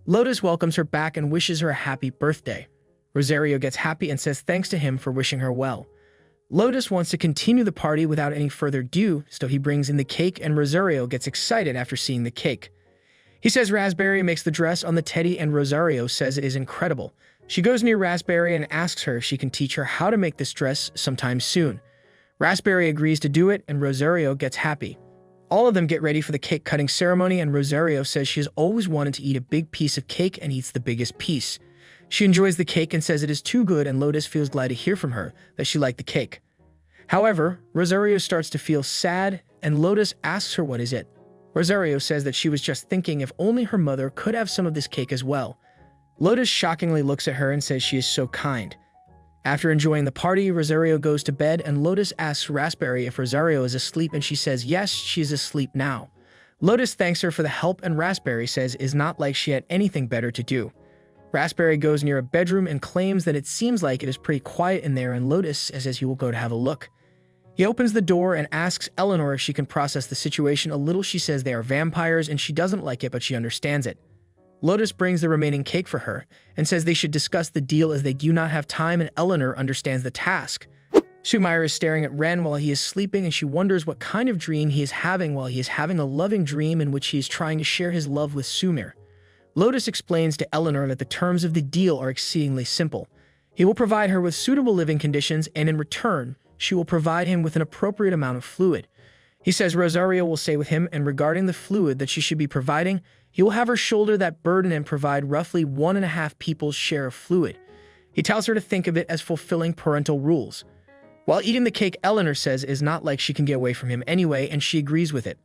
Lotus welcomes her back and wishes her a happy birthday. Rosario gets happy and says thanks to him for wishing her well. Lotus wants to continue the party without any further ado, so he brings in the cake and Rosario gets excited after seeing the cake. He says Raspberry makes the dress on the teddy and Rosario says it is incredible. She goes near Raspberry and asks her if she can teach her how to make this dress sometime soon. Raspberry agrees to do it and Rosario gets happy. All of them get ready for the cake cutting ceremony and Rosario says she has always wanted to eat a big piece of cake and eats the biggest piece. She enjoys the cake and says it is too good and Lotus feels glad to hear from her that she liked the cake. However, Rosario starts to feel sad and Lotus asks her what is it. Rosario says that she was just thinking if only her mother could have some of this cake as well. Lotus shockingly looks at her and says she is so kind. After enjoying the party, Rosario goes to bed and Lotus asks Raspberry if Rosario is asleep and she says yes, she is asleep now. Lotus thanks her for the help and Raspberry says it is not like she had anything better to do. Raspberry goes near a bedroom and claims that it seems like it is pretty quiet in there and Lotus says he will go to have a look. He opens the door and asks Eleanor if she can process the situation a little. She says they are vampires and she doesn't like it but she understands it. Lotus brings the remaining cake for her and says they should discuss the deal as they do not have time and Eleanor understands the task. Sumire is staring at Ren while he is sleeping and she wonders what kind of dream he is having while he is having a loving dream in which he is trying to share his love with Sumire. Lotus explains to Eleanor that the terms of the deal are exceedingly simple. He will provide her with suitable living conditions and in return, she will provide him with an appropriate amount of fluid. He says Rosario will stay with him and regarding the fluid that she should be providing, he will have her shoulder that burden and provide roughly 1.5 people's share of fluid. He tells her to think of it as fulfilling parental rules. While eating the cake, Eleanor says it is not like she can get away from him anyway, and she agrees with it.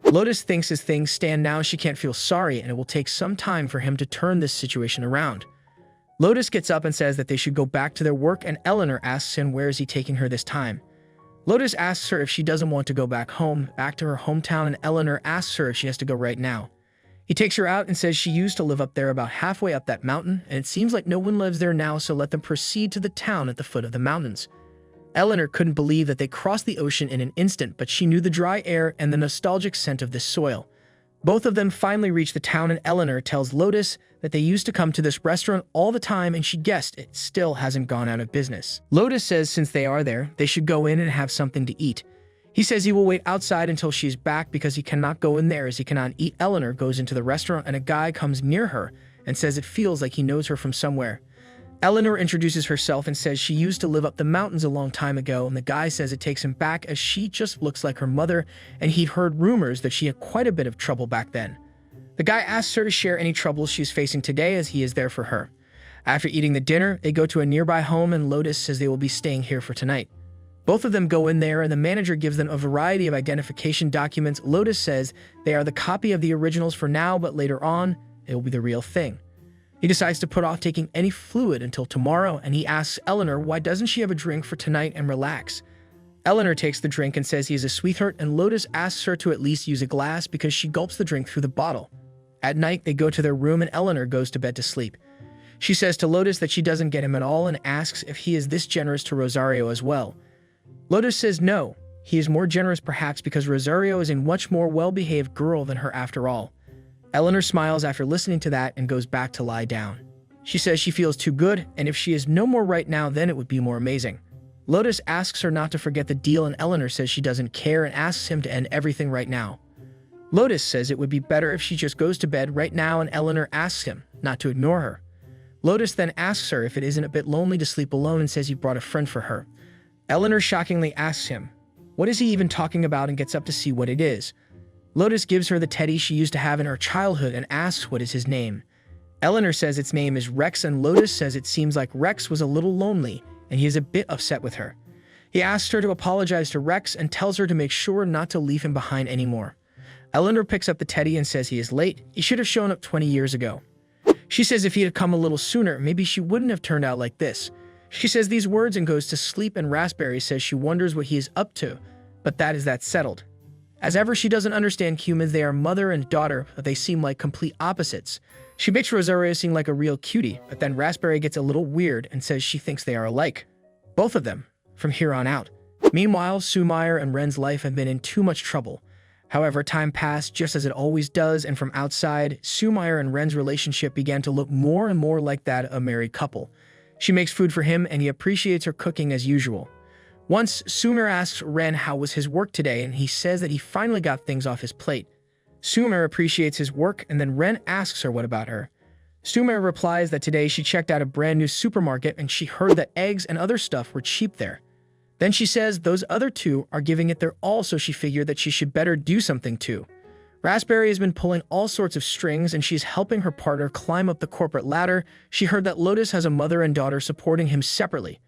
Lotus thinks as things stand now, she can't feel sorry, and it will take some time for him to turn this situation around. Lotus gets up and says that they should go back to their work, and Eleanor asks him where is he taking her this time. Lotus asks her if she doesn't want to go back home, back to her hometown, and Eleanor asks her if she has to go right now. He takes her out and says she used to live up there about halfway up that mountain, and it seems like no one lives there now, so let them proceed to the town at the foot of the mountains. Eleanor couldn't believe that they crossed the ocean in an instant, but she knew the dry air and the nostalgic scent of this soil. Both of them finally reach the town and Eleanor tells Lotus that they used to come to this restaurant all the time and she guessed it still hasn't gone out of business. Lotus says since they are there, they should go in and have something to eat. He says he will wait outside until she's back because he cannot go in there as he cannot eat. Eleanor goes into the restaurant and a guy comes near her and says it feels like he knows her from somewhere. Eleanor introduces herself and says she used to live up the mountains a long time ago, and the guy says it takes him back as she just looks like her mother and he'd heard rumors that she had quite a bit of trouble back then. The guy asks her to share any troubles she's facing today as he is there for her. After eating the dinner, they go to a nearby home and Lotus says they will be staying here for tonight. Both of them go in there and the manager gives them a variety of identification documents. Lotus says they are the copy of the originals for now, but later on, it will be the real thing. He decides to put off taking any fluid until tomorrow, and he asks Eleanor why doesn't she have a drink for tonight and relax. Eleanor takes the drink and says he is a sweetheart, and Lotus asks her to at least use a glass because she gulps the drink through the bottle. At night, they go to their room and Eleanor goes to bed to sleep. She says to Lotus that she doesn't get him at all and asks if he is this generous to Rosario as well. Lotus says no, he is more generous perhaps because Rosario is a much more well-behaved girl than her after all. Eleanor smiles after listening to that and goes back to lie down. She says she feels too good, and if she is no more right now, then it would be more amazing. Lotus asks her not to forget the deal, and Eleanor says she doesn't care and asks him to end everything right now. Lotus says it would be better if she just goes to bed right now, and Eleanor asks him not to ignore her. Lotus then asks her if it isn't a bit lonely to sleep alone and says he brought a friend for her. Eleanor shockingly asks him, What is he even talking about, and gets up to see what it is. Lotus gives her the teddy she used to have in her childhood and asks what is his name. Eleanor says its name is Rex, and Lotus says it seems like Rex was a little lonely and he is a bit upset with her. He asks her to apologize to Rex and tells her to make sure not to leave him behind anymore. Eleanor picks up the teddy and says he is late. He should have shown up 20 years ago. She says if he had come a little sooner, maybe she wouldn't have turned out like this. She says these words and goes to sleep, and Raspberry says she wonders what he is up to, but that settled. As ever, she doesn't understand humans. They are mother and daughter, but they seem like complete opposites. She makes Rosario seem like a real cutie, but then Raspberry gets a little weird and says she thinks they are alike. Both of them, from here on out. Meanwhile, Sumire and Ren's life have been in too much trouble. However, time passed just as it always does, and from outside, Sumire and Ren's relationship began to look more and more like that of a married couple. She makes food for him, and he appreciates her cooking as usual. Once, Sumire asks Ren how was his work today, and he says that he finally got things off his plate. Sumire appreciates his work, and then Ren asks her what about her. Sumire replies that today she checked out a brand new supermarket and she heard that eggs and other stuff were cheap there. Then she says those other two are giving it their all, so she figured that she should better do something too. Raspberry has been pulling all sorts of strings, and she's helping her partner climb up the corporate ladder. She heard that Lotus has a mother and daughter supporting him separately.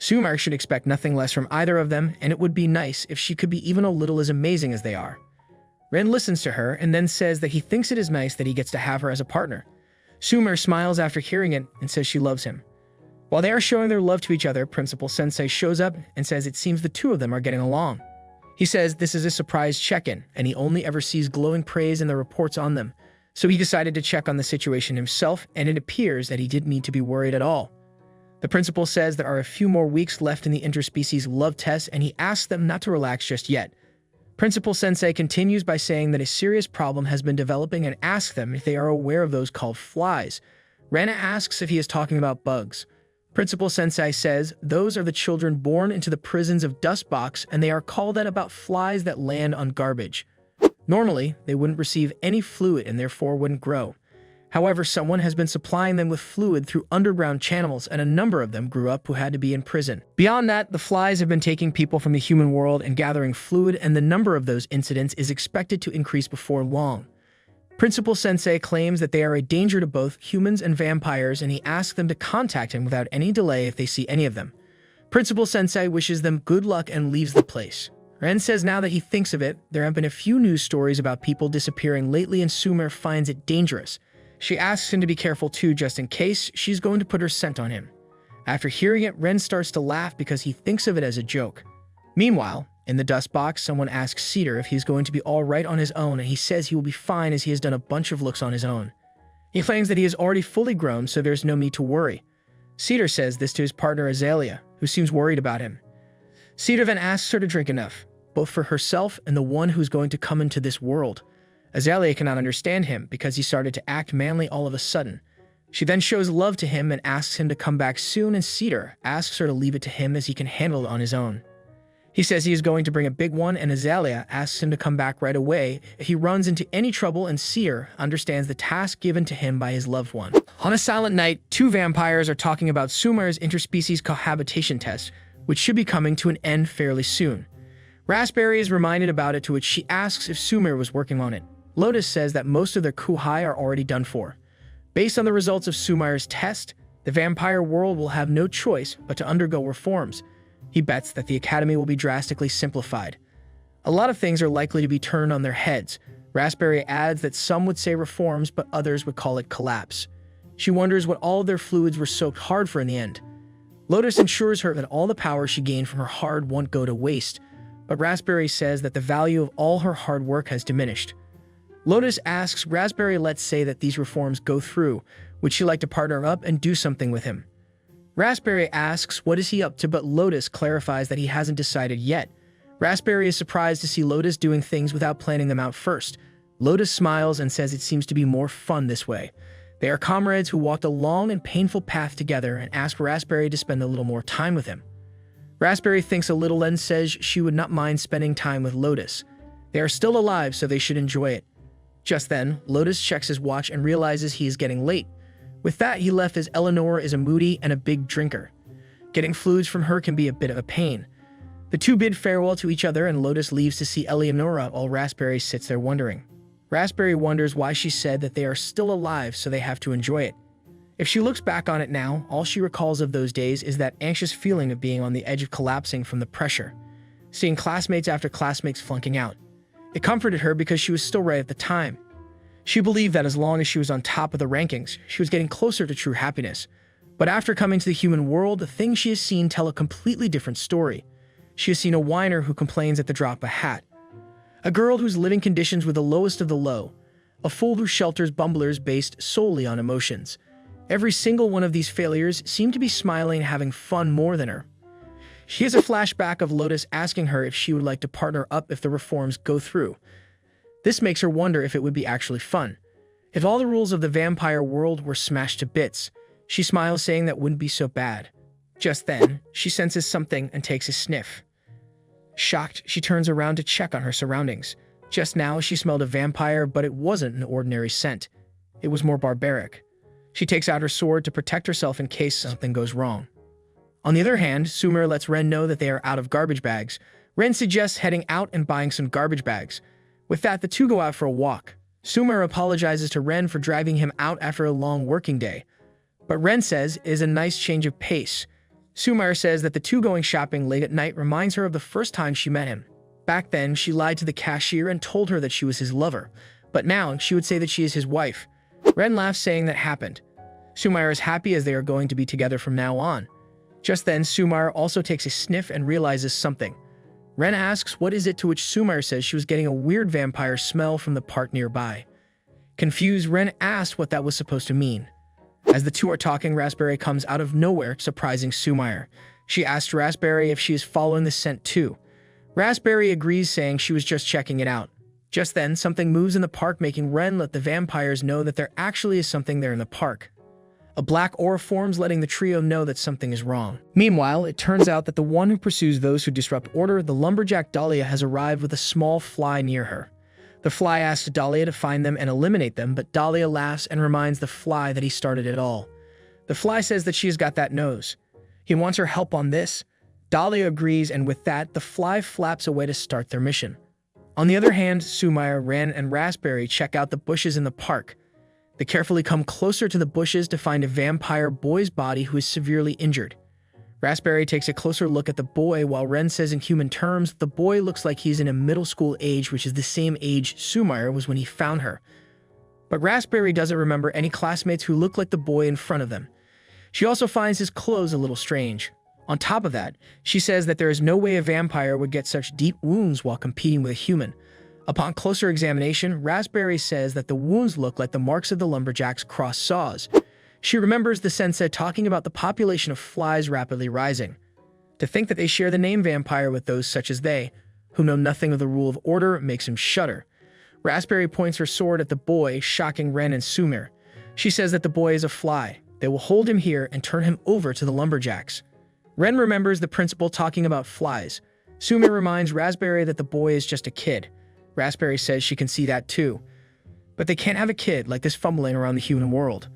Sumire should expect nothing less from either of them, and it would be nice if she could be even a little as amazing as they are. Ren listens to her and then says that he thinks it is nice that he gets to have her as a partner. Sumire smiles after hearing it and says she loves him. While they are showing their love to each other, Principal Sensei shows up and says it seems the two of them are getting along. He says this is a surprise check-in, and he only ever sees glowing praise in the reports on them. So he decided to check on the situation himself, and it appears that he didn't need to be worried at all. The principal says there are a few more weeks left in the interspecies love test, and he asks them not to relax just yet. Principal Sensei continues by saying that a serious problem has been developing and asks them if they are aware of those called flies. Rana asks if he is talking about bugs. Principal Sensei says those are the children born into the prisons of Dustbox, and they are called that about flies that land on garbage. Normally, they wouldn't receive any fluid and therefore wouldn't grow. However, someone has been supplying them with fluid through underground channels, and a number of them grew up who had to be in prison. Beyond that, the flies have been taking people from the human world and gathering fluid, and the number of those incidents is expected to increase before long. Principal Sensei claims that they are a danger to both humans and vampires, and he asks them to contact him without any delay if they see any of them. Principal Sensei wishes them good luck and leaves the place. Ren says now that he thinks of it, there have been a few news stories about people disappearing lately, and Sumire finds it dangerous. She asks him to be careful too, just in case she's going to put her scent on him. After hearing it, Ren starts to laugh because he thinks of it as a joke. Meanwhile, in the dust box, someone asks Cedar if he's going to be all right on his own, and he says he will be fine as he has done a bunch of looks on his own. He claims that he is already fully grown, so there's no need to worry. Cedar says this to his partner Azalea, who seems worried about him. Cedar then asks her to drink enough, both for herself and the one who's going to come into this world. Azalea cannot understand him because he started to act manly all of a sudden. She then shows love to him and asks him to come back soon, and Cedar asks her to leave it to him as he can handle it on his own. He says he is going to bring a big one, and Azalea asks him to come back right away if he runs into any trouble, and Cedar understands the task given to him by his loved one. On a silent night, two vampires are talking about Sumire's interspecies cohabitation test, which should be coming to an end fairly soon. Raspberry is reminded about it, to which she asks if Sumire was working on it. Lotus says that most of their kuhai are already done for. Based on the results of Sumire's test, the vampire world will have no choice but to undergo reforms. He bets that the academy will be drastically simplified. A lot of things are likely to be turned on their heads. Raspberry adds that some would say reforms, but others would call it collapse. She wonders what all of their fluids were soaked hard for in the end. Lotus assures her that all the power she gained from her hard won't go to waste, but Raspberry says that the value of all her hard work has diminished. Lotus asks Raspberry, let's say that these reforms go through, would she like to partner up and do something with him? Raspberry asks what is he up to, but Lotus clarifies that he hasn't decided yet. Raspberry is surprised to see Lotus doing things without planning them out first. Lotus smiles and says it seems to be more fun this way. They are comrades who walked a long and painful path together and ask Raspberry to spend a little more time with him. Raspberry thinks a little and says she would not mind spending time with Lotus. They are still alive, so they should enjoy it. Just then, Lotus checks his watch and realizes he is getting late. With that, he left as Eleanor is a moody and a big drinker. Getting fluids from her can be a bit of a pain. The two bid farewell to each other and Lotus leaves to see Eleonora while Raspberry sits there wondering. Raspberry wonders why she said that they are still alive so they have to enjoy it. If she looks back on it now, all she recalls of those days is that anxious feeling of being on the edge of collapsing from the pressure, seeing classmates after classmates flunking out. It comforted her because she was still right at the time. She believed that as long as she was on top of the rankings, she was getting closer to true happiness. But after coming to the human world, the things she has seen tell a completely different story. She has seen a whiner who complains at the drop of a hat, a girl whose living conditions were the lowest of the low, a fool who shelters bumblers based solely on emotions. Every single one of these failures seemed to be smiling and having fun more than her. She has a flashback of Lotus asking her if she would like to partner up if the reforms go through. This makes her wonder if it would be actually fun. If all the rules of the vampire world were smashed to bits, she smiles saying that wouldn't be so bad. Just then, she senses something and takes a sniff. Shocked, she turns around to check on her surroundings. Just now, she smelled a vampire, but it wasn't an ordinary scent. It was more barbaric. She takes out her sword to protect herself in case something goes wrong. On the other hand, Sumire lets Ren know that they are out of garbage bags. Ren suggests heading out and buying some garbage bags. With that, the two go out for a walk. Sumire apologizes to Ren for driving him out after a long working day. But Ren says it is a nice change of pace. Sumire says that the two going shopping late at night reminds her of the first time she met him. Back then, she lied to the cashier and told her that she was his lover. But now, she would say that she is his wife. Ren laughs saying that happened. Sumire is happy as they are going to be together from now on. Just then, Sumire also takes a sniff and realizes something. Ren asks what is it, to which Sumire says she was getting a weird vampire smell from the park nearby. Confused, Ren asks what that was supposed to mean. As the two are talking, Raspberry comes out of nowhere, surprising Sumire. She asks Raspberry if she is following the scent too. Raspberry agrees, saying she was just checking it out. Just then, something moves in the park, making Ren let the vampires know that there actually is something there in the park. A black aura forms, letting the trio know that something is wrong. Meanwhile, it turns out that the one who pursues those who disrupt order, the lumberjack Dahlia, has arrived with a small fly near her. The fly asks Dahlia to find them and eliminate them, but Dahlia laughs and reminds the fly that he started it all. The fly says that she has got that nose. He wants her help on this. Dahlia agrees, and with that, the fly flaps away to start their mission. On the other hand, Sumire, Ren, and Raspberry check out the bushes in the park. They carefully come closer to the bushes to find a vampire boy's body who is severely injured. Raspberry takes a closer look at the boy, while Ren says in human terms, the boy looks like he's in a middle school age, which is the same age Sumire was when he found her. But Raspberry doesn't remember any classmates who look like the boy in front of them. She also finds his clothes a little strange. On top of that, she says that there is no way a vampire would get such deep wounds while competing with a human. Upon closer examination, Raspberry says that the wounds look like the marks of the lumberjack's cross saws. She remembers the sensei talking about the population of flies rapidly rising. To think that they share the name vampire with those such as they, who know nothing of the rule of order, makes him shudder. Raspberry points her sword at the boy, shocking Ren and Sumire. She says that the boy is a fly. They will hold him here and turn him over to the lumberjacks. Ren remembers the principal talking about flies. Sumire reminds Raspberry that the boy is just a kid. Raspberry says she can see that too. But they can't have a kid like this fumbling around the human world.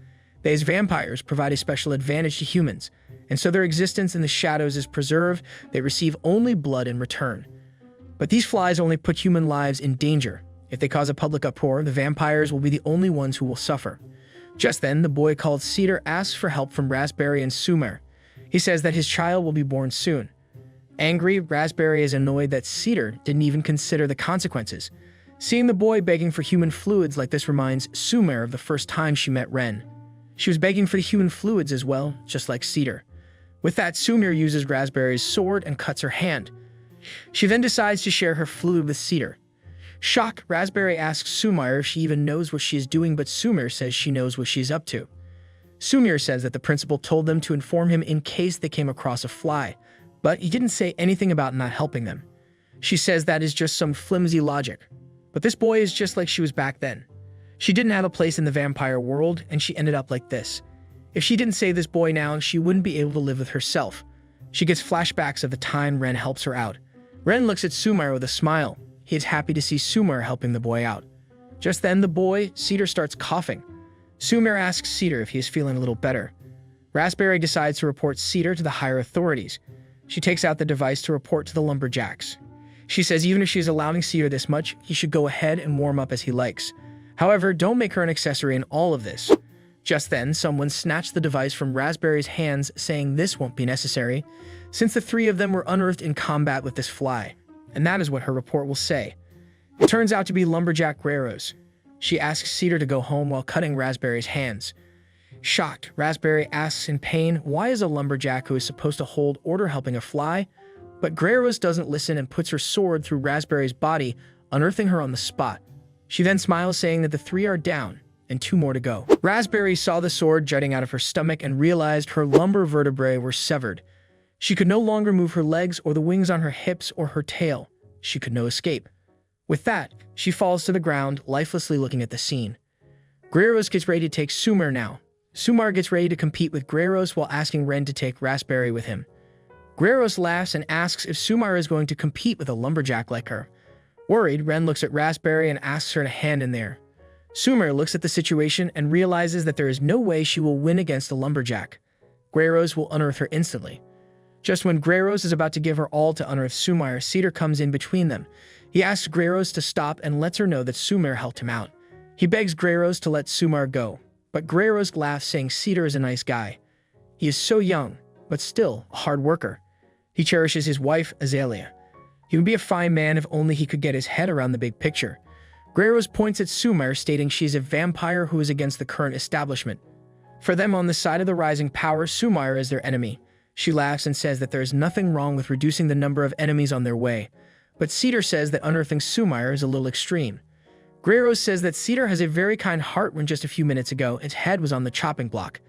They, as vampires, provide a special advantage to humans, and so their existence in the shadows is preserved. They receive only blood in return. But these flies only put human lives in danger. If they cause a public uproar, the vampires will be the only ones who will suffer. Just then, the boy called Cedar asks for help from Raspberry and Sumire. He says that his child will be born soon. Angry, Raspberry is annoyed that Cedar didn't even consider the consequences. Seeing the boy begging for human fluids like this reminds Sumire of the first time she met Ren. She was begging for the human fluids as well, just like Cedar. With that, Sumire uses Raspberry's sword and cuts her hand. She then decides to share her fluid with Cedar. Shocked, Raspberry asks Sumire if she even knows what she is doing, but Sumire says she knows what she is up to. Sumire says that the principal told them to inform him in case they came across a fly, but he didn't say anything about not helping them. She says that is just some flimsy logic. But this boy is just like she was back then. She didn't have a place in the vampire world, and she ended up like this. If she didn't save this boy now, she wouldn't be able to live with herself. She gets flashbacks of the time Ren helps her out. Ren looks at Sumire with a smile. He is happy to see Sumire helping the boy out. Just then, the boy, Cedar, starts coughing. Sumire asks Cedar if he is feeling a little better. Raspberry decides to report Cedar to the higher authorities. She takes out the device to report to the lumberjacks. She says even if she is allowing Cedar this much, he should go ahead and warm up as he likes. However, don't make her an accessory in all of this. Just then, someone snatched the device from Raspberry's hands, saying this won't be necessary, since the three of them were unearthed in combat with this fly. And that is what her report will say. It turns out to be Lumberjack Guerreros. She asks Cedar to go home while cutting Raspberry's hands. Shocked, Raspberry asks in pain, why is a lumberjack who is supposed to hold order helping a fly? But Guerreros doesn't listen and puts her sword through Raspberry's body, unearthing her on the spot. She then smiles, saying that the three are down, and two more to go. Raspberry saw the sword jutting out of her stomach and realized her lumbar vertebrae were severed. She could no longer move her legs or the wings on her hips or her tail. She could no escape. With that, she falls to the ground, lifelessly looking at the scene. Guerreros gets ready to take Sumire now. Sumire gets ready to compete with Guerreros while asking Ren to take Raspberry with him. Guerreros laughs and asks if Sumire is going to compete with a lumberjack like her. Worried, Ren looks at Raspberry and asks her to hand in there. Sumire looks at the situation and realizes that there is no way she will win against a lumberjack. Guerreros will unearth her instantly. Just when Guerreros is about to give her all to unearth Sumire, Cedar comes in between them. He asks Guerreros to stop and lets her know that Sumire helped him out. He begs Guerreros to let Sumire go, but Guerreros laughs, saying Cedar is a nice guy. He is so young, but still a hard worker. He cherishes his wife, Azalea. He would be a fine man if only he could get his head around the big picture. Guerreros points at Sumire, stating she's a vampire who is against the current establishment. For them on the side of the rising power, Sumire is their enemy. She laughs and says that there is nothing wrong with reducing the number of enemies on their way. But Cedar says that unearthing Sumire is a little extreme. Guerreros says that Cedar has a very kind heart when just a few minutes ago its head was on the chopping block.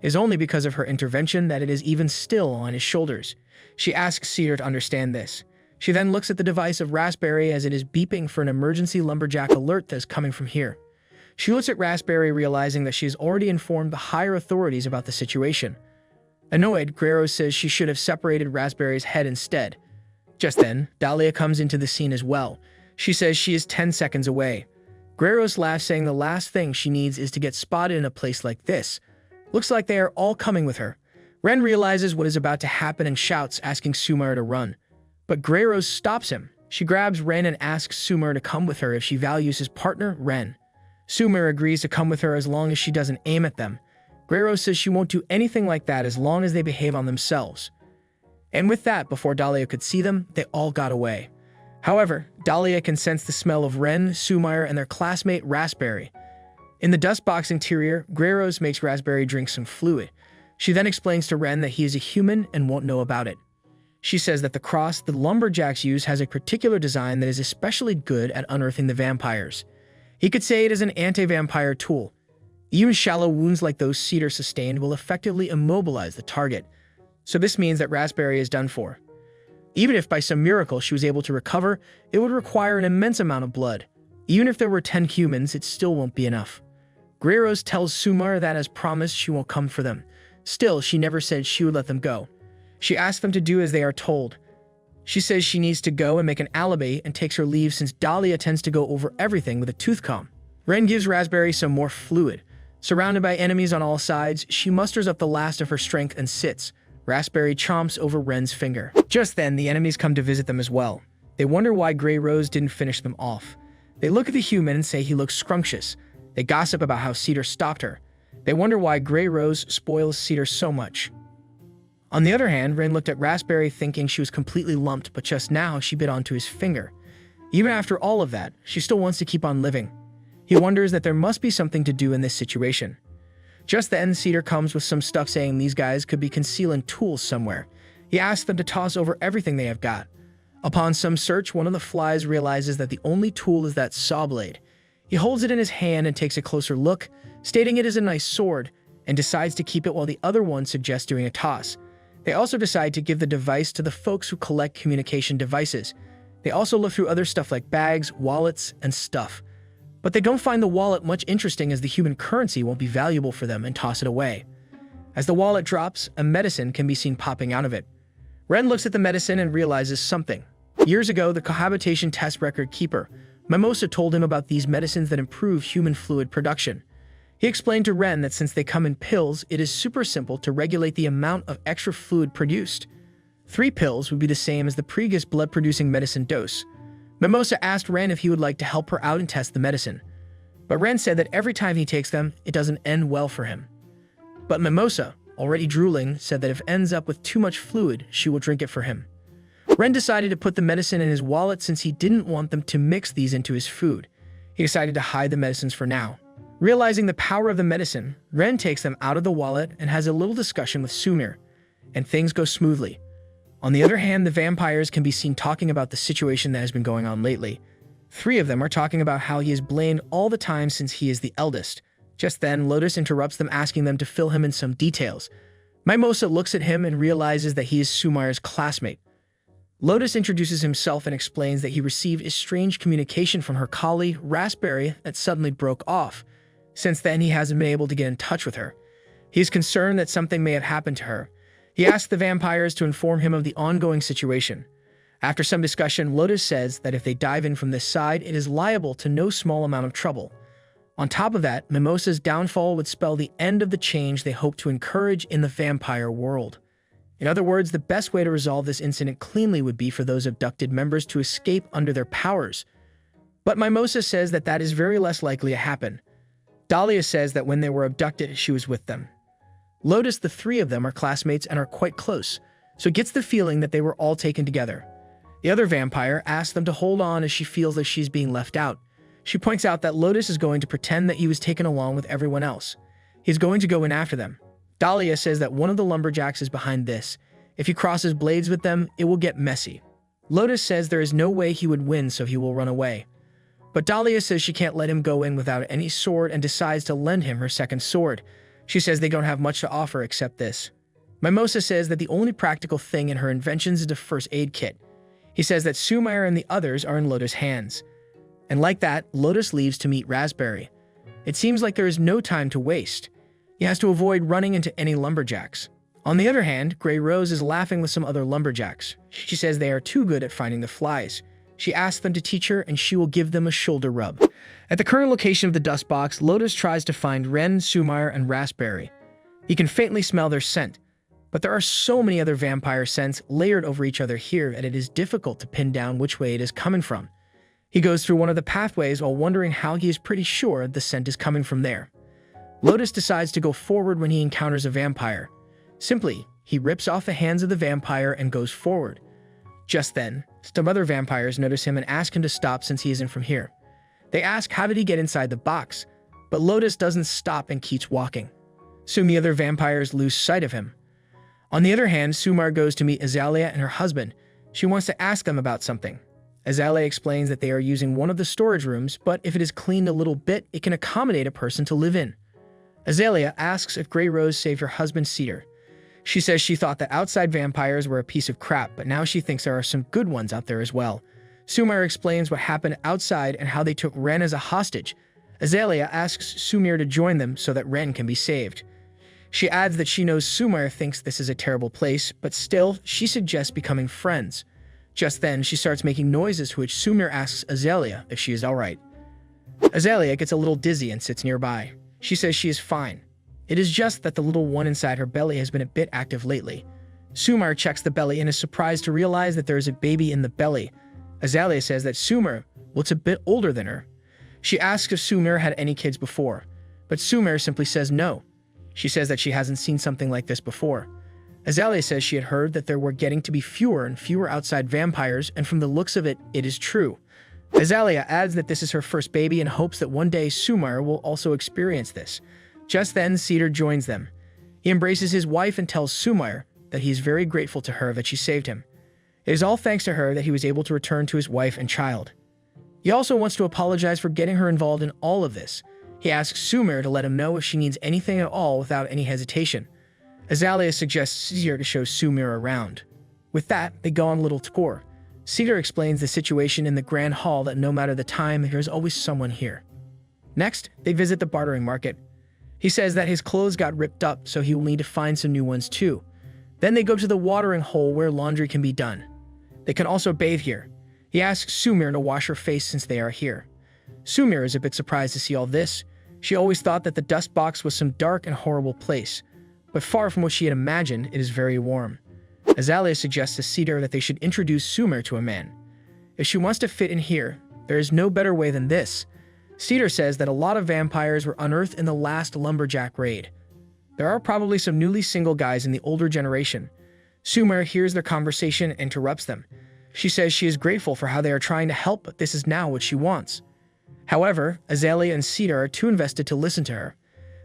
It is only because of her intervention that it is even still on his shoulders. She asks Cedar to understand this. She then looks at the device of Raspberry as it is beeping for an emergency lumberjack alert that is coming from here. She looks at Raspberry, realizing that she has already informed the higher authorities about the situation. Annoyed, Guerreros says she should have separated Raspberry's head instead. Just then, Dahlia comes into the scene as well. She says she is 10 seconds away. Guerreros laughs, saying the last thing she needs is to get spotted in a place like this. Looks like they are all coming with her. Ren realizes what is about to happen and shouts, asking Sumire to run. But Guerreros stops him. She grabs Ren and asks Sumire to come with her if she values his partner, Ren. Sumire agrees to come with her as long as she doesn't aim at them. Guerreros says she won't do anything like that as long as they behave on themselves. And with that, before Dahlia could see them, they all got away. However, Dahlia can sense the smell of Ren, Sumire, and their classmate Raspberry. In the dust box interior, Guerreros makes Raspberry drink some fluid. She then explains to Ren that he is a human and won't know about it. She says that the cross the lumberjacks use has a particular design that is especially good at unearthing the vampires. He could say it is an anti-vampire tool. Even shallow wounds like those Cedar sustained will effectively immobilize the target. So this means that Raspberry is done for. Even if by some miracle she was able to recover, it would require an immense amount of blood. Even if there were 10 humans, it still won't be enough. Guerreros tells Sumire that as promised she won't come for them. Still, she never said she would let them go. She asks them to do as they are told. She says she needs to go and make an alibi and takes her leave since Dahlia tends to go over everything with a tooth comb. Ren gives Raspberry some more fluid. Surrounded by enemies on all sides, she musters up the last of her strength and sits. Raspberry chomps over Ren's finger. Just then, the enemies come to visit them as well. They wonder why Guerreros didn't finish them off. They look at the human and say he looks scrumptious. They gossip about how Cedar stopped her. They wonder why Guerreros spoils Cedar so much. On the other hand, Ren looked at Raspberry thinking she was completely lumped, but just now she bit onto his finger. Even after all of that, she still wants to keep on living. He wonders that there must be something to do in this situation. Just then, Cedar comes with some stuff saying these guys could be concealing tools somewhere. He asks them to toss over everything they have got. Upon some search, one of the flies realizes that the only tool is that saw blade. He holds it in his hand and takes a closer look, stating it is a nice sword, and decides to keep it while the other one suggests doing a toss. They also decide to give the device to the folks who collect communication devices. They also look through other stuff like bags, wallets, and stuff. But they don't find the wallet much interesting as the human currency won't be valuable for them and toss it away. As the wallet drops, a medicine can be seen popping out of it. Ren looks at the medicine and realizes something. Years ago, the cohabitation test record keeper, Mimosa, told him about these medicines that improve human fluid production. He explained to Ren that since they come in pills, it is super simple to regulate the amount of extra fluid produced. 3 pills would be the same as the previous blood-producing medicine dose. Mimosa asked Ren if he would like to help her out and test the medicine, but Ren said that every time he takes them, it doesn't end well for him. But Mimosa, already drooling, said that if it ends up with too much fluid, she will drink it for him. Ren decided to put the medicine in his wallet since he didn't want them to mix these into his food. He decided to hide the medicines for now. Realizing the power of the medicine, Ren takes them out of the wallet and has a little discussion with Sumire, and things go smoothly. On the other hand, the vampires can be seen talking about the situation that has been going on lately. 3 of them are talking about how he is blamed all the time since he is the eldest. Just then, Lotus interrupts them, asking them to fill him in some details. Mimosa looks at him and realizes that he is Sumire's classmate. Lotus introduces himself and explains that he received a strange communication from her colleague, Raspberry, that suddenly broke off. Since then, he hasn't been able to get in touch with her. He is concerned that something may have happened to her. He asks the vampires to inform him of the ongoing situation. After some discussion, Lotus says that if they dive in from this side, it is liable to no small amount of trouble. On top of that, Mimosa's downfall would spell the end of the change they hope to encourage in the vampire world. In other words, the best way to resolve this incident cleanly would be for those abducted members to escape under their powers. But Mimosa says that that is very less likely to happen. Dahlia says that when they were abducted, she was with them. Lotus, the 3 of them are classmates and are quite close, so gets the feeling that they were all taken together. The other vampire asks them to hold on as she feels that she's being left out. She points out that Lotus is going to pretend that he was taken along with everyone else. He's going to go in after them. Dahlia says that one of the lumberjacks is behind this. If he crosses blades with them, it will get messy. Lotus says there is no way he would win, so he will run away. But Dahlia says she can't let him go in without any sword and decides to lend him her second sword. She says they don't have much to offer except this. Mimosa says that the only practical thing in her inventions is the first aid kit. He says that Sumire and the others are in Lotus' hands. And like that, Lotus leaves to meet Raspberry. It seems like there is no time to waste. He has to avoid running into any lumberjacks. On the other hand, Grey Rose is laughing with some other lumberjacks. She says they are too good at finding the flies. She asks them to teach her and she will give them a shoulder rub. At the current location of the dust box, Lotus tries to find Ren, Sumire, and Raspberry. He can faintly smell their scent, but there are so many other vampire scents layered over each other here that it is difficult to pin down which way it is coming from. He goes through one of the pathways while wondering how he is pretty sure the scent is coming from there. Lotus decides to go forward when he encounters a vampire. Simply, he rips off the hands of the vampire and goes forward. Just then, some other vampires notice him and ask him to stop since he isn't from here. They ask how did he get inside the box, but Lotus doesn't stop and keeps walking. Soon the other vampires lose sight of him. On the other hand, Sumire goes to meet Azalea and her husband. She wants to ask them about something. Azalea explains that they are using one of the storage rooms, but if it is cleaned a little bit, it can accommodate a person to live in. Azalea asks if Grey Rose saved her husband Cedar. She says she thought that outside vampires were a piece of crap, but now she thinks there are some good ones out there as well. Sumire explains what happened outside and how they took Ren as a hostage. Azalea asks Sumire to join them so that Ren can be saved. She adds that she knows Sumire thinks this is a terrible place, but still, she suggests becoming friends. Just then, she starts making noises, to which Sumire asks Azalea if she is alright. Azalea gets a little dizzy and sits nearby. She says she is fine. It is just that the little one inside her belly has been a bit active lately. Sumire checks the belly and is surprised to realize that there is a baby in the belly. Azalea says that Sumire looks a bit older than her. She asks if Sumire had any kids before, but Sumire simply says no. She says that she hasn't seen something like this before. Azalea says she had heard that there were getting to be fewer and fewer outside vampires, and from the looks of it, it is true. Azalea adds that this is her first baby and hopes that one day Sumire will also experience this. Just then, Cedar joins them. He embraces his wife and tells Sumire that he is very grateful to her that she saved him. It is all thanks to her that he was able to return to his wife and child. He also wants to apologize for getting her involved in all of this. He asks Sumire to let him know if she needs anything at all without any hesitation. Azalea suggests Cedar to show Sumire around. With that, they go on a little tour. Cedar explains the situation in the grand hall that no matter the time, there is always someone here. Next, they visit the bartering market. He says that his clothes got ripped up, so he will need to find some new ones too. Then they go to the watering hole where laundry can be done. They can also bathe here. He asks Sumire to wash her face since they are here. Sumire is a bit surprised to see all this. She always thought that the dust box was some dark and horrible place, but far from what she had imagined, it is very warm. Azalea suggests to Cedar that they should introduce Sumire to a man. If she wants to fit in here, there is no better way than this. Cedar says that a lot of vampires were unearthed in the last lumberjack raid. There are probably some newly single guys in the older generation. Sumire hears their conversation and interrupts them. She says she is grateful for how they are trying to help, but this is now what she wants. However, Azalea and Cedar are too invested to listen to her.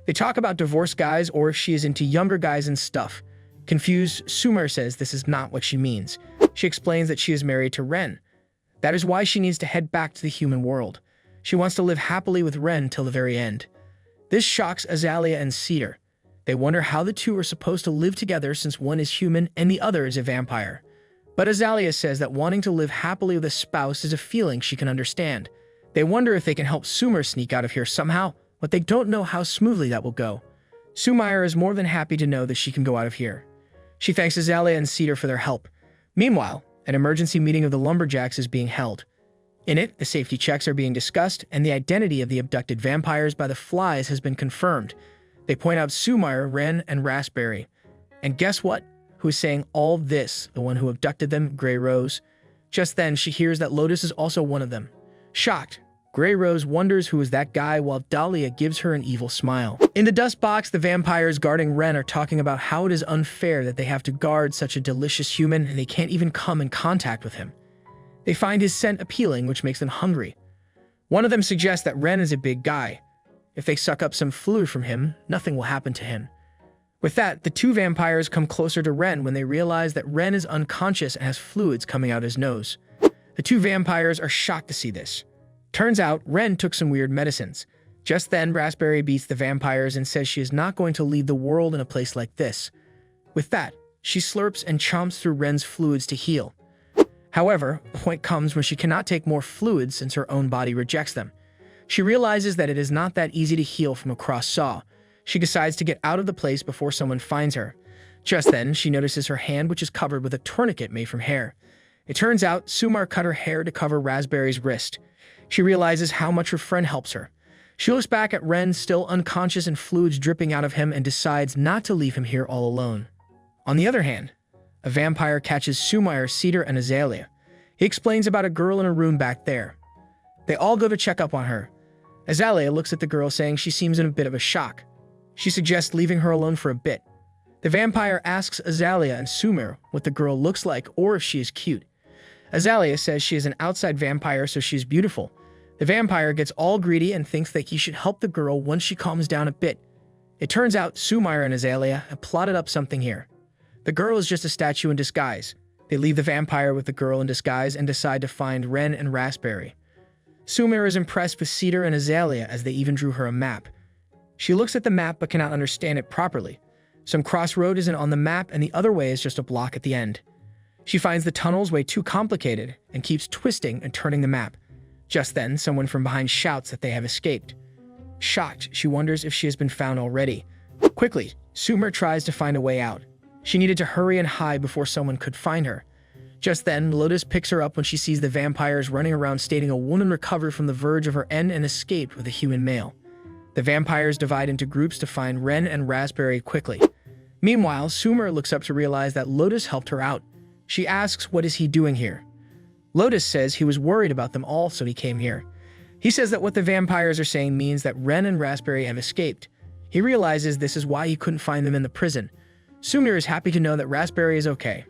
They talk about divorced guys or if she is into younger guys and stuff. Confused, Sumire says this is not what she means. She explains that she is married to Ren. That is why she needs to head back to the human world. She wants to live happily with Ren till the very end. This shocks Azalea and Cedar. They wonder how the two are supposed to live together since one is human and the other is a vampire. But Azalea says that wanting to live happily with a spouse is a feeling she can understand. They wonder if they can help Sumire sneak out of here somehow, but they don't know how smoothly that will go. Sumire is more than happy to know that she can go out of here. She thanks Azalea and Cedar for their help. Meanwhile, an emergency meeting of the lumberjacks is being held. In it, the safety checks are being discussed, and the identity of the abducted vampires by the flies has been confirmed. They point out Sumire, Ren, and Raspberry. And guess what? Who is saying all this? The one who abducted them, Grey Rose. Just then, she hears that Lotus is also one of them. Shocked, Grey Rose wonders who is that guy while Dahlia gives her an evil smile. In the dust box, the vampires guarding Ren are talking about how it is unfair that they have to guard such a delicious human and they can't even come in contact with him. They find his scent appealing, which makes them hungry. One of them suggests that Ren is a big guy. If they suck up some fluid from him, nothing will happen to him. With that, the two vampires come closer to Ren when they realize that Ren is unconscious and has fluids coming out his nose. The two vampires are shocked to see this. Turns out, Ren took some weird medicines. Just then, Raspberry beats the vampires and says she is not going to leave the world in a place like this. With that, she slurps and chomps through Ren's fluids to heal. However, a point comes when she cannot take more fluids since her own body rejects them. She realizes that it is not that easy to heal from a cross saw. She decides to get out of the place before someone finds her. Just then, she notices her hand, which is covered with a tourniquet made from hair. It turns out Sumire cut her hair to cover Raspberry's wrist. She realizes how much her friend helps her. She looks back at Ren, still unconscious and fluids dripping out of him, and decides not to leave him here all alone. On the other hand, a vampire catches Sumire, Cedar, and Azalea. He explains about a girl in a room back there. They all go to check up on her. Azalea looks at the girl, saying she seems in a bit of a shock. She suggests leaving her alone for a bit. The vampire asks Azalea and Sumire what the girl looks like or if she is cute. Azalea says she is an outside vampire, so she's beautiful. The vampire gets all greedy and thinks that he should help the girl once she calms down a bit. It turns out Sumire and Azalea have plotted up something here. The girl is just a statue in disguise. They leave the vampire with the girl in disguise and decide to find Ren and Raspberry. Sumire is impressed with Cedar and Azalea as they even drew her a map. She looks at the map but cannot understand it properly. Some crossroad isn't on the map and the other way is just a block at the end. She finds the tunnels way too complicated and keeps twisting and turning the map. Just then, someone from behind shouts that they have escaped. Shocked, she wonders if she has been found already. Quickly, Sumire tries to find a way out. She needed to hurry and hide before someone could find her. Just then, Lotus picks her up when she sees the vampires running around stating a woman recovered from the verge of her end and escaped with a human male. The vampires divide into groups to find Ren and Raspberry quickly. Meanwhile, Sumire looks up to realize that Lotus helped her out. She asks what is he doing here. Lotus says he was worried about them all, so he came here. He says that what the vampires are saying means that Ren and Raspberry have escaped. He realizes this is why he couldn't find them in the prison. Sumire is happy to know that Raspberry is okay.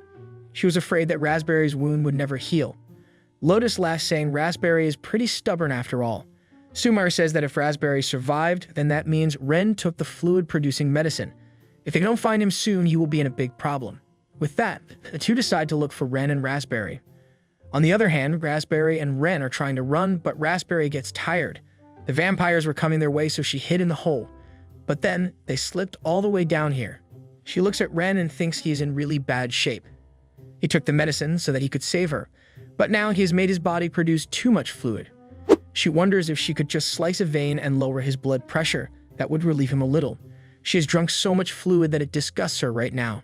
She was afraid that Raspberry's wound would never heal. Lotus laughs, saying Raspberry is pretty stubborn after all. Sumire says that if Raspberry survived, then that means Ren took the fluid-producing medicine. If they don't find him soon, he will be in a big problem. With that, the two decide to look for Ren and Raspberry. On the other hand, Raspberry and Ren are trying to run, but Raspberry gets tired. The vampires were coming their way, so she hid in the hole. But then, they slipped all the way down here. She looks at Ren and thinks he is in really bad shape. He took the medicine so that he could save her, but now he has made his body produce too much fluid. She wonders if she could just slice a vein and lower his blood pressure. That would relieve him a little. She has drunk so much fluid that it disgusts her right now.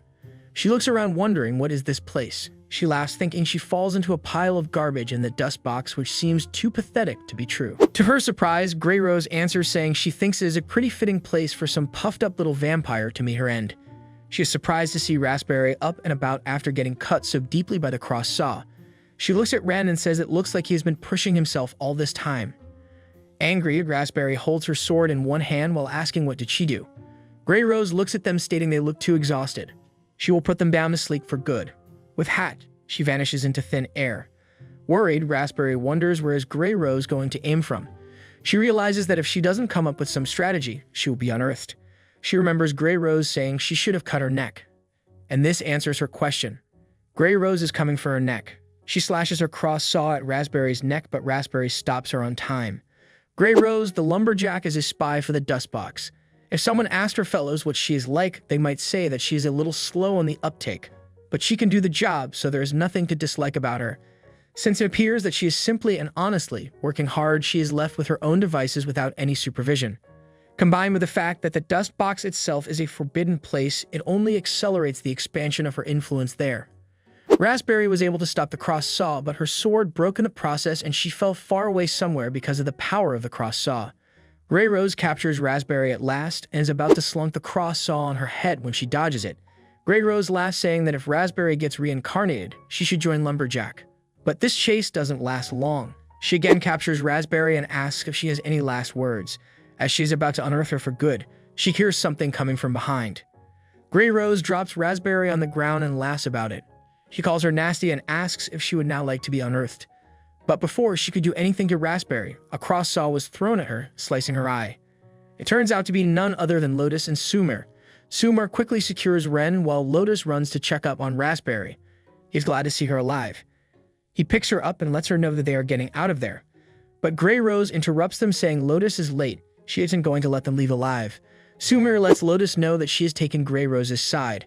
She looks around wondering what is this place. She laughs, thinking she falls into a pile of garbage in the dust box, which seems too pathetic to be true. To her surprise, Grey Rose answers, saying she thinks it is a pretty fitting place for some puffed up little vampire to meet her end. She is surprised to see Raspberry up and about after getting cut so deeply by the cross saw. She looks at Ren and says it looks like he has been pushing himself all this time. Angry, Raspberry holds her sword in one hand while asking what did she do. Grey Rose looks at them, stating they look too exhausted. She will put them down to sleep for good. With Hat, she vanishes into thin air. Worried, Raspberry wonders where is Grey Rose going to aim from. She realizes that if she doesn't come up with some strategy, she will be unearthed. She remembers Grey Rose saying she should have cut her neck. And this answers her question. Grey Rose is coming for her neck. She slashes her cross saw at Raspberry's neck, but Raspberry stops her on time. Grey Rose, the lumberjack, is a spy for the dust box. If someone asked her fellows what she is like, they might say that she is a little slow on the uptake. But she can do the job, so there is nothing to dislike about her. Since it appears that she is simply and honestly working hard, she is left with her own devices without any supervision. Combined with the fact that the dust box itself is a forbidden place, it only accelerates the expansion of her influence there. Raspberry was able to stop the cross saw, but her sword broke in the process and she fell far away somewhere because of the power of the cross saw. Grey Rose captures Raspberry at last and is about to slunk the cross saw on her head when she dodges it. Grey Rose laughs, saying that if Raspberry gets reincarnated, she should join Lumberjack. But this chase doesn't last long. She again captures Raspberry and asks if she has any last words. As she is about to unearth her for good, she hears something coming from behind. Grey Rose drops Raspberry on the ground and laughs about it. She calls her nasty and asks if she would now like to be unearthed. But before she could do anything to Raspberry, a cross saw was thrown at her, slicing her eye. It turns out to be none other than Lotus and Sumire. Sumire quickly secures Ren while Lotus runs to check up on Raspberry. He's glad to see her alive. He picks her up and lets her know that they are getting out of there. But Grey Rose interrupts them, saying Lotus is late. She isn't going to let them leave alive. Sumire lets Lotus know that she has taken Grey Rose's side.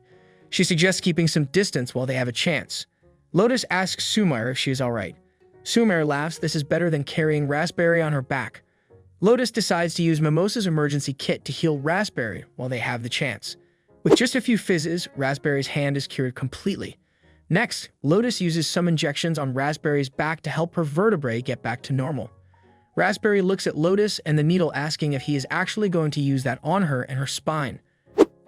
She suggests keeping some distance while they have a chance. Lotus asks Sumire if she is alright. Sumire laughs. This is better than carrying Raspberry on her back. Lotus decides to use Mimosa's emergency kit to heal Raspberry while they have the chance. With just a few fizzes, Raspberry's hand is cured completely. Next, Lotus uses some injections on Raspberry's back to help her vertebrae get back to normal. Raspberry looks at Lotus and the needle, asking if he is actually going to use that on her and her spine.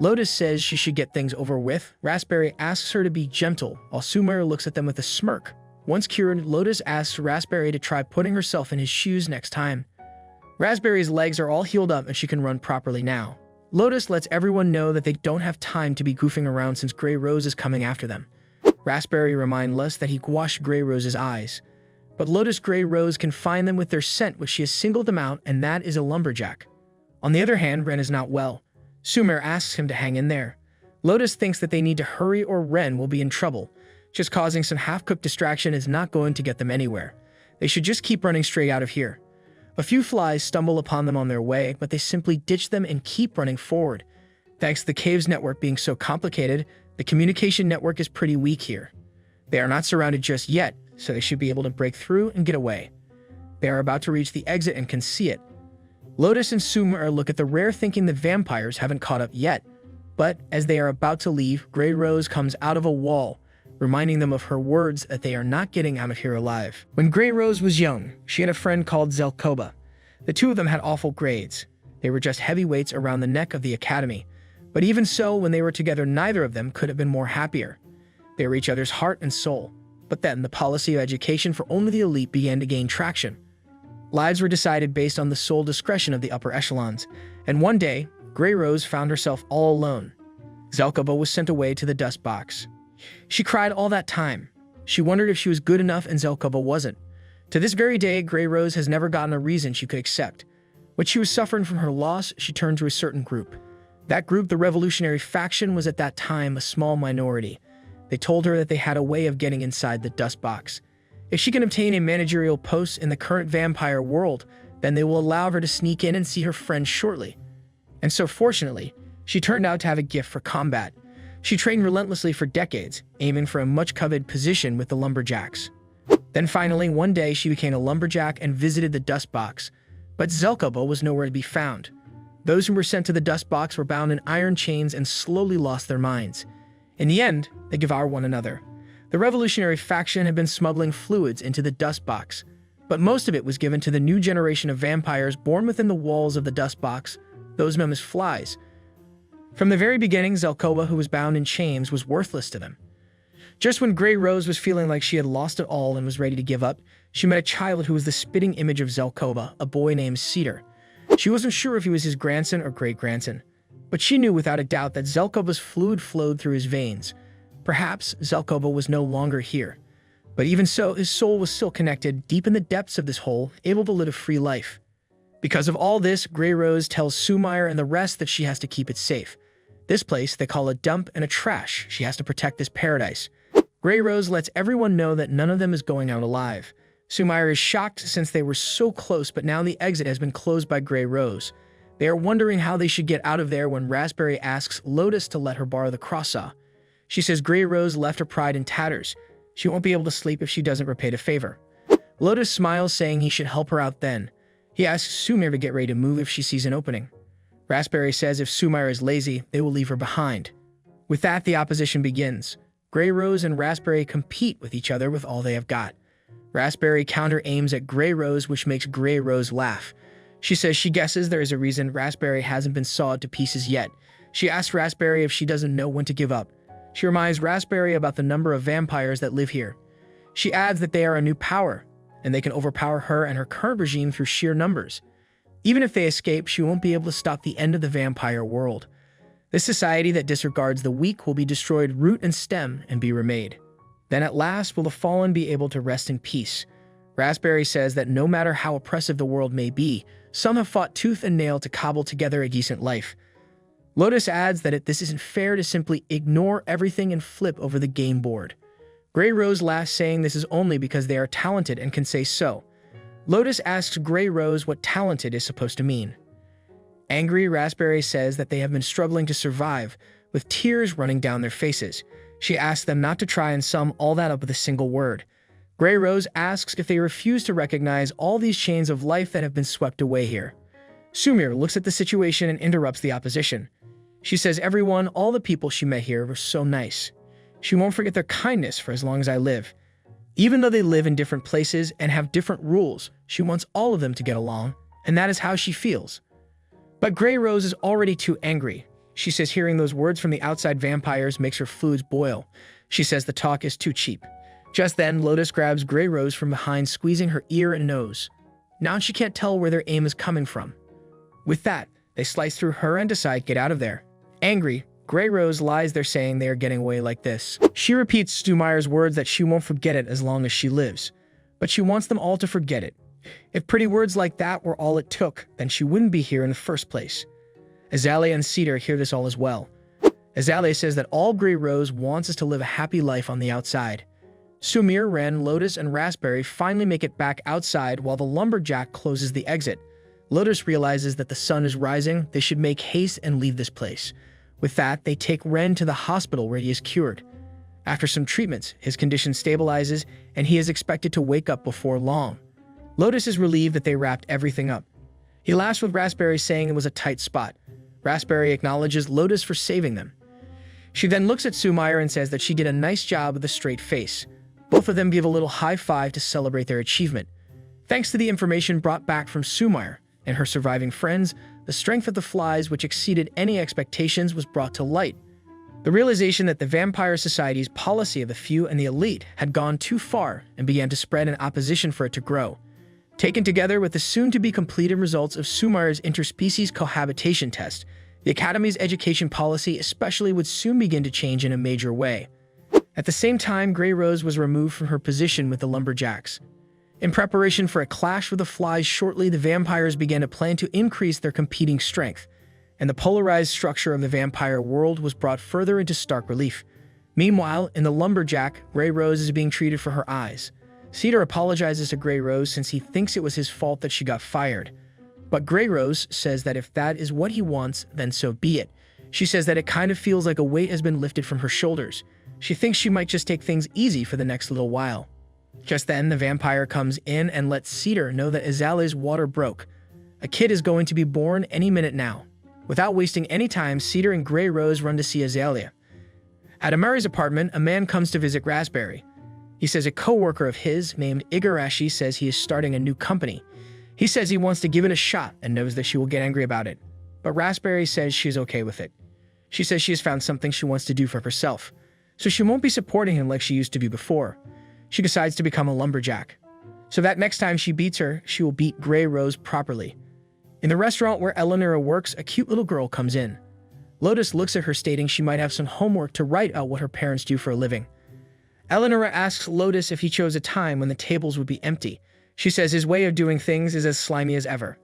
Lotus says she should get things over with. Raspberry asks her to be gentle, while Sumire looks at them with a smirk. Once cured, Lotus asks Raspberry to try putting herself in his shoes next time. Raspberry's legs are all healed up and she can run properly now. Lotus lets everyone know that they don't have time to be goofing around since Grey Rose is coming after them. Raspberry reminds us that he washed Grey Rose's eyes. But Lotus Grey Rose can find them with their scent, which she has singled them out, and that is a lumberjack. On the other hand, Ren is not well. Sumire asks him to hang in there. Lotus thinks that they need to hurry or Ren will be in trouble. Just causing some half-cooked distraction is not going to get them anywhere. They should just keep running straight out of here. A few flies stumble upon them on their way, but they simply ditch them and keep running forward. Thanks to the cave's network being so complicated, the communication network is pretty weak here. They are not surrounded just yet, so they should be able to break through and get away. They are about to reach the exit and can see it. Lotus and Sumire look at the rear, thinking the vampires haven't caught up yet. But as they are about to leave, Grey Rose comes out of a wall, reminding them of her words that they are not getting out of here alive. When Grey Rose was young, she had a friend called Zelkoba. The two of them had awful grades. They were just heavyweights around the neck of the academy. But even so, when they were together, neither of them could have been more happier. They were each other's heart and soul. But then, the policy of education for only the elite began to gain traction. Lives were decided based on the sole discretion of the upper echelons, and one day, Grey Rose found herself all alone. Zelkoba was sent away to the dust box. She cried all that time. She wondered if she was good enough, and Zelkoba wasn't. To this very day, Grey Rose has never gotten a reason she could accept. When she was suffering from her loss, she turned to a certain group. That group, the revolutionary faction, was at that time a small minority. They told her that they had a way of getting inside the dust box. If she can obtain a managerial post in the current vampire world, then they will allow her to sneak in and see her friends shortly. And so fortunately, she turned out to have a gift for combat. She trained relentlessly for decades, aiming for a much-coveted position with the lumberjacks. Then finally, one day, she became a lumberjack and visited the dust box. But Zelkoba was nowhere to be found. Those who were sent to the dust box were bound in iron chains and slowly lost their minds. In the end, they devoured one another. The revolutionary faction had been smuggling fluids into the dust box, but most of it was given to the new generation of vampires born within the walls of the dust box, those known as flies. From the very beginning, Zelkova, who was bound in chains, was worthless to them. Just when Grey Rose was feeling like she had lost it all and was ready to give up, she met a child who was the spitting image of Zelkova, a boy named Cedar. She wasn't sure if he was his grandson or great-grandson, but she knew without a doubt that Zelkova's fluid flowed through his veins. Perhaps Zelkova was no longer here, but even so, his soul was still connected deep in the depths of this hole, able to live a free life. Because of all this, Grey Rose tells Sumire and the rest that she has to keep it safe. This place they call a dump and a trash. She has to protect this paradise. Grey Rose lets everyone know that none of them is going out alive. Sumire is shocked since they were so close, but now the exit has been closed by Grey Rose. They are wondering how they should get out of there when Raspberry asks Lotus to let her borrow the cross-saw. She says Grey Rose left her pride in tatters. She won't be able to sleep if she doesn't repay the favor. Lotus smiles, saying he should help her out then. He asks Sumire to get ready to move if she sees an opening. Raspberry says if Sumire is lazy, they will leave her behind. With that, the opposition begins. Grey Rose and Raspberry compete with each other with all they have got. Raspberry counter-aims at Grey Rose, which makes Grey Rose laugh. She says she guesses there is a reason Raspberry hasn't been sawed to pieces yet. She asks Raspberry if she doesn't know when to give up. She reminds Raspberry about the number of vampires that live here. She adds that they are a new power, and they can overpower her and her current regime through sheer numbers. Even if they escape, she won't be able to stop the end of the vampire world. This society that disregards the weak will be destroyed root and stem and be remade. Then at last will the fallen be able to rest in peace. Raspberry says that no matter how oppressive the world may be, some have fought tooth and nail to cobble together a decent life. Lotus adds that this isn't fair to simply ignore everything and flip over the game board. Grey Rose laughs, saying this is only because they are talented and can say so. Lotus asks Grey Rose what talented is supposed to mean. Angry, Raspberry says that they have been struggling to survive, with tears running down their faces. She asks them not to try and sum all that up with a single word. Grey Rose asks if they refuse to recognize all these chains of life that have been swept away here. Sumire looks at the situation and interrupts the opposition. She says everyone, all the people she met here, were so nice. She won't forget their kindness for as long as I live. Even though they live in different places and have different rules, she wants all of them to get along, and that is how she feels. But Grey Rose is already too angry. She says hearing those words from the outside vampires makes her fluids boil. She says the talk is too cheap. Just then, Lotus grabs Grey Rose from behind, squeezing her ear and nose. Now she can't tell where their aim is coming from. With that, they slice through her and decide get out of there. Angry, Grey Rose lies there saying they are getting away like this. She repeats Sumire's words that she won't forget it as long as she lives, but she wants them all to forget it. If pretty words like that were all it took, then she wouldn't be here in the first place. Azalea and Cedar hear this all as well. Azalea says that all Grey Rose wants is to live a happy life on the outside. Sumire, Ren, Lotus, and Raspberry finally make it back outside while the lumberjack closes the exit. Lotus realizes that the sun is rising, they should make haste and leave this place. With that, they take Ren to the hospital where he is cured. After some treatments, his condition stabilizes and he is expected to wake up before long. Lotus is relieved that they wrapped everything up. He laughs with Raspberry, saying it was a tight spot. Raspberry acknowledges Lotus for saving them. She then looks at Sumire and says that she did a nice job with a straight face. Both of them give a little high five to celebrate their achievement. Thanks to the information brought back from Sumire and her surviving friends, the strength of the flies, which exceeded any expectations, was brought to light. The realization that the Vampire Society's policy of the few and the elite had gone too far and began to spread in opposition for it to grow. Taken together with the soon-to-be completed results of Sumire's interspecies cohabitation test, the Academy's education policy especially would soon begin to change in a major way. At the same time, Grey Rose was removed from her position with the lumberjacks. In preparation for a clash with the flies shortly, the vampires began to plan to increase their competing strength, and the polarized structure of the vampire world was brought further into stark relief. Meanwhile, in the lumberjack, Grey Rose is being treated for her eyes. Cedar apologizes to Grey Rose since he thinks it was his fault that she got fired. But Grey Rose says that if that is what he wants, then so be it. She says that it kind of feels like a weight has been lifted from her shoulders. She thinks she might just take things easy for the next little while. Just then, the vampire comes in and lets Cedar know that Azalea's water broke. A kid is going to be born any minute now. Without wasting any time, Cedar and Grey Rose run to see Azalea. At Amary's apartment, a man comes to visit Raspberry. He says a co-worker of his, named Igarashi, says he is starting a new company. He says he wants to give it a shot and knows that she will get angry about it. But Raspberry says she's okay with it. She says she has found something she wants to do for herself, so she won't be supporting him like she used to be before. She decides to become a lumberjack, so that next time she beats her, she will beat Grey Rose properly. In the restaurant where Eleonora works, a cute little girl comes in. Lotus looks at her, stating she might have some homework to write out what her parents do for a living. Eleonora asks Lotus if he chose a time when the tables would be empty. She says his way of doing things is as slimy as ever.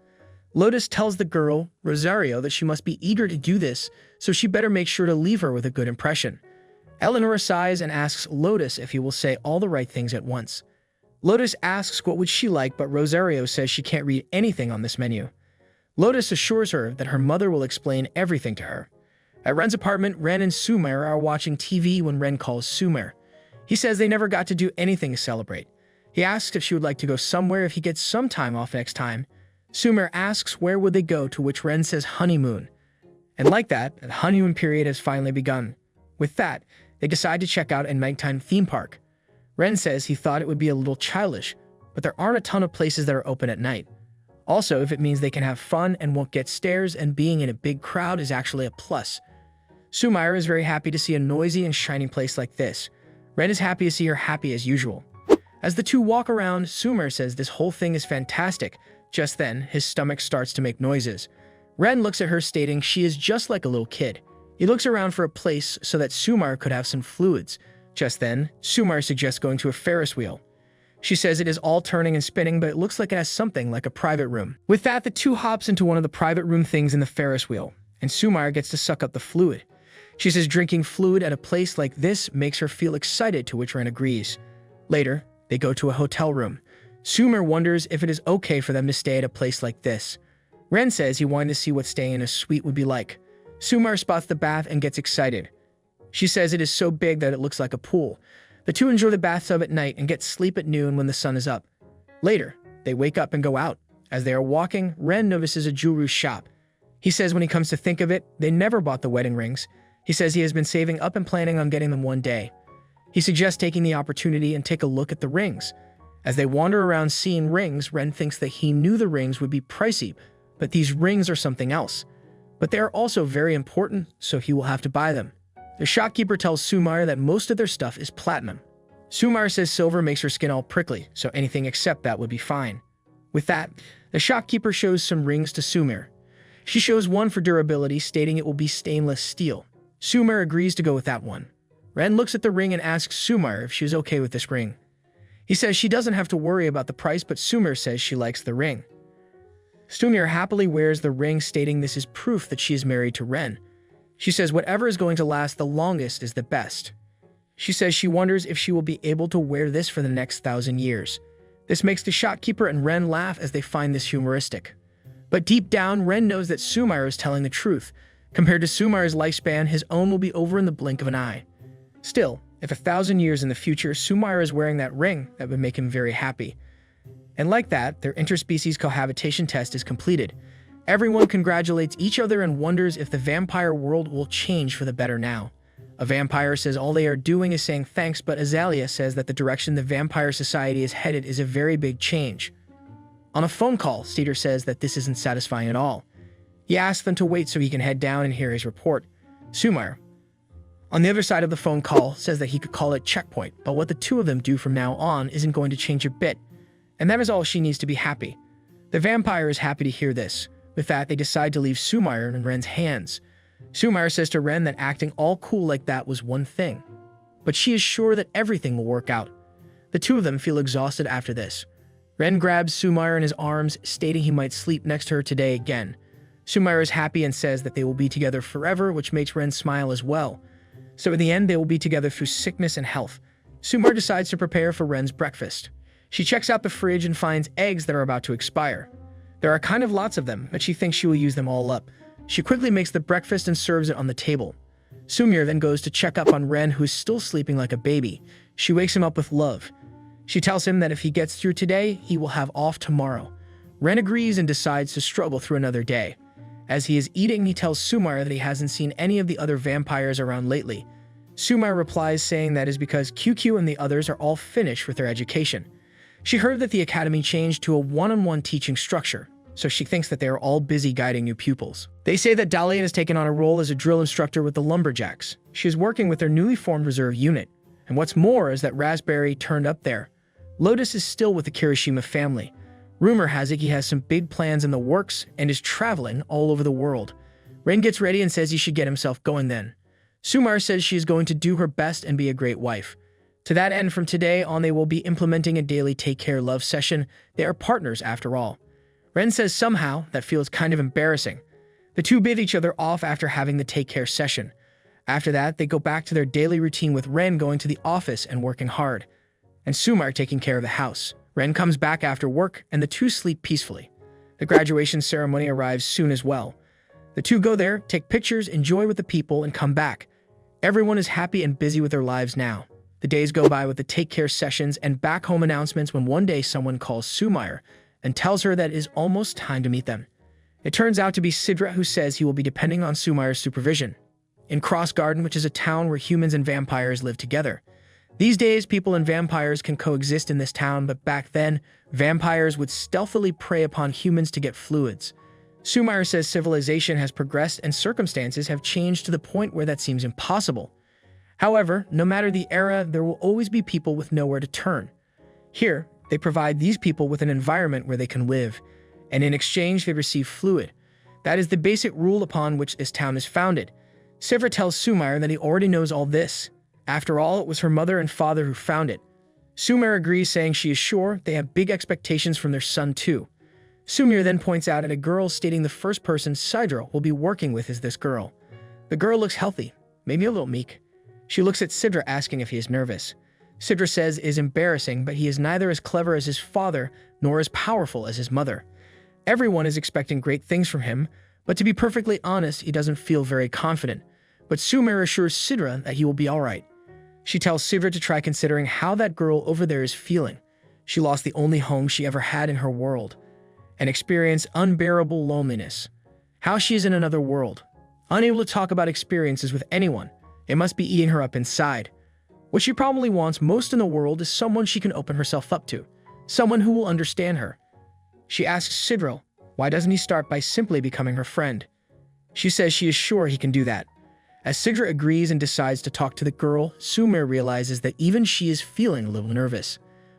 Lotus tells the girl, Rosario, that she must be eager to do this, so she better make sure to leave her with a good impression. Eleonora sighs and asks Lotus if he will say all the right things at once. Lotus asks what would she like, but Rosario says she can't read anything on this menu. Lotus assures her that her mother will explain everything to her. At Ren's apartment, Ren and Sumire are watching TV when Ren calls Sumire. He says they never got to do anything to celebrate. He asks if she would like to go somewhere if he gets some time off next time. Sumire asks where would they go, to which Ren says honeymoon. And like that, the honeymoon period has finally begun. With that, they decide to check out a nighttime theme park. Ren says he thought it would be a little childish, but there aren't a ton of places that are open at night. Also, if it means they can have fun and won't get stares, and being in a big crowd is actually a plus. Sumire is very happy to see a noisy and shiny place like this. Ren is happy to see her happy as usual. As the two walk around, Sumire says this whole thing is fantastic. Just then, his stomach starts to make noises. Ren looks at her, stating she is just like a little kid. He looks around for a place so that Sumire could have some fluids. Just then, Sumire suggests going to a Ferris wheel. She says it is all turning and spinning, but it looks like it has something like a private room. With that, the two hops into one of the private room things in the Ferris wheel, and Sumire gets to suck up the fluid. She says drinking fluid at a place like this makes her feel excited, to which Ren agrees. Later, they go to a hotel room. Sumire wonders if it is okay for them to stay at a place like this. Ren says he wanted to see what staying in a suite would be like. Sumire spots the bath and gets excited. She says it is so big that it looks like a pool. The two enjoy the bathtub at night and get sleep at noon when the sun is up. Later, they wake up and go out. As they are walking, Ren notices a jewelry shop. He says when he comes to think of it, they never bought the wedding rings. He says he has been saving up and planning on getting them one day. He suggests taking the opportunity and take a look at the rings. As they wander around seeing rings, Ren thinks that he knew the rings would be pricey, but these rings are something else. But they are also very important, so he will have to buy them. The shopkeeper tells Sumire that most of their stuff is platinum. Sumire says silver makes her skin all prickly, so anything except that would be fine. With that, the shopkeeper shows some rings to Sumire. She shows one for durability, stating it will be stainless steel. Sumire agrees to go with that one. Ren looks at the ring and asks Sumire if she is okay with this ring. He says she doesn't have to worry about the price, but Sumire says she likes the ring. Sumire happily wears the ring, stating this is proof that she is married to Ren. She says whatever is going to last the longest is the best. She says she wonders if she will be able to wear this for the next 1,000 years. This makes the shopkeeper and Ren laugh as they find this humoristic. But deep down, Ren knows that Sumire is telling the truth. Compared to Sumire's lifespan, his own will be over in the blink of an eye. Still, if 1,000 years in the future, Sumire is wearing that ring, that would make him very happy. And like that, their interspecies cohabitation test is completed. Everyone congratulates each other and wonders if the vampire world will change for the better now. A vampire says all they are doing is saying thanks, but Azalea says that the direction the vampire society is headed is a very big change. On a phone call, Cedar says that this isn't satisfying at all. He asks them to wait so he can head down and hear his report. Sumire, on the other side of the phone call, says that he could call it checkpoint, but what the two of them do from now on isn't going to change a bit. And that is all she needs to be happy. The vampire is happy to hear this. With that, they decide to leave Sumire in Ren's hands. Sumire says to Ren that acting all cool like that was one thing, but she is sure that everything will work out. The two of them feel exhausted after this. Ren grabs Sumire in his arms, stating he might sleep next to her today again. Sumire is happy and says that they will be together forever, which makes Ren smile as well. So in the end, they will be together through sickness and health. Sumire decides to prepare for Ren's breakfast. She checks out the fridge and finds eggs that are about to expire. There are kind of lots of them, but she thinks she will use them all up. She quickly makes the breakfast and serves it on the table. Sumire then goes to check up on Ren, who is still sleeping like a baby. She wakes him up with love. She tells him that if he gets through today, he will have off tomorrow. Ren agrees and decides to struggle through another day. As he is eating, he tells Sumire that he hasn't seen any of the other vampires around lately. Sumire replies saying that is because QQ and the others are all finished with their education. She heard that the academy changed to a one-on-one teaching structure. so she thinks that they are all busy guiding new pupils. They say that Dalian has taken on a role as a drill instructor with the lumberjacks. She is working with their newly formed reserve unit. And what's more is that Raspberry turned up there. Lotus is still with the Kirishima family. Rumor has it he has some big plans in the works and is traveling all over the world. Ren gets ready and says he should get himself going then. Sumire says she is going to do her best and be a great wife. To that end, from today on, they will be implementing a daily take-care love session. They are partners after all. Ren says somehow that feels kind of embarrassing. The two bid each other off after having the take-care session. After that, they go back to their daily routine with Ren going to the office and working hard, and Sumire taking care of the house. Ren comes back after work, and the two sleep peacefully. The graduation ceremony arrives soon as well. The two go there, take pictures, enjoy with the people, and come back. Everyone is happy and busy with their lives now. The days go by with the take-care sessions and back-home announcements when one day someone calls Sumire and tells her that it is almost time to meet them. It turns out to be Sidra, who says he will be depending on Sumire's supervision. In Cross Garden, which is a town where humans and vampires live together. These days, people and vampires can coexist in this town, but back then, vampires would stealthily prey upon humans to get fluids. Sumire says civilization has progressed and circumstances have changed to the point where that seems impossible. However, no matter the era, there will always be people with nowhere to turn. Here, they provide these people with an environment where they can live, and in exchange they receive fluid. That is the basic rule upon which this town is founded. Sivra tells Sumire that he already knows all this. After all, it was her mother and father who found it. Sumire agrees, saying she is sure they have big expectations from their son too. Sumire then points out at a girl, stating the first person Sidra will be working with is this girl. The girl looks healthy, maybe a little meek. She looks at Sidra, asking if he is nervous. Sidra says it is embarrassing, but he is neither as clever as his father nor as powerful as his mother. Everyone is expecting great things from him, but to be perfectly honest, he doesn't feel very confident. But Sumire assures Sidra that he will be alright. She tells Sidra to try considering how that girl over there is feeling. She lost the only home she ever had in her world, and experienced unbearable loneliness. How she is in another world, unable to talk about experiences with anyone. It must be eating her up inside. What she probably wants most in the world is someone she can open herself up to, someone who will understand her. She asks Sidra, why doesn't he start by simply becoming her friend? She says she is sure he can do that. As Sidra agrees and decides to talk to the girl, Sumire realizes that even she is feeling a little nervous.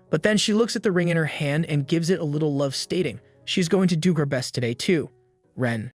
But then she looks at the ring in her hand and gives it a little love, stating she's going to do her best today too. Ren